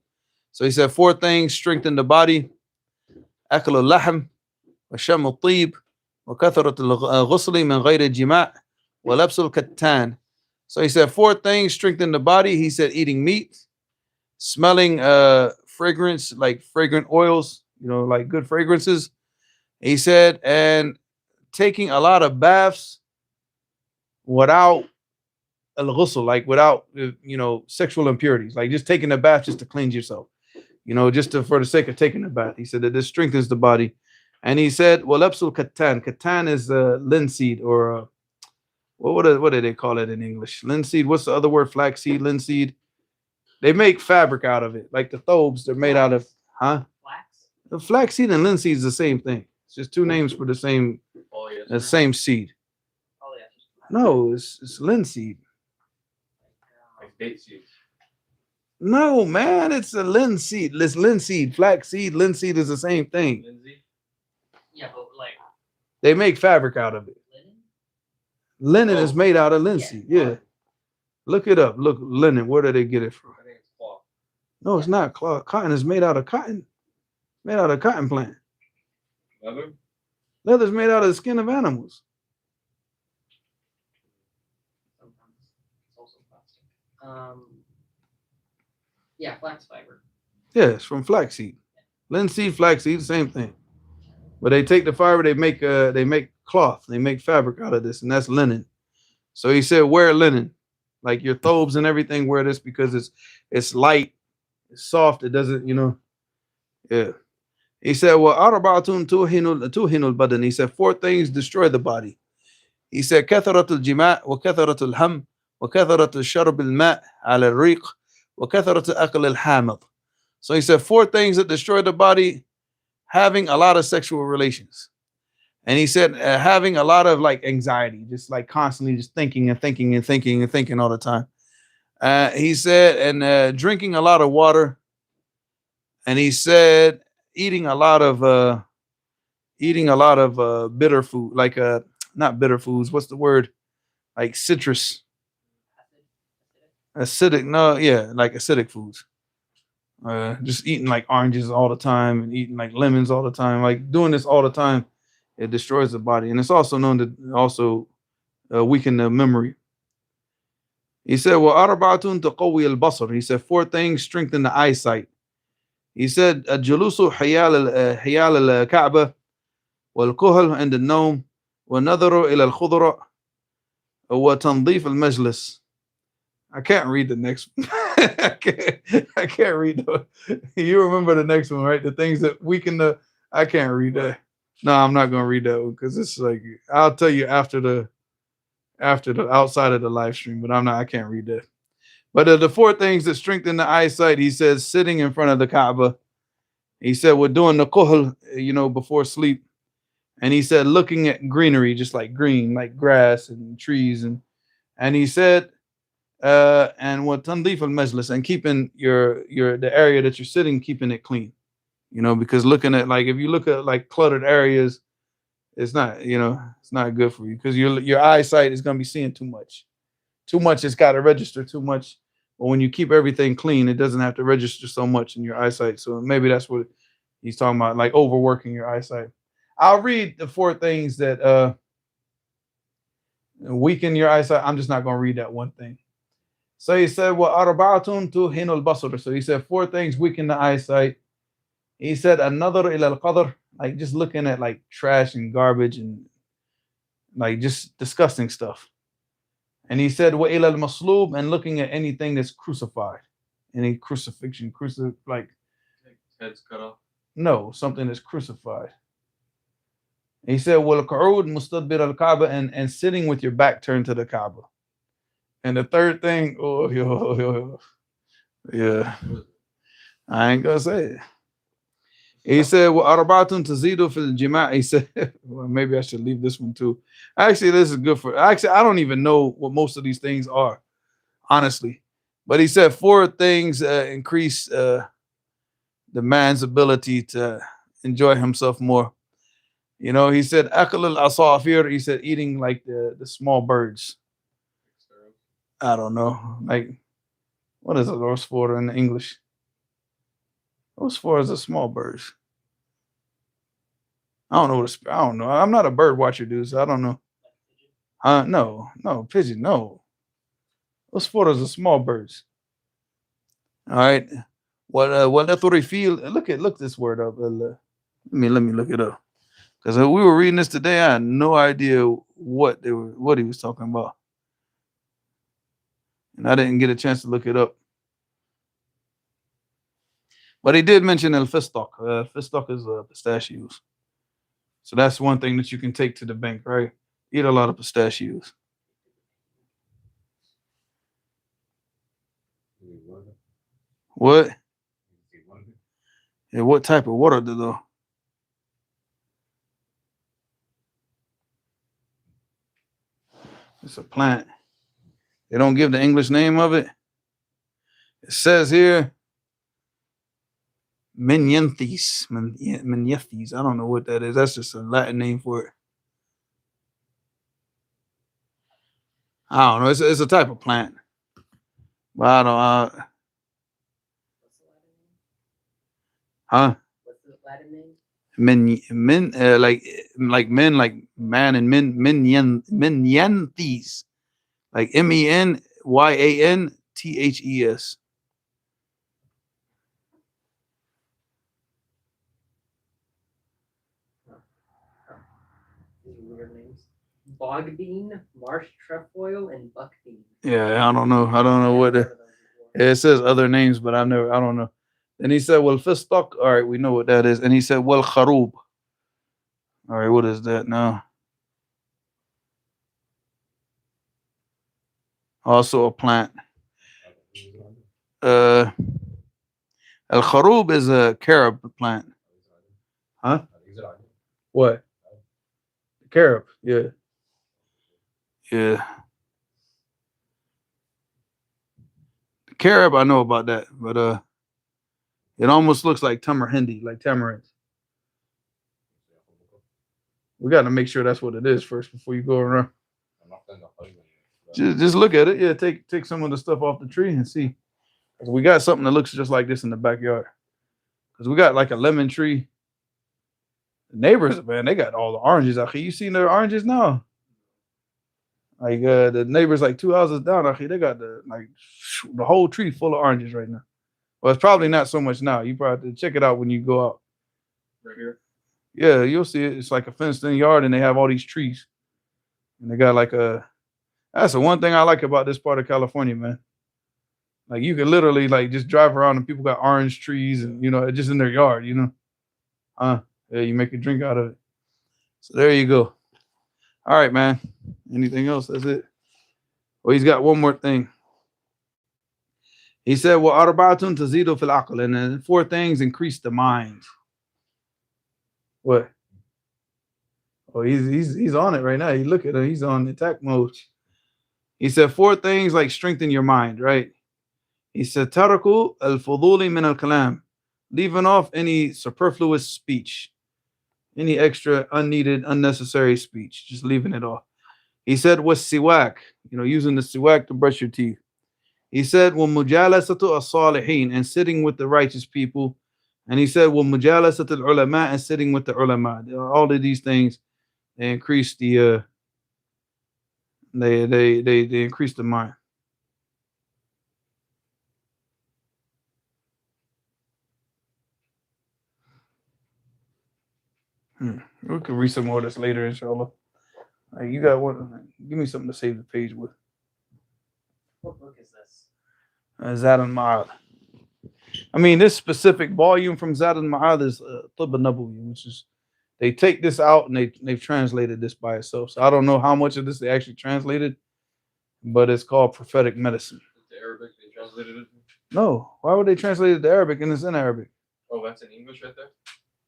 So he said 4 things strengthen the body: أكل اللحم وشم الطيب وكثرة الغسل من غير الجماع ولبس الكتان. So he said 4 things strengthen the body. He said eating meat, smelling fragrance, like fragrant oils, like good fragrances. He said, and taking a lot of baths without al-ghusl, like without sexual impurities, like just taking a bath just to cleanse yourself. For the sake of taking a bath. He said that this strengthens the body. And he said, وَلَبْسُ الْكَتَّانِ. Katan is linseed, or what do they call it in English? Linseed. What's the other word? Flaxseed, linseed. They make fabric out of it. Like the thobes, they're made out of, Flax? The flaxseed and linseed is the same thing. It's just 2 names for the same seed. No, it's linseed. Like date seeds. No, man, it's a linseed. It's linseed. Flaxseed, linseed is the same thing. Lindsay? Yeah, but like They make fabric out of it. linen? Linen is made out of linseed. Yeah. Look it up. Look, linen. Where do they get it from? I think it's cloth. No, it's not cloth. Cotton is made out of cotton. Made out of cotton plant. Leather? Leather's made out of the skin of animals. Sometimes it's also plastic. Yeah, flax fiber. Yeah, it's from flaxseed. Linseed, flaxseed, the same thing. But they take the fiber, they make cloth, they make fabric out of this, and that's linen. So he said, wear linen, like your thobes and everything. Wear this because it's light, it's soft. It doesn't, yeah. He said, well, arba'atun tuhinul badan. He said 4 things destroy the body. He said كثرة الجماع وكثرة الهم وكثرة شرب الماء على الريق وكثرة أكل الحامض. So he said 4 things that destroy the body: having a lot of sexual relations. And he said having a lot of like anxiety, just like constantly just thinking and thinking and thinking and thinking all the time. He said, and drinking a lot of water. And he said eating a lot of bitter food, like not bitter foods. What's the word? Like citrus, acidic. No, yeah, like acidic foods. Just eating like oranges all the time and eating like lemons all the time, like doing this all the time, it destroys the body. And it's also known to also weaken the memory. He said, well, arbaatun taqawi al-basar. He said 4 things strengthen the eyesight. He said, الجلوس حيال الكعبة والكهل عند النوم والنظر إلى الخضرة وتنظيف المجلس. I can't read the next one. I can't read the. You remember the next one, right? The things that weaken the. I can't read that. No, I'm not gonna read that one because it's like I'll tell you after the outside of the live stream, but I can't read that. But the 4 things that strengthen the eyesight, he says, sitting in front of the Kaaba. He said, we're doing the kuhl, before sleep. And he said, looking at greenery, just like green, like grass and trees. And he said, and what tandif al majlis, and keeping the area that you're sitting, keeping it clean. Because looking at, like, if you look at like cluttered areas, it's not, it's not good for you because your eyesight is going to be seeing too much. Too much, it's got to register too much. But when you keep everything clean, it doesn't have to register so much in your eyesight. So maybe that's what he's talking about, like overworking your eyesight. I'll read the 4 things that weaken your eyesight. I'm just not going to read that one thing. So he said, well, arba'atun tuhinul basar. So he said 4 things weaken the eyesight. He said, another ila al-qadr, like just looking at like trash and garbage and like just disgusting stuff. And he said, wa ila al-maslub, and looking at anything that's crucified, any crucifixion, like heads cut off. No, something that's crucified. He said, wal qu'ud mustadbir al-Kaaba, and sitting with your back turned to the Kaaba. And the 3rd thing, yeah, I ain't gonna say it. He said, well, arbaatun tazidu fil jima'. He said, well, maybe I should leave this one too. Actually, this is good I don't even know what most of these things are, honestly. But he said 4 things increase the man's ability to enjoy himself more. He said, akal al-asafir. He said, eating like the small birds. I don't know. Like, what is a osfor in English? Osfor is a small birds. I don't know I don't know. I'm not a bird watcher, dude, so I don't know. No, pigeon, no. Osfor is a small birds. All right. What feel? Look this word up. Let me look it up. Because we were reading this today, I had no idea what he was talking about. And I didn't get a chance to look it up. But he did mention al-fistak. Fistak is pistachios. So that's one thing that you can take to the bank, right? Eat a lot of pistachios. What? Yeah, what type of water though? It's a plant. They don't give the English name of it. It says here, Menyanthis. Menyanthis. I don't know what that is. That's just a Latin name for it. I don't know. It's a type of plant. But I don't. Huh? What's the Latin name? Like men, like man and menyanthis, like menyanthes. Weird names. Bogbean, marsh trefoil, and buckbean. Yeah, I don't know what it says. Other names, but I don't know. And he said, well, fistak. All right, we know what that is. And he said, well, kharub. All right, what is that now? Also a plant. Al kharub is a carob plant. Huh? What? Carob. Yeah. Yeah. Carob, I know about that, but it almost looks like tamarind, like tamarind. We got to make sure that's what it is first before you go around. Just look at it. Yeah, take some of the stuff off the tree and see. 'Cause we got something that looks just like this in the backyard. Because we got like a lemon tree. The neighbors, man, they got all the oranges out here. You seen their oranges now? Like the neighbors like 2 houses down out here, they got the whole tree full of oranges right now. Well, it's probably not so much now. You probably have to check it out when you go out. Right here. Yeah, you'll see it. It's like a fenced-in yard, and they have all these trees. And they got like that's the one thing I like about this part of California, man. Like you can literally like just drive around and people got orange trees and just in their yard, Yeah, you make a drink out of it. So there you go. All right, man. Anything else? That's it. Well, he's got one more thing. He said, "Well, arbaatun tazidu fil aql," and then 4 things increase the mind. What? Oh, he's on it right now. You look at him, he's on attack mode. He said 4 things like strengthen your mind, right? He said, Taraku al-fuduli min al-kalam, leaving off any superfluous speech, any extra, unneeded, unnecessary speech, just leaving it off. He said, was siwak, using the siwak to brush your teeth. He said, wa mujalasatu as-salihin, and sitting with the righteous people. And he said, wa mujalasatu al-ulama, and sitting with the ulama. All of these things, they increase the they increase the mind. We can read some more of this later, inshallah. You got one. Give me something to save the page with. What book is this? Zad al-Ma'ad. I mean, this specific volume from Zad al-Ma'ad is Tibb al-Nabawi, which is, they take this out and they've translated this by itself. So I don't know how much of this they actually translated, but it's called Prophetic Medicine. The Arabic, they translated it? No. Why would they translate it to Arabic and it's in Arabic? Oh, that's in English right there?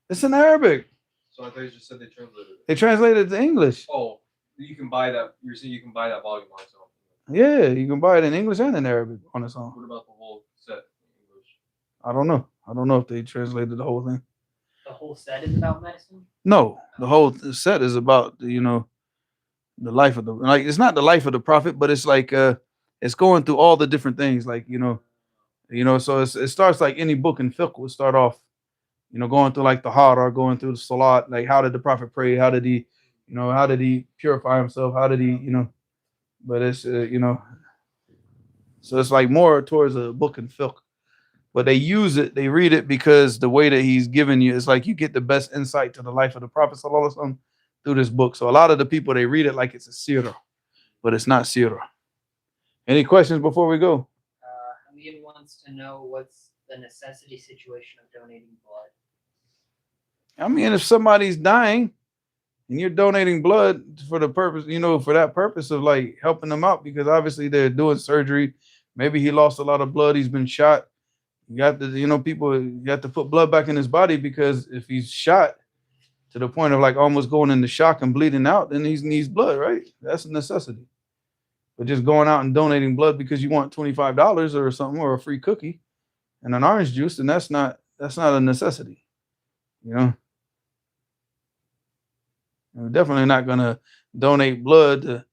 It's in Arabic. So I thought you just said they translated it. They translated it to English. Oh, you can buy that. You're saying you can buy that volume on its own. Yeah, you can buy it in English and in Arabic on its own. What about the whole set in English? I don't know. I don't know if they translated the whole thing. The whole set is about medicine? No, the whole set is about the life of it's not the life of the prophet, but it's like it's going through all the different things, like so it starts like any book in fiqh would start off, going through like the hara, going through the salat, like how did the prophet pray, how did he purify himself, how did he but it's so it's like more towards a book in fiqh. But they they read it because the way that he's giving you is like you get the best insight to the life of the Prophet ﷺ through this book. So a lot of the people, they read it like it's a seerah, but it's not seerah. Any questions before we go? Hamid wants to know what's the necessity situation of donating blood. I mean, if somebody's dying and you're donating blood for the purpose, for that purpose of like helping them out, because obviously they're doing surgery. Maybe he lost a lot of blood. He's been shot. You got to, you have to put blood back in his body, because if he's shot to the point of like almost going into shock and bleeding out, then he needs blood, right? That's a necessity. But just going out and donating blood because you want $25 or something, or a free cookie and an orange juice, then that's not a necessity. We're definitely not gonna donate blood to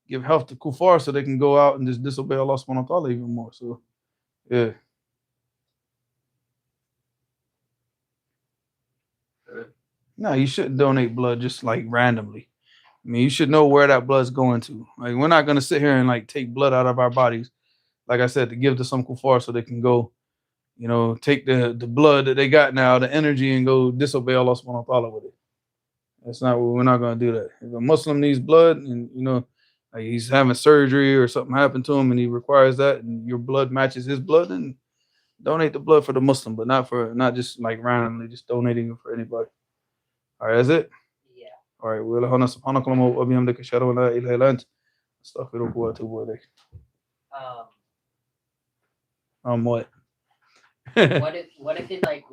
give health to kuffar so they can go out and just disobey Allah subhanahu wa ta'ala even more. So yeah. No, you shouldn't donate blood just like randomly. I mean, you should know where that blood's going to. Like, we're not gonna sit here and like take blood out of our bodies, like I said, to give to some kuffar so they can go, take the blood that they got now, the energy, and go disobey Allah subhanahu wa ta'ala with it. That's not what we're not gonna do that. If a Muslim needs blood and like he's having surgery or something happened to him and he requires that, and your blood matches his blood, then donate the blood for the Muslim, but not just like randomly just donating it for anybody. All right, that's it? Yeah. All right. Well, subhanakallah wa bihamdika ashhadu an la ilaha illa anta astaghfiruka wa atubu ilayk. What what? if it like